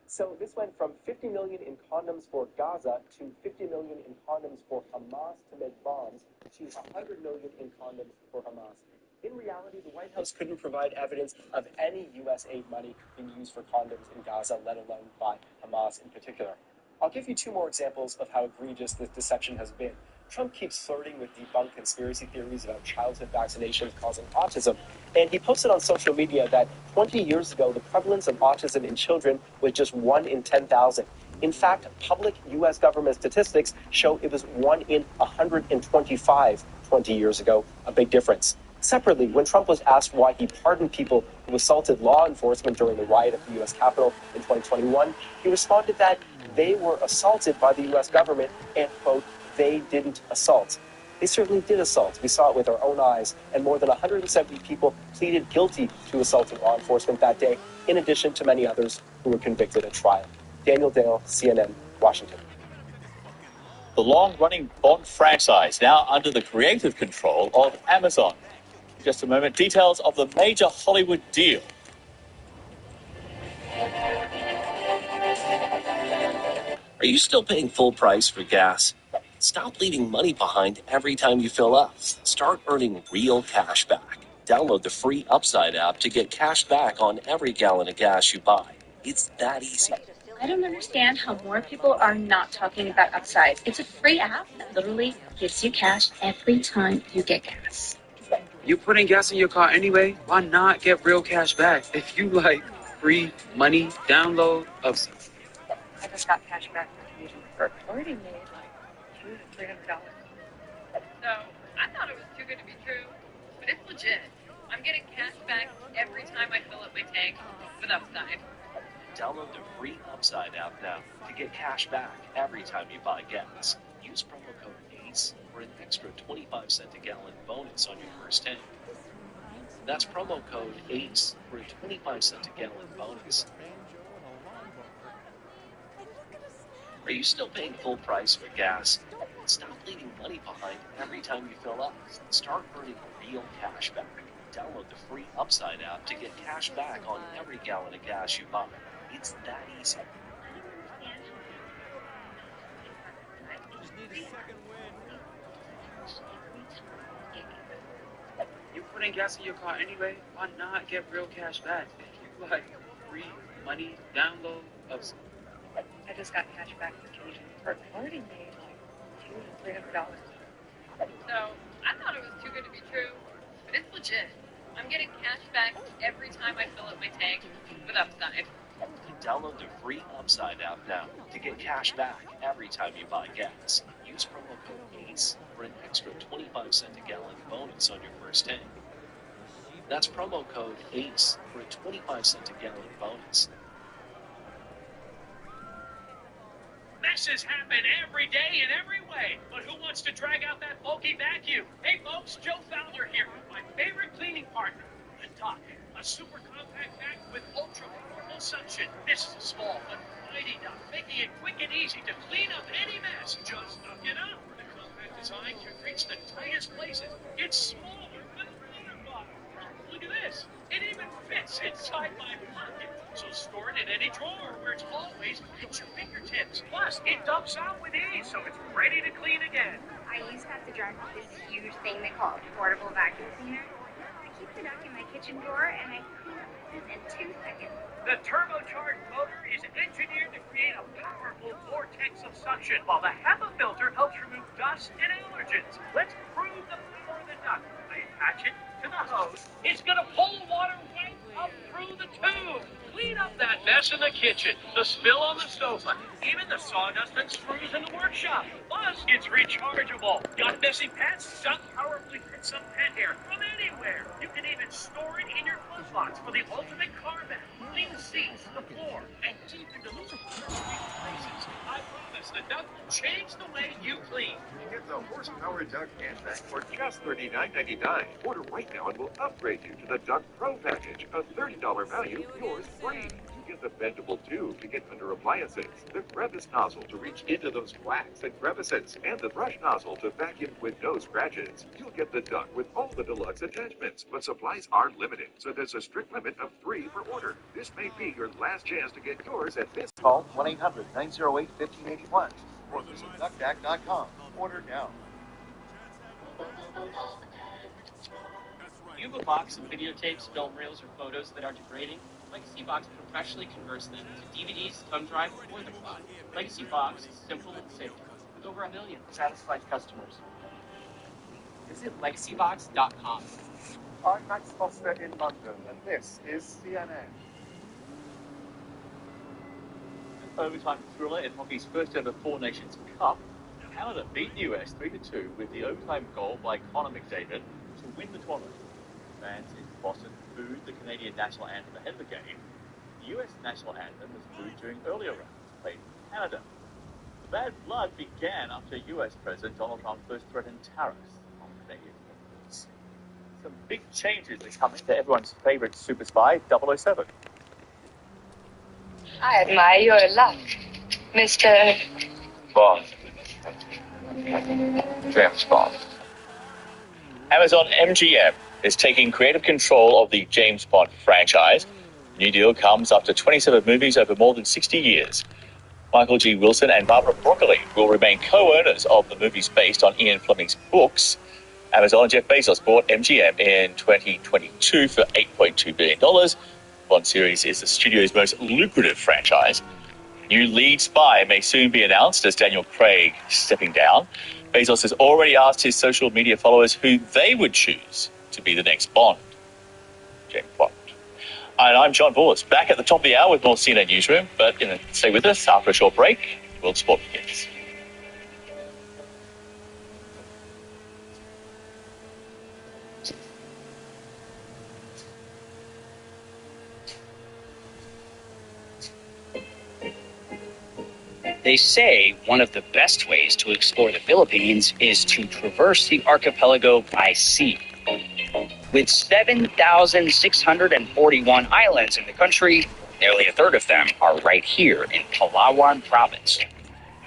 So this went from 50 million in condoms for Gaza to 50 million in condoms for Hamas to make bombs to 100 million in condoms for Hamas. In reality, the White House couldn't provide evidence of any U.S. aid money being used for condoms in Gaza, let alone by Hamas in particular. I'll give you two more examples of how egregious this deception has been. Trump keeps flirting with debunked conspiracy theories about childhood vaccinations causing autism, and he posted on social media that 20 years ago, the prevalence of autism in children was just 1 in 10,000. In fact, public U.S. government statistics show it was 1 in 125 20 years ago, a big difference. Separately, when Trump was asked why he pardoned people who assaulted law enforcement during the riot at the U.S. Capitol in 2021, he responded that they were assaulted by the U.S. government and, quote, they didn't assault. They certainly did assault. We saw it with our own eyes, and more than 170 people pleaded guilty to assaulting law enforcement that day, in addition to many others who were convicted at trial. Daniel Dale, CNN, Washington. The long-running Bond franchise now under the creative control of Amazon. In just a moment, details of the major Hollywood deal. Are you still paying full price for gas? Stop leaving money behind every time you fill up. Start earning real cash back. Download the free Upside app to get cash back on every gallon of gas you buy. It's that easy. I don't understand how more people are not talking about Upside. It's a free app that literally gives you cash every time you get gas. You putting gas in your car anyway? Why not get real cash back? If you like free money, download Upside. I just got cash back from using for already made like $200 to $300. So I thought it was too good to be true, but it's legit. I'm getting cash back every time I fill up my tank with Upside. Download the free Upside app now to get cash back every time you buy gas. Use promo code ACE for an extra 25-cent a gallon bonus on your first tank. That's promo code ACE for a 25-cent a gallon bonus. Are you still paying full price for gas? Stop leaving money behind every time you fill up. Start earning real cash back. Download the free Upside app to get cash back on every gallon of gas you buy. It's that easy. You putting gas in your car anyway? Why not get real cash back? If you like free money, download Upside. I just got cash back from using for already made like $200 to $300. So I thought it was too good to be true, but it's legit. I'm getting cash back every time I fill up my tank with Upside. Download the free Upside app now to get cash back every time you buy gas. Use promo code ACE for an extra 25-cent a gallon bonus on your first tank. That's promo code ACE for a 25-cent a gallon bonus. Messes happen every day in every way, but who wants to drag out that bulky vacuum? Hey folks, Joe Fowler here with my favorite cleaning partner, the Duck, a super compact bag with ultra powerful suction. This is a small but mighty duck, making it quick and easy to clean up any mess. Just duck it up. The compact design can reach the tightest places. It's smaller than a water bottle. Look at this. It even fits inside my pocket. So store it in any drawer where it's always at your fingertips. Plus, it dumps out with ease, so it's ready to clean again. I used to have to drive this huge thing they call a portable vacuum cleaner. I keep the duck in my kitchen drawer and I clean up in 2 seconds. The turbocharged motor is engineered to create a powerful vortex of suction, while the HEPA filter helps remove dust and allergens. Let's prove the power of the duck. I attach it to the hose. It's going to pull water right up through the tube. Clean up that mess in the kitchen, the spill on the sofa, even the sawdust and screws in the workshop. Plus, it's rechargeable. Got messy pets? Duck powerfully picks up pet hair from anywhere. You can even store it in your glove box for the ultimate car bath. Clean the seats, the floor, and deep into those places. I promise the duck will change the way you clean. Get the horsepower Duck hand bag for just $39.99. Order right now and we'll upgrade you to the Duck Pro package, a $30 value, yours free. You get the bendable tube to get under appliances, the crevice nozzle to reach into those cracks and crevices, and the brush nozzle to vacuum with no scratches. You'll get the Duck with all the deluxe attachments, but supplies are limited, so there's a strict limit of 3 per order. This may be your last chance to get yours at this. Call 1-800-908-1581 or visit duckdac.com. Order now. You have a box of videotapes, film reels, or photos that are degrading? Legacy Box professionally converts them to DVDs, thumb drive, or the cloud. Legacy Box is simple and safe, with over 1 million satisfied customers. Visit legacybox.com. I'm Max Foster in London, and this is CNN. Overtime thriller in hockey's first ever Four Nations Cup. Canada beat the US 3-2 with the overtime goal by Connor McDavid to win the tournament. Fans in Boston booed the Canadian national anthem ahead of the game. The US national anthem was booed during earlier rounds played in Canada. The bad blood began after US President Donald Trump first threatened tariffs on Canadian imports. Some big changes are coming to everyone's favorite super spy, 007. I admire your luck, Mr. Bond. James Bond. Amazon MGM is taking creative control of the James Bond franchise. The new deal comes after 27 movies over more than 60 years. Michael G. Wilson and Barbara Broccoli will remain co-owners of the movies based on Ian Fleming's books. Amazon and Jeff Bezos bought MGM in 2022 for $8.2 billion. The Bond series is the studio's most lucrative franchise. New lead spy may soon be announced as Daniel Craig stepping down. Bezos has already asked his social media followers who they would choose to be the next Bond. James Bond. And I'm John Bullis, back at the top of the hour with more CNN Newsroom, but stay with us after a short break. World Sport begins. They say one of the best ways to explore the Philippines is to traverse the archipelago by sea. With 7,641 islands in the country, nearly a third of them are right here in Palawan province.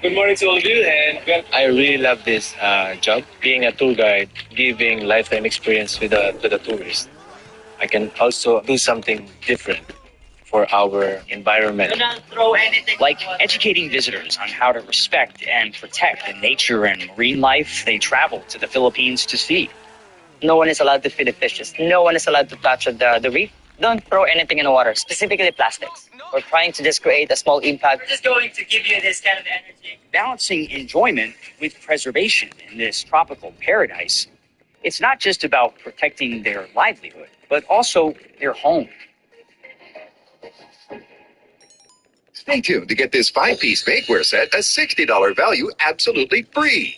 Good morning to all of you, and I really love this job, being a tour guide, giving lifetime experience to the tourists. I can also do something different for our environment. Like educating visitors on how to respect and protect the nature and marine life they travel to the Philippines to see. No one is allowed to feed the fishes. No one is allowed to touch the reef. Don't throw anything in the water, specifically plastics. We're trying to just create a small impact. We're just going to give you this kind of energy. Balancing enjoyment with preservation in this tropical paradise, it's not just about protecting their livelihood, but also their home. Stay tuned to get this 5-piece bakeware set, a $60 value, absolutely free.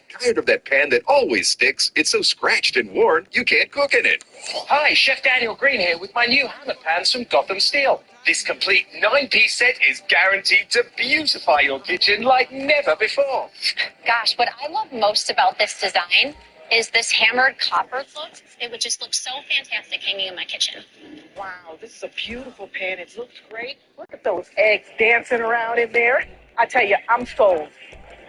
Tired of that pan that always sticks? It's so scratched and worn, you can't cook in it. Hi, Chef Daniel Green here with my new hammer pans from Gotham Steel. This complete 9-piece set is guaranteed to beautify your kitchen like never before. Gosh, what I love most about this design is this hammered copper look. It would just look so fantastic hanging in my kitchen. Wow, this is a beautiful pan. It looks great. Look at those eggs dancing around in there. I tell you, I'm sold.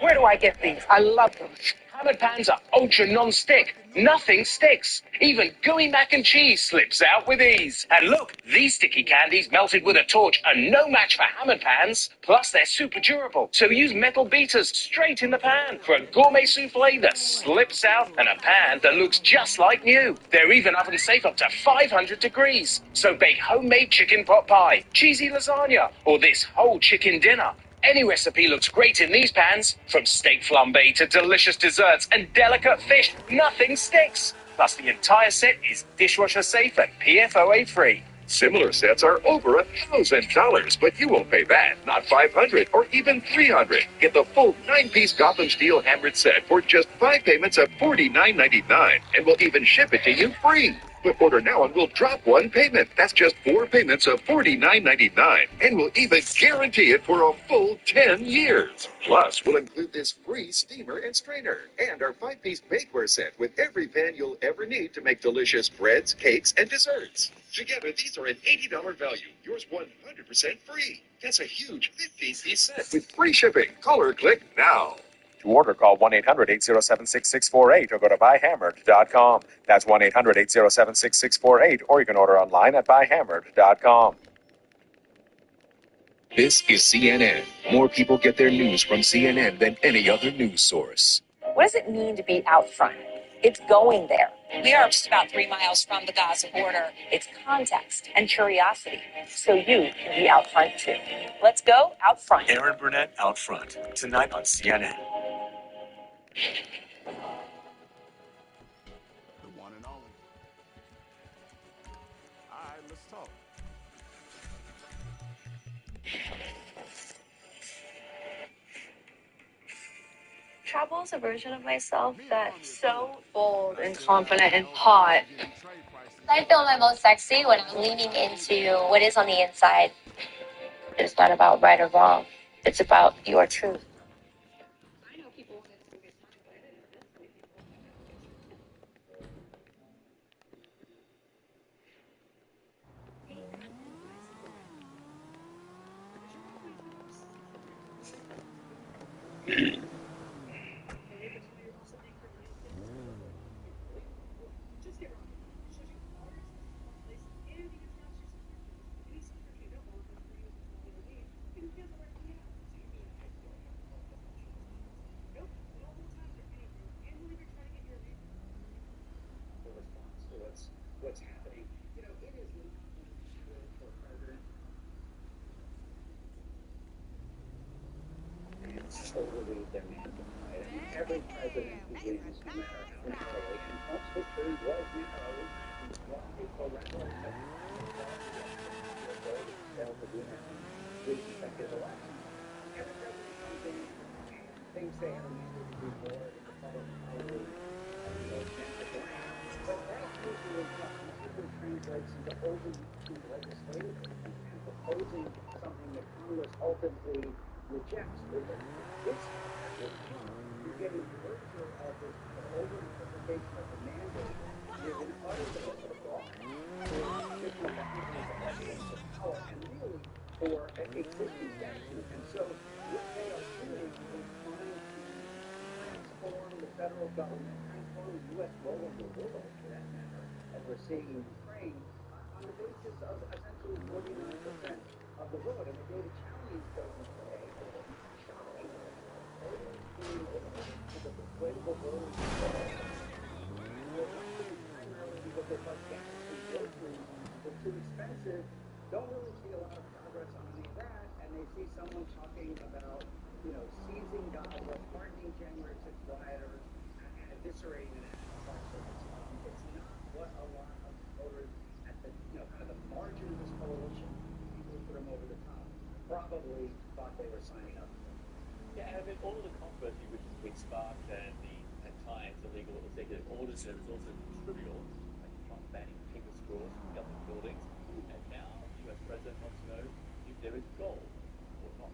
Where do I get these? I love them. Hammered pans are ultra non-stick. Nothing sticks. Even gooey mac and cheese slips out with ease. And look, these sticky candies melted with a torch are no match for hammered pans. Plus, they're super durable, so use metal beaters straight in the pan for a gourmet souffle that slips out and a pan that looks just like new. They're even oven safe up to 500 degrees. So bake homemade chicken pot pie, cheesy lasagna, or this whole chicken dinner. Any recipe looks great in these pans. From steak flambe to delicious desserts and delicate fish, nothing sticks. Plus, the entire set is dishwasher safe and PFOA free. Similar sets are over $1,000, but you won't pay that. Not $500 or even $300. Get the full 9-piece Gotham Steel hammered set for just 5 payments of $49.99, and we'll even ship it to you free. But order now and we'll drop 1 payment. That's just 4 payments of $49.99, and we'll even guarantee it for a full 10 years. Plus, we'll include this free steamer and strainer and our 5-piece bakeware set with every pan you'll ever need to make delicious breads, cakes, and desserts. Together, these are an $80 value. Yours 100% free. That's a huge 15-piece set with free shipping. Call or click now. To order, call 1-800-807-6648 or go to buyhammered.com. That's 1-800-807-6648, or you can order online at buyhammered.com. This is CNN. More people get their news from CNN than any other news source. What does it mean to be out front? It's going there. We are just about 3 miles from the Gaza border. It's context and curiosity, so you can be out front too. Let's go out front. Aaron Burnett out front, tonight on CNN. The one and only. All right, let's talk. Travel is a version of myself that's so bold and confident and hot. I feel my most sexy when I'm leaning into what is on the inside. It's not about right or wrong. It's about your truth. What's happening? You know, it is not unusual for a president. It's totally their anthem, right? I mean, every president who wins, no matter how narrowly, and Trump's history was narrow, and won a record of failed to win it in 3 consecutive elections. Every president comes in and thinks they have a mandate to do more in the public policy of the national brand. But that usually translates into overreaching legislatively and proposing something that Congress ultimately rejects. This you're getting closer of this over-interpretation of the mandate. You're going to utter the fraud for additional boundaries of power and really for existing statutes. And so what they are doing is trying to transform the federal government, transform the U.S. role in the world, for that matter, as we're seeing in Ukraine, on the basis of essentially 49% of the vote. And the way the challenge goes today, shocking, to the persuadable voters, primarily because they thought gas and groceries were too expensive, don't really see a lot of progress on any of that, and they see someone talking about, seizing Gaza, pardoning January 6th rioters, and eviscerating the National Park Service. It's not what a lot of voters at the, kind of the margin of this coalition, people who put them over the top, probably thought they were signing up for. Yeah, and I mean, all of the controversy which has been sparked and the, at times, illegal executive orders that is also trivial, like Trump banning paper straws from government buildings, and now the US president wants to know if there is gold or not.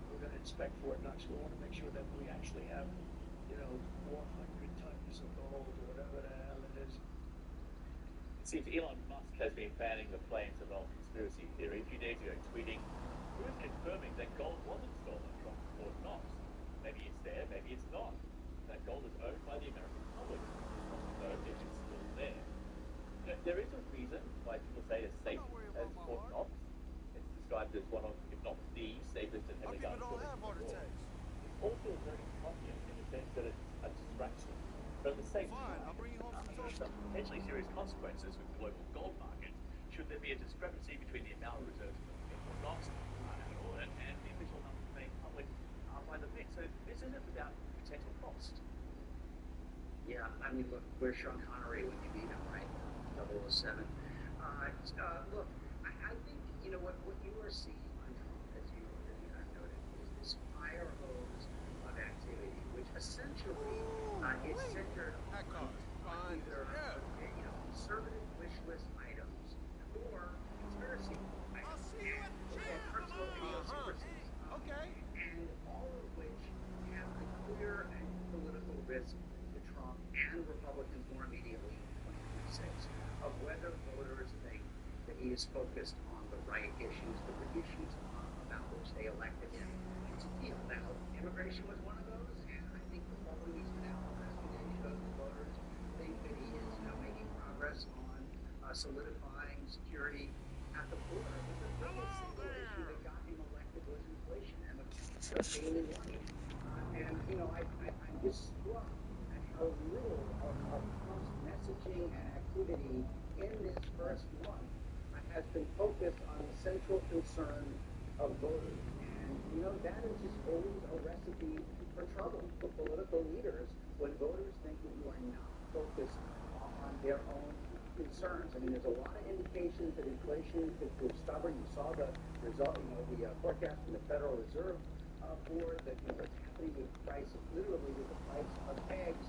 We're going to inspect Fort Knox. We want to make sure that we actually have, 400 tons piece of gold or whatever the hell it is. It seems Elon Musk has been fanning the flames of an old conspiracy theory. A few days ago, tweeting, "Who is confirming that gold wasn't stolen from Fort Knox? Maybe it's there, maybe it's not. That gold is owned by the American public. Just want to know if it's still there." There is a reason why people say it's safe as Fort Knox. It's described as one of, if not the safest and heavily guarded buildings in the world. It's also very Trumpian in the sense that it's a distraction. But at the same time, there are some potentially serious consequences with the global gold market should there be a discrepancy between the amount of reserves in Fort Knox and the official numbers made public by the Fed. So this isn't without potential cost. Yeah, I mean, look, where's Sean Connery when you need him, right? 007. Look, I think, you know, what you are seeing on Trump, as you have noted, is this fire hose of activity, which essentially is centered on either, you know, conservative wish list items or conspiracy items and personal idiosyncrasies. And all of which have a clear and political risk to Trump and Republicans more immediately in 2026 of whether voters think that he is focused on the right issues, the issues about which they elected him to deal. Now, immigration was one of those, and I think the polling he's been out the last few days shows that voters think that he is, you know, making progress on solidifying security at the border. But the biggest single issue that got him elected was inflation and the daily wage. And, you know, I'm just struck at how little of Trump's messaging and activity in this first month has been focused on the central concern of voters. And, you know, that is just always a recipe for trouble for political leaders when voters think that you are not focused on their own concerns. I mean, there's a lot of indications that inflation could prove stubborn. You saw the result, you know, the forecast from the Federal Reserve Board that, you know, what's happening with the price, literally with the price of eggs.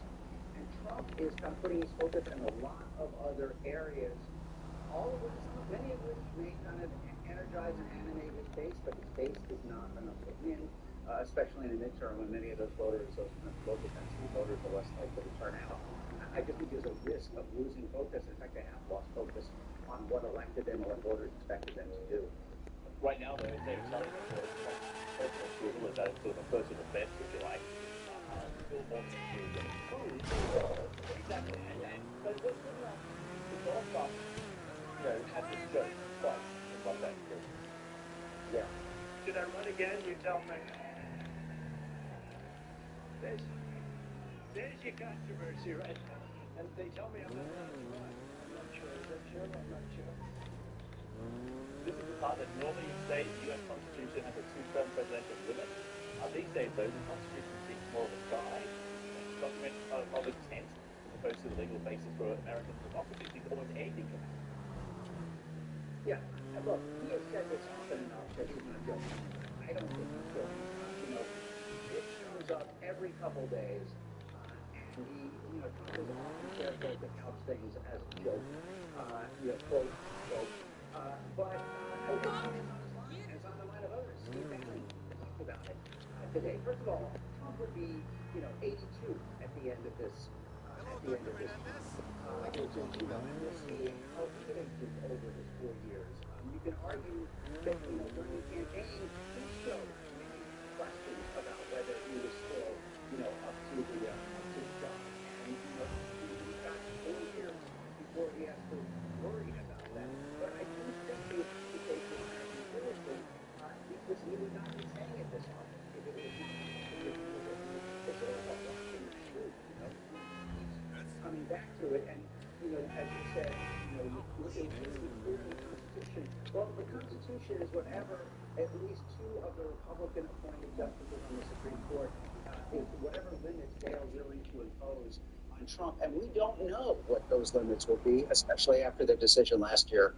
And Trump is kind of putting his focus in a lot of other areas, all of which, many of which may kind of energize and animate his base, but his base is not enough to win, especially in the midterm when many of those voters, those kind of local density voters, are less likely to turn out. I just think there's a risk of losing focus. In fact, they have lost focus on what elected them or what voters expected them to do. Right now, though, they're telling us that personal approval is that sort of a personal defense, if you like. Still wants to get approved. Exactly. But what's good enough to Donald Trump, you know, have this joke twice in one day? Yeah. Should I run again? You tell me. There's your controversy right now. And they tell me I'm not allowed to run. I'm not sure. Is that true? I'm not sure. This is the part that normally you say the U.S. Constitution has a two-term presidential limit. These days, though, the Constitution seems more of a guide, a document of intent, as opposed to the legal basis for American democracy. It seems almost anything can happen. Yeah, and look, he has said this often enough that he's not guilty. I don't think he's guilty. You know, this comes up every couple days, and he, you know, Trump is often careful to couch things as a joke, you know, quote, joke. But I think Trump is on his line, and it's on the line of others. Steve Bannon talked about it today. First of all, Trump would be, you know, 82 at the end of this, which is, you know, we'll see how he ages over his 4 years. You can argue that, you know, during the campaign, he showed many questions about whether he was still, you know, up to the job. And, you know, he's got 4 years before he has to worry about that. But I do think he would have to take this message seriously, because he would not be saying it this often if it was not it's sort of a walking truth, you know. He's coming back to it, and, you know, as you said, you know, it needs to be clear in the Constitution. Well, the Constitution is whatever at least 2 of the Republican-appointed justices on the Supreme Court is whatever limits they are willing to impose on Trump. And we don't know what those limits will be, especially after their decision last year.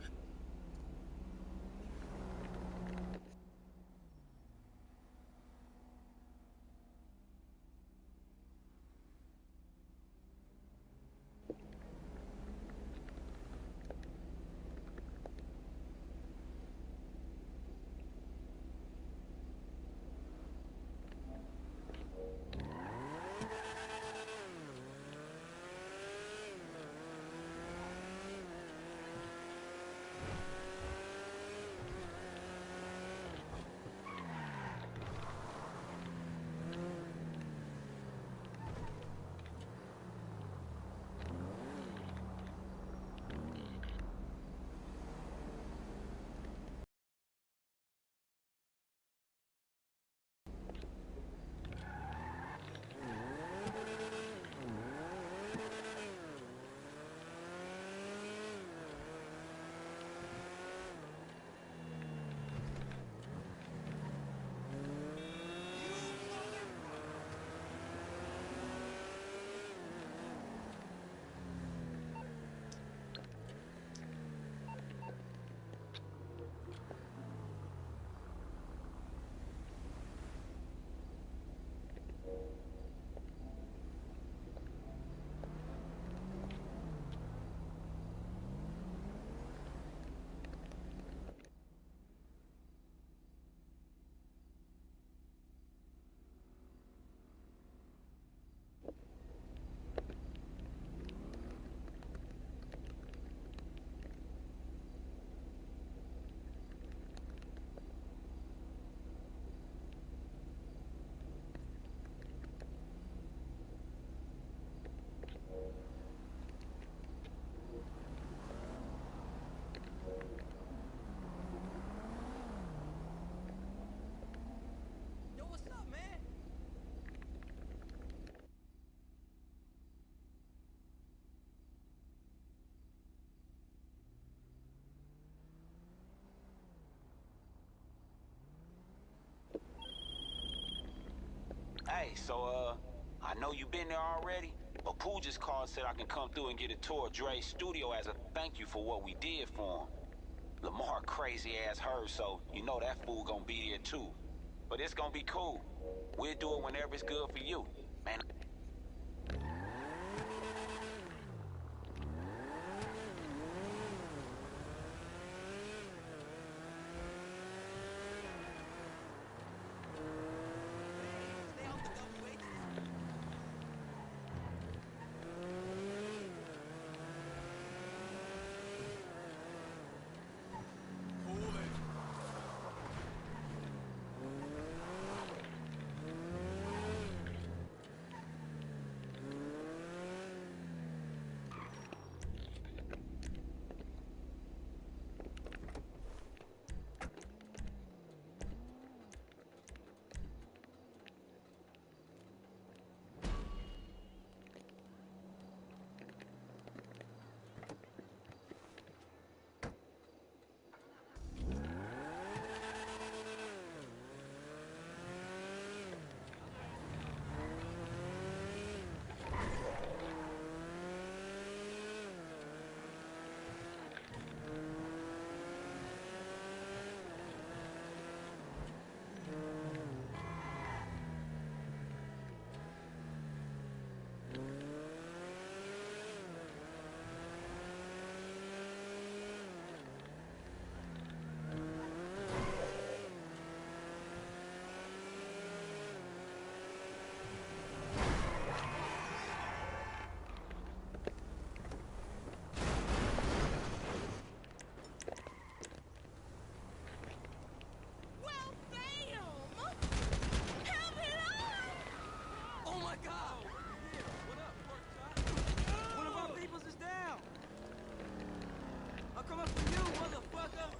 Hey, so, I know you've been there already, but Pooh just called and said I can come through and get a tour of Dre's studio as a thank you for what we did for him. Lamar crazy ass her, so you know that fool gonna be there too. But it's gonna be cool. We'll do it whenever it's good for you. Man, Oh my God! What up, pork chop? One of our peoples is down! I'll come up for you, motherfucker!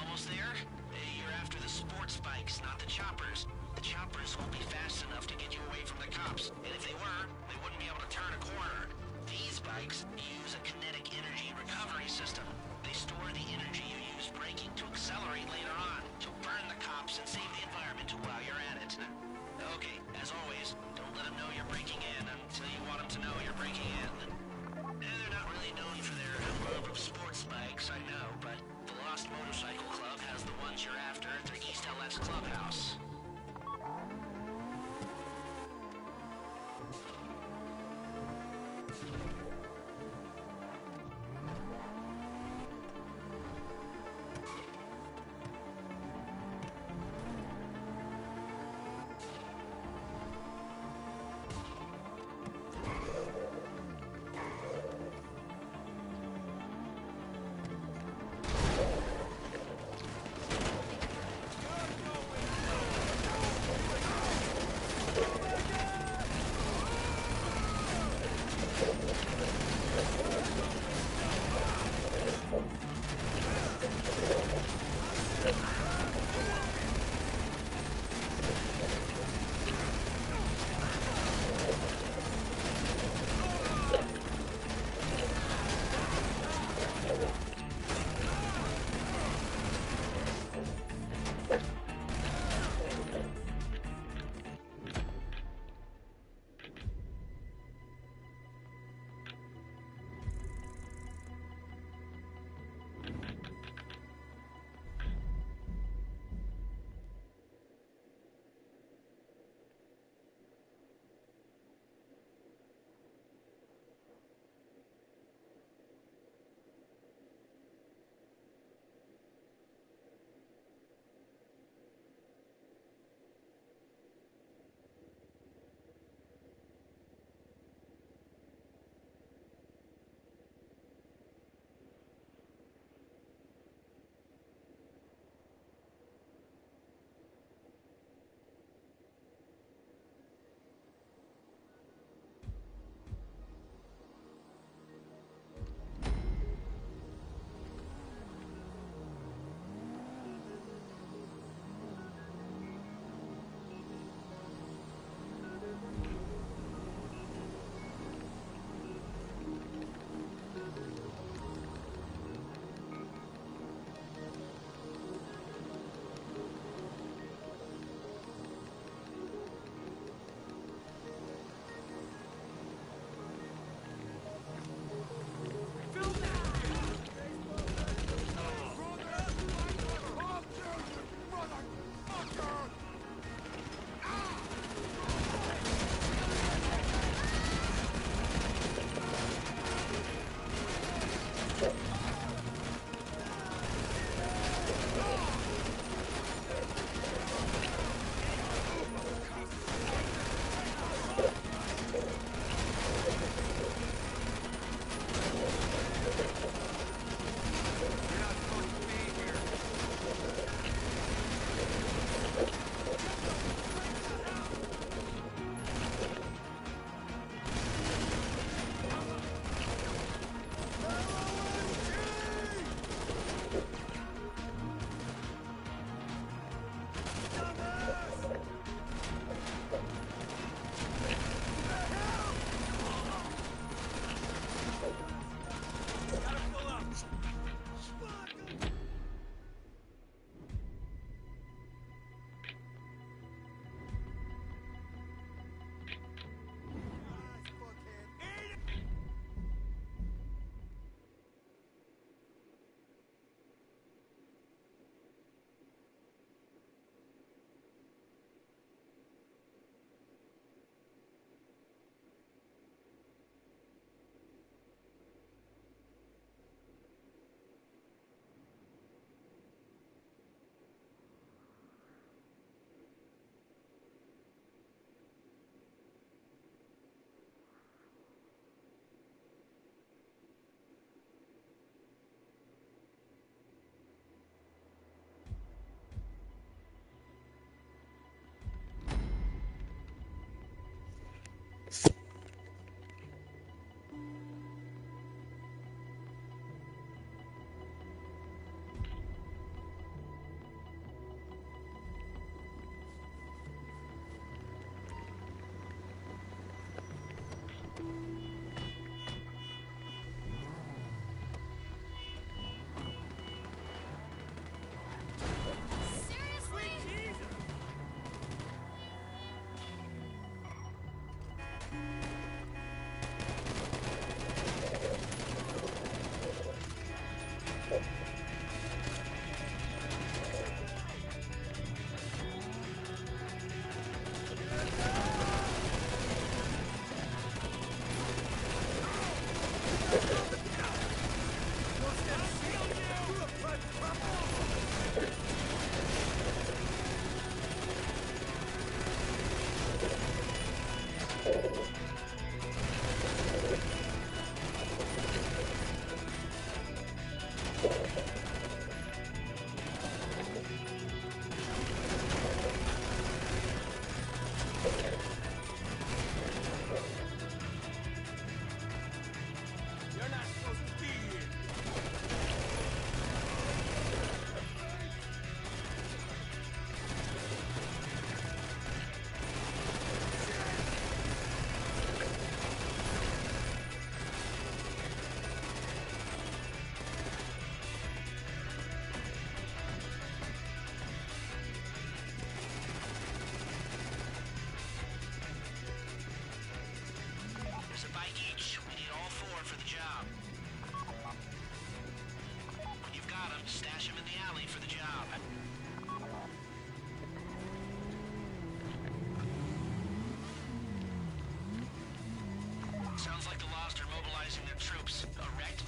Almost there? You're after the sports bikes, not the choppers. The choppers won't be fast enough to get you away from the cops. And if they were, they wouldn't be able to turn a corner. These bikes use a kinetic energy recovery system. They store the energy you use braking to accelerate later on, to burn the cops and save the environment while you're at it. Okay, as always, don't let them know you're breaking in until you want them to know you're breaking in. They're not really known for their love of sports bikes, I know, but the Lost Motorcycle Club has the ones you're after at their East LS clubhouse.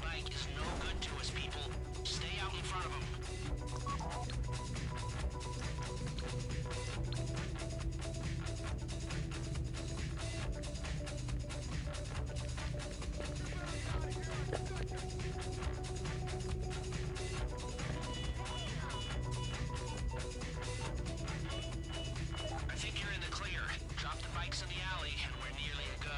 bike is no good to us, people. Stay out in front of him. I think you're in the clear. Drop the bikes in the alley, and we're nearly a go.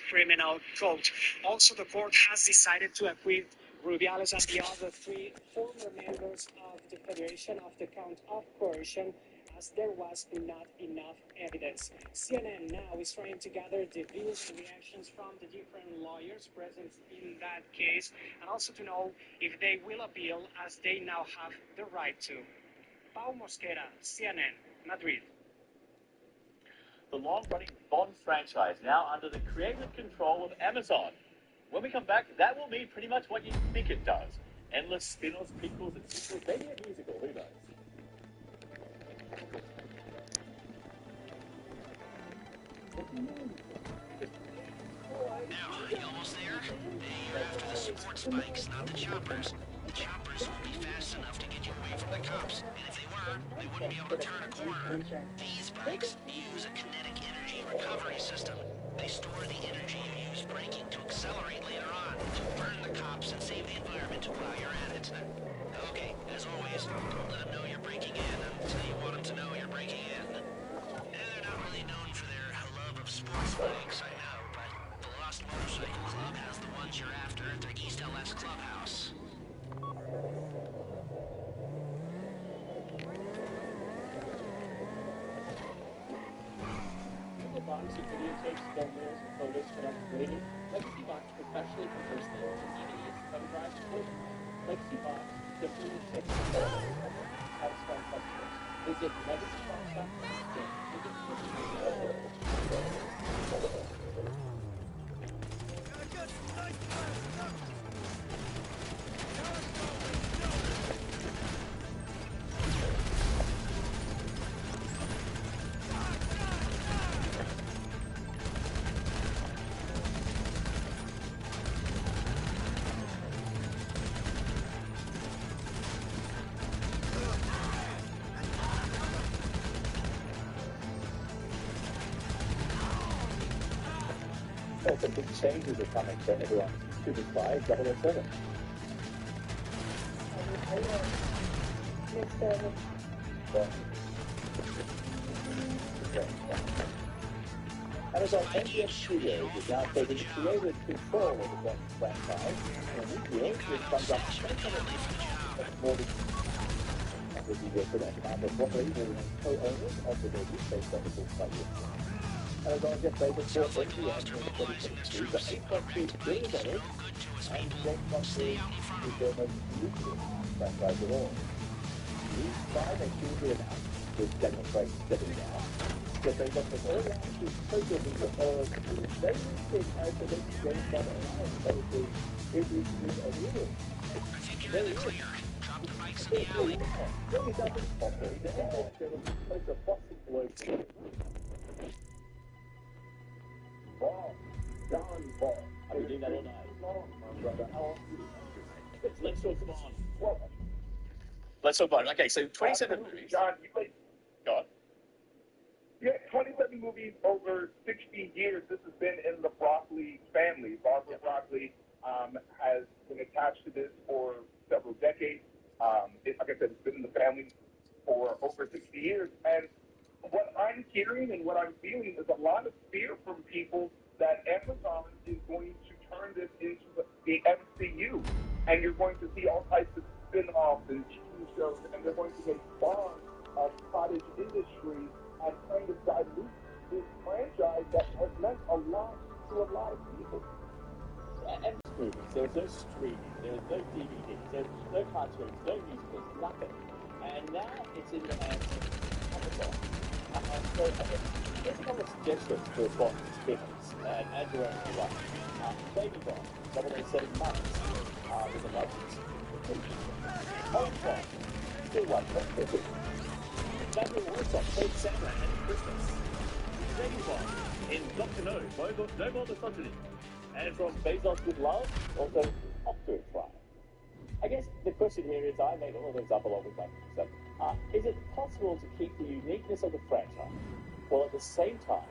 criminal code. Also, the court has decided to acquit Rubiales and the other three former members of the Federation of the count of coercion, as there was not enough evidence. CNN now is trying to gather the views and reactions from the different lawyers present in that case, and also to know if they will appeal, as they now have the right to. Pau Mosquera, CNN, Madrid. The long-running Bond franchise now under the creative control of Amazon. When we come back, that will mean pretty much what you think it does. Endless spin-offs, prequels, and sequels, maybe a musical, who knows? Now, you almost there? Hey, you're after the sports bikes, not the choppers. The choppers will be fast enough to get you away from the cops, and if they were, they wouldn't be able to turn a corner. These bikes use a kinetic energy recovery system. They store the energy you use braking to accelerate later on, to burn the cops and save the environment while you're at it. Okay, as always, don't let them know you're breaking in until you want them to know you're breaking in. They're not really known for their love of sports bikes, I know, but the Lost Motorcycle Club has the ones you're after at their East LS clubhouse. Box of videotapes, photos, and photos connect grading. Legacy Box professionally converts them to DVDs, thumb drives, and photos. Legacy Box simply takes the photos and satisfy customers. Visit some big changes are coming for everyone. Super Spy 007. Amazon MGM Studios is now taking creative control of the Bond franchise, and this year it comes up more than the video production of property will remain co-owners of the movie based on the book by Amazon Jeff Bezos bought MGM in 2022 for $8.2 billion, and James Bond is their most lucrative franchise of all. These five activity announced with Daniel Craig stepping down. Jeff Bezos was early on to social media because they listed as the next James Bond alliance, so it is a real. There it is. Really doesn't properly. The NFL film is a boxing globe. Ball. John Ball. I've been doing that all night. Let's talk Bond. Let's talk Bond. Okay, so 27 movies. John, you played. God. Yeah, 27 movies over 60 years. This has been in the Broccoli family. Barbara Broccoli has been attached to this for several decades. Like I said, it's been in the family for over 60 years. And what I'm hearing and what I'm feeling is a lot of fear from people that Amazon is going to turn this into the MCU. And you're going to see all types of spin-offs and TV shows, and they're going to make Bond a cottage industry and kind of dilute this franchise that has meant a lot to a lot of people. And movies, there was no streaming, there was no DVDs, there was no cartoons, no musicals, nothing. And now it's in the hands of Amazon. So let's call us desperate for Bond spin-offs and add your own one. Baby Bond, 007 months with the license. Old Bond, still one perfect. Daniel Wilson played Santa and Christmas. Baby Bond in Dr. No More Misogyny. And from Bezos with Love, also off to a try. I guess the question here is, I made all of those up along with my stuff. Is it possible to keep the uniqueness of the franchise while at the same time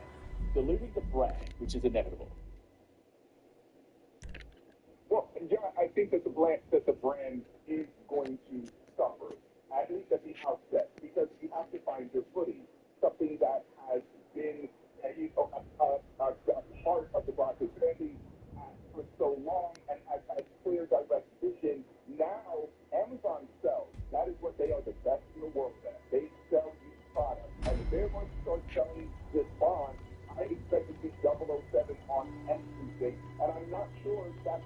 diluting the brand, which is inevitable? Well, yeah, I think that the brand is going to suffer, at least at the outset, because you have to find your footing, something that has been a part of the Broccoli family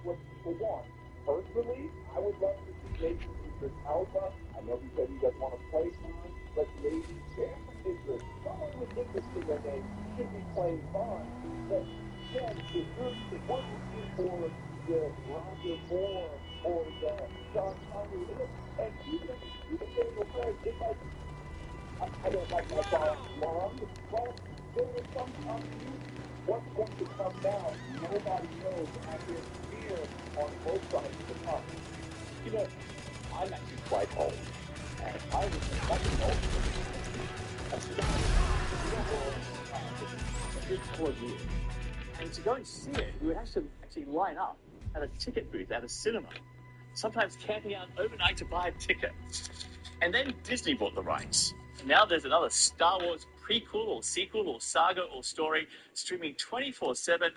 what people want. Personally, I would love to see maybe Idris Elba. I know he said he doesn't want to play Bond, but maybe Jasmine Idris, someone with Idris in their name, should be playing Bond. But again, if we're looking for the Roger Moore or the Sean Connery, and even Daniel Craig, it's like, I don't like my Bond long, but there is some continuity. What's going to come now? Nobody knows, and there's fear on both sides of the pond. You know, I'm actually quite old, and I was expecting old. That's the good 4 years. And to go and see it, we would actually line up at a ticket booth at a cinema, sometimes camping out overnight to buy a ticket. And then Disney bought the rights. And now there's another Star Wars prequel or sequel or saga or story streaming 24/7,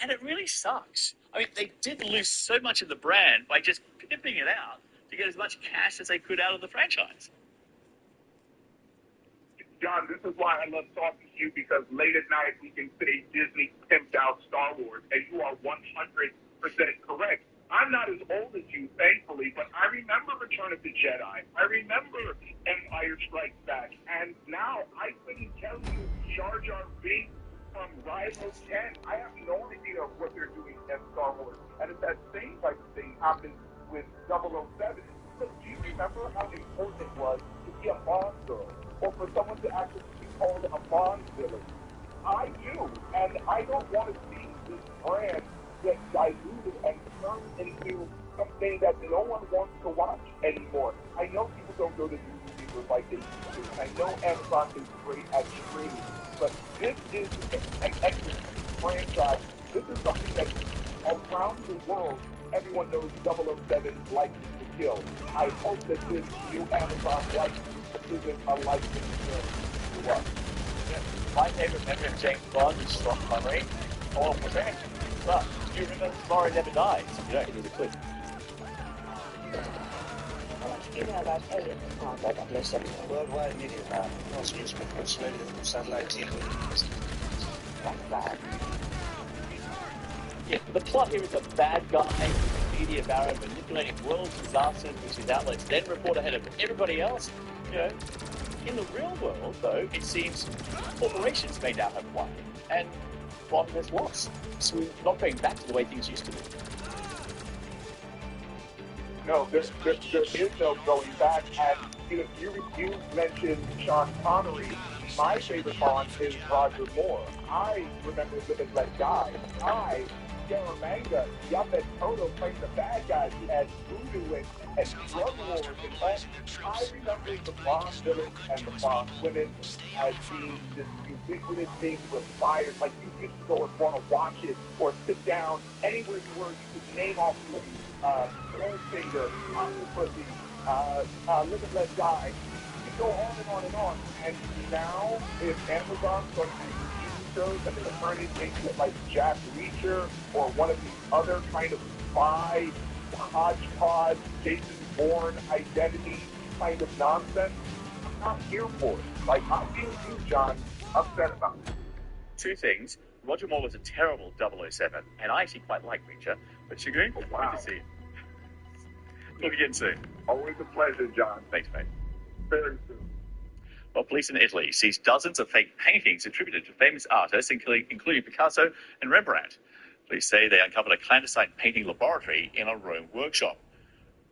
and it really sucks. I mean, they did lose so much of the brand by just pimping it out to get as much cash as they could out of the franchise. John, this is why I love talking to you, because late at night we can say Disney pimped out Star Wars, and you are 100% correct. I'm not as old as you, thankfully, but I remember Return of the Jedi. I remember Empire Strikes Back, and now I couldn't tell you Jar Jar Binks from Rivals 10. I have no idea what they're doing in Star Wars, and if that same type of thing happens with 007, look, do you remember how important it was to be a Bond girl, or for someone to actually be called a Bond villain? I do, and I don't want to see this brand get diluted and turned into something that no one wants to watch anymore. I know people don't go to movie theaters like they used to, and I know Amazon is great at streaming, but this is an excellent franchise. This is something that around the world, everyone knows 007 likes to kill. I hope that this new Amazon license isn't a license to us. My favorite memory of James Bond is Sean Connery or Protect. But you remember Tomorrow Never Dies? You don't need a clue. Worldwide media now, most useful persuaded satellite TV. Yeah, the plot here is a bad guy, media baron, manipulating world disasters with his outlets, then report ahead of everybody else. You know, in the real world, though, it seems corporations may now have won, and Bond has lost. So we're not going back to the way things used to be. No, there is no going back. And you mentioned Sean Connery. My favorite Bond is Roger Moore. I remember Live and Let Die. Scaramanga, Yaphet Kotto playing the bad guys. He had voodoo and drug wars and all. I remember the Bond villains and the Bond women as being this ubiquitous thing with fires. Like you used to go and want to watch it or sit down anywhere you were. You could name off movies. Goldfinger, Octopussy, Live and Let Die. You go on and on and on. And now, if Amazon's going to do shows and they're turning into like Jack Reacher or one of these other kind of spy, hodgepodge, Jason Bourne identity kind of nonsense, I'm not here for it. Like, I'm being you, John, upset about it. Two things. Roger Moore was a terrible 007, and I actually quite like Reacher. But Shagun, good to see you. Talk again soon. Always a pleasure, John. Thanks, mate. Very soon. Well, police in Italy seized dozens of fake paintings attributed to famous artists, including Picasso and Rembrandt. Police say they uncovered a clandestine painting laboratory in a Rome workshop.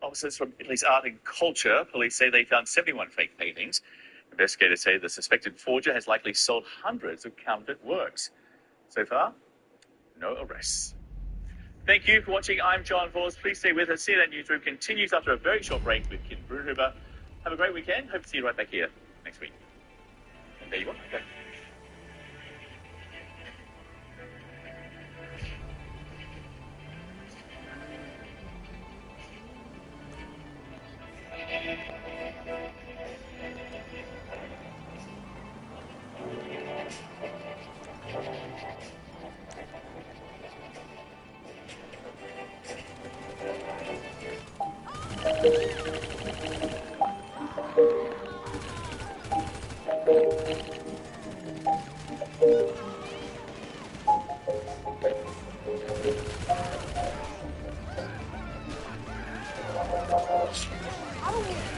Officers from Italy's Art and Culture police say they found 71 fake paintings. Investigators say the suspected forger has likely sold hundreds of counterfeit works. So far, no arrests. Thank you for watching. I'm John Voss. Please stay with us. CNN Newsroom continues after a very short break with Kim Brunhuber. Have a great weekend. Hope to see you right back here next week. And there you are. Okay.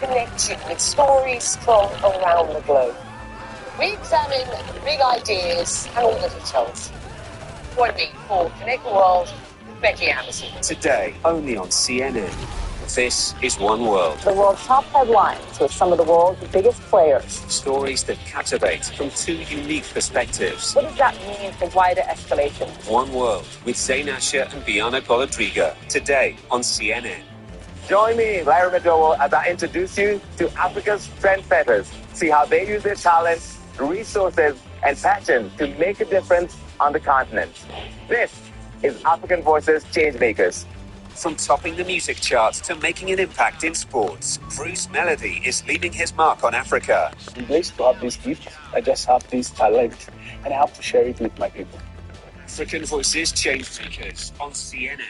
connect you with stories from around the globe. We examine the big ideas and all the details. Join me for Connect the World with Becky Anderson. Today, only on CNN. This is One World. The world's top headlines with some of the world's biggest players. Stories that captivate from two unique perspectives. What does that mean for wider escalation? One World with Zain Asher and Biana Golodriga. Today on CNN. Join me, Larry McDowell, as I introduce you to Africa's trendsetters. See how they use their talents, resources, and passion to make a difference on the continent. This is African Voices Changemakers. From topping the music charts to making an impact in sports, Bruce Melody is leaving his mark on Africa. I'm blessed to have this gift. I just have this talent, and I have to share it with my people. African Voices Changemakers on CNN.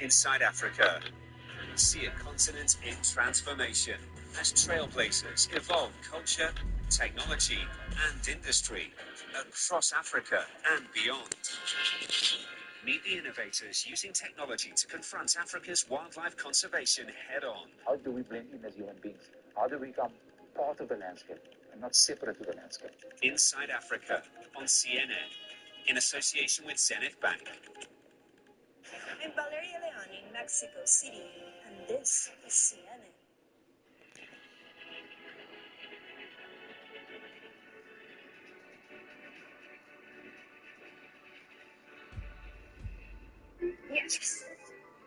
Inside Africa, see a continent in transformation as trailblazers evolve culture, technology, and industry across Africa and beyond. Meet the innovators using technology to confront Africa's wildlife conservation head-on. How do we blend in as human beings? How do we become part of the landscape and not separate to the landscape? Inside Africa on CNN, in association with Zenith Bank. I'm Valeria Leon in Mexico City, and this is CNN. Yes.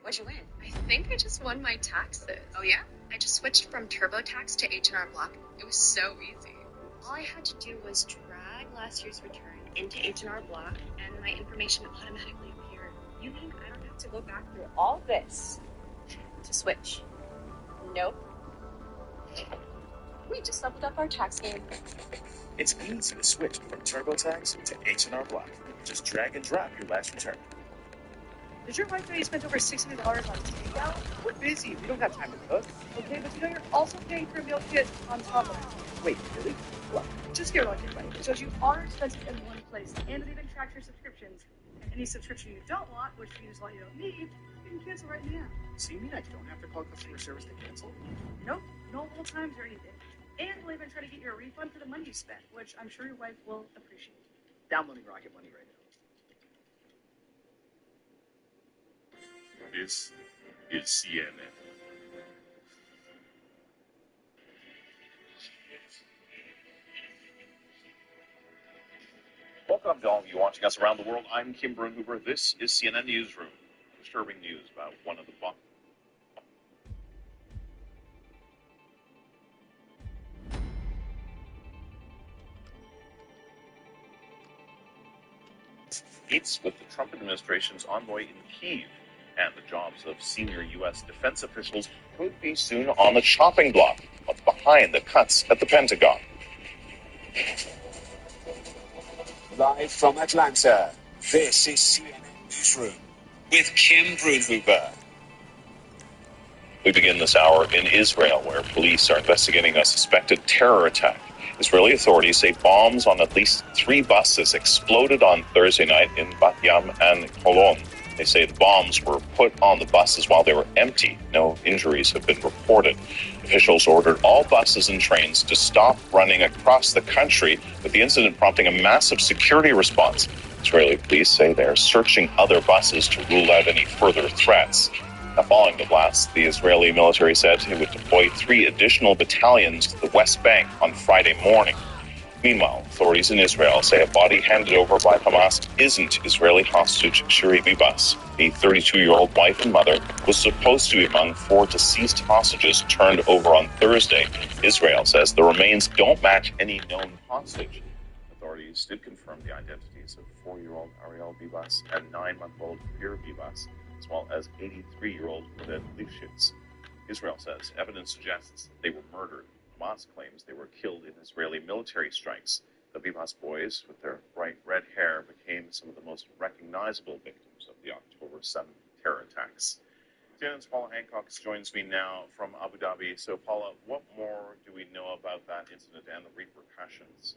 What'd you win? I think I just won my taxes. Oh yeah? I just switched from TurboTax to H&R Block. It was so easy. All I had to do was drag last year's return into H&R Block, and my information automatically appeared. You mean I don't have to go back through all this to switch? Nope. We just leveled up our tax game. It's easy to switch from TurboTax to H&R Block. Just drag and drop your last return. Did your wife know you spent over $600 on takeout? We're busy. We don't have time to cook. Okay, but you know you're also paying for a meal kit on top of that. Wait, really? Look, just get looked right. It shows you all your expenses in one place, and it even tracks your subscriptions. And any subscription you don't want, which means one you don't need, you can cancel right in the app. So you mean I don't have to call customer service to cancel? Nope, no hold times or anything. And we'll even try to get you a refund for the money you spent, which I'm sure your wife will appreciate. Downloading Rocket Money right now. This is CNN. Welcome to all of you watching us around the world. I'm Kim Brunhuber. This is CNN Newsroom. Disturbing news about one of the It's with the Trump administration's envoy in Kyiv, and the jobs of senior U.S. defense officials could be soon on the chopping block. What's behind the cuts at the Pentagon? Live from Atlanta, this is CNN Newsroom with Kim Brunhuber. We begin this hour in Israel, where police are investigating a suspected terror attack. Israeli authorities say bombs on at least 3 buses exploded on Thursday night in Bat Yam and Holon. They say the bombs were put on the buses while they were empty. No injuries have been reported. Officials ordered all buses and trains to stop running across the country, with the incident prompting a massive security response. Israeli police say they are searching other buses to rule out any further threats. Now, following the blast, the Israeli military said it would deploy 3 additional battalions to the West Bank on Friday morning. Meanwhile, authorities in Israel say a body handed over by Hamas isn't Israeli hostage Shiri Bibas. The 32-year-old wife and mother was supposed to be among 4 deceased hostages turned over on Thursday. Israel says the remains don't match any known hostage. Authorities did confirm the identities of 4-year-old Ariel Bibas and 9-month-old Bir Bibas, as well as 83-year-old Oded Lifshitz. Israel says evidence suggests they were murdered. Hamas claims they were killed in Israeli military strikes. The Bibas boys, with their bright red hair, became some of the most recognizable victims of the October 7th terror attacks. CNN's Paula Hancock joins me now from Abu Dhabi. So, Paula, what more do we know about that incident and the repercussions?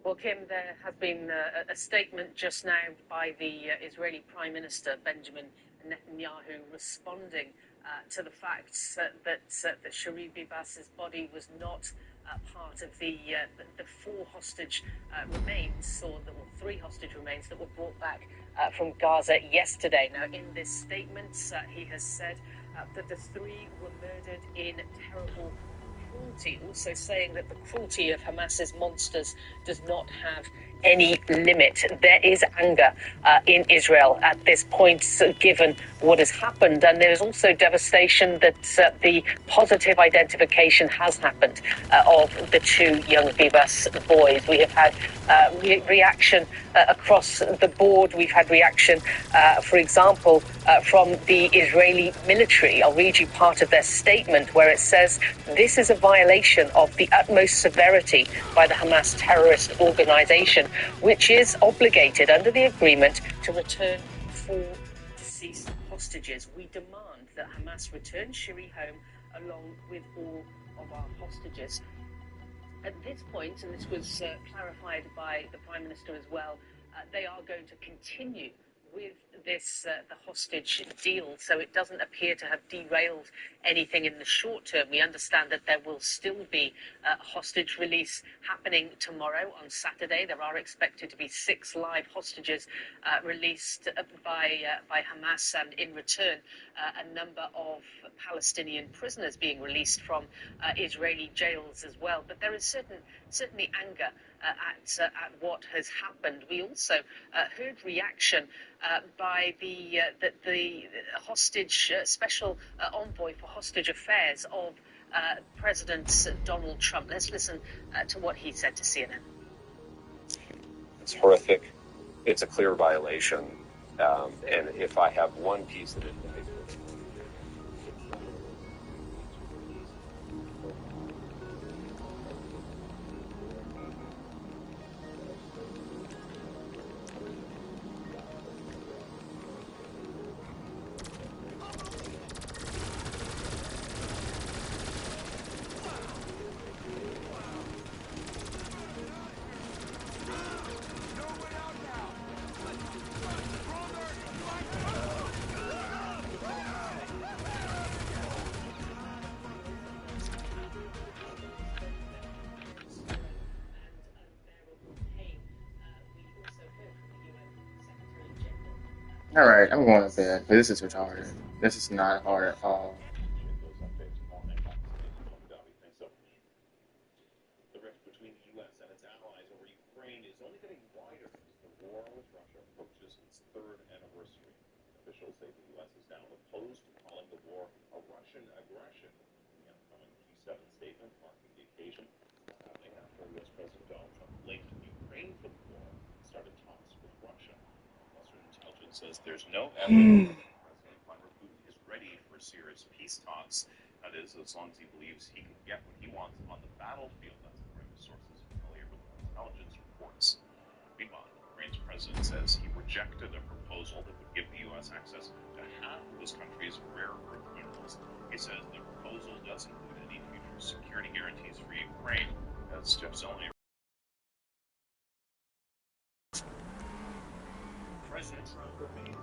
Well, Well, Kim, there has been a statement just now by the Israeli Prime Minister Benjamin Netanyahu responding to the fact that Sharif Bibas's body was not part of the four hostage remains, or the three hostage remains that were brought back from Gaza yesterday. Now, in this statement, he has said that the three were murdered in terrible cruelty, also saying that the cruelty of Hamas's monsters does not have any limit. There is anger in Israel at this point, given what has happened, and there is also devastation that the positive identification has happened of the two young Bibas boys. We have had reaction across the board. We've had reaction, for example, from the Israeli military. I'll read you part of their statement where it says, "This is a violation of the utmost severity by the Hamas terrorist organization, which is obligated under the agreement to return 4 deceased hostages. We demand that Hamas return Shiri home along with all of our hostages." At this point, and this was clarified by the Prime Minister as well, they are going to continue with this the hostage deal, so it doesn't appear to have derailed anything in the short term. We understand that there will still be a hostage release happening tomorrow on Saturday. There are expected to be 6 live hostages released by Hamas, and in return a number of Palestinian prisoners being released from Israeli jails as well. But there is certainly anger at what has happened. We also heard reaction by the hostage special envoy for hostage affairs of President Donald Trump. Let's listen to what he said to CNN. It's horrific. It's a clear violation. And if I have one piece of advice, Alright, I'm going to bed. This is retarded. This is not hard at all. The rift between the U.S. and its allies over Ukraine is only getting wider as the war with Russia approaches its 3rd anniversary. Officials say the U.S. is now opposed to calling the war a Russian aggression. The upcoming G7 statement marking the occasion happening after U.S. President Donald Trump blamed Ukraine for the war and started talks with Russia. Western intelligence says there's no evidence that President Vladimir Putin is ready for serious peace talks. That is, as long as he believes he can get what he wants on the battlefield. That's according to sources familiar with intelligence reports. Meanwhile, Ukraine's president says he rejected a proposal that would give the U.S. access to half of his country's rare earth minerals. He says the proposal does include any future security guarantees for Ukraine. As Jeff Zeleny. President Trump remains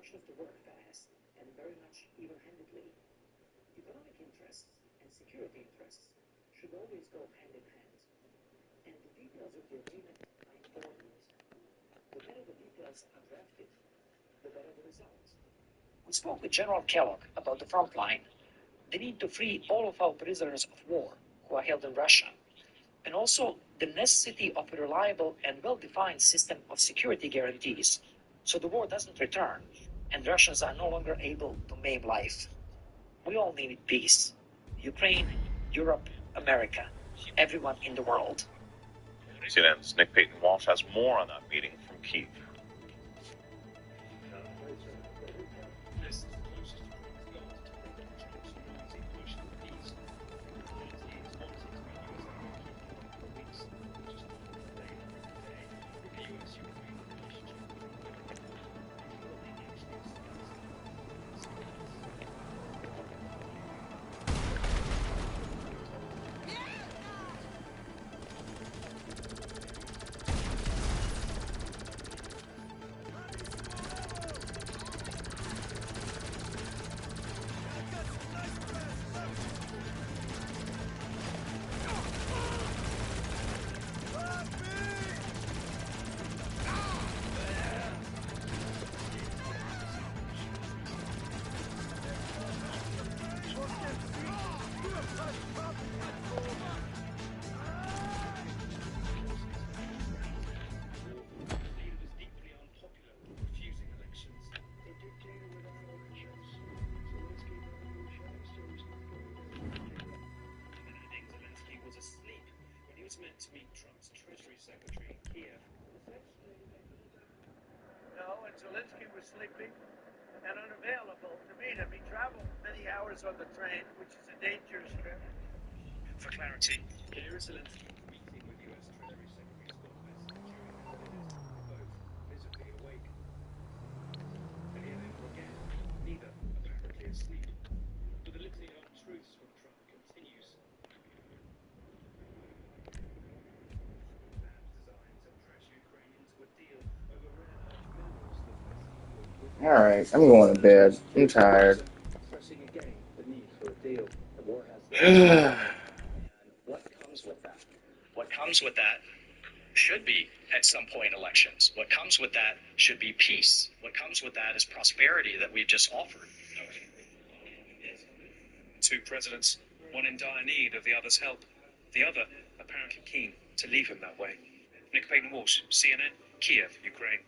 Russia to work fast and very much even-handedly. Economic interests and security interests should always go hand in hand. And the details of the agreement are important. The better the details are drafted, the better the results. We spoke with General Kellogg about the front line, the need to free all of our prisoners of war who are held in Russia, and also the necessity of a reliable and well-defined system of security guarantees so the war doesn't return and Russians are no longer able to maim life. We all need peace. Ukraine, Europe, America, everyone in the world. CNN's Nick Payton-Walsh has more on that meeting from Kyiv. Meant to meet Trump's Treasury Secretary in Kiev. No, and Zelensky was sleeping and unavailable to meet him. He traveled many hours on the train, which is a dangerous trip. For clarity, here is Zelensky meeting with U.S. Treasury Secretary Scott Bessent during their visit, both visibly awake. And here they are again, neither apparently asleep. But the litany of untruths from Trump continues. Alright, I'm going to bed. I'm tired. Stressing again the need for a deal. The war has what comes with that? What comes with that should be, at some point, elections. What comes with that should be peace. What comes with that is prosperity that we've just offered. Two presidents, one in dire need of the other's help, the other apparently keen to leave him that way. Nick Payton-Walsh, CNN, Kiev, Ukraine.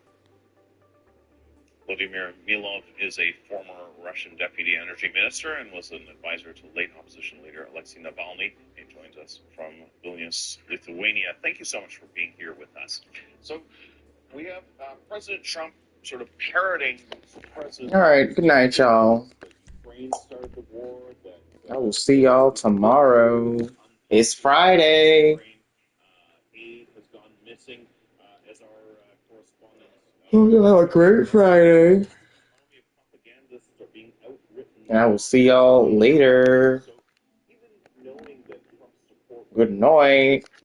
Vladimir Milov is a former Russian deputy energy minister and was an advisor to late opposition leader Alexei Navalny. He joins us from Vilnius, Lithuania. Thank you so much for being here with us. So we have President Trump sort of parroting President. All right, good night, y'all. Ukraine started the war. I will see y'all tomorrow. It's Friday. Aid has gone missing, as our correspondent. We're gonna have a great Friday. And I will see y'all later. Good night.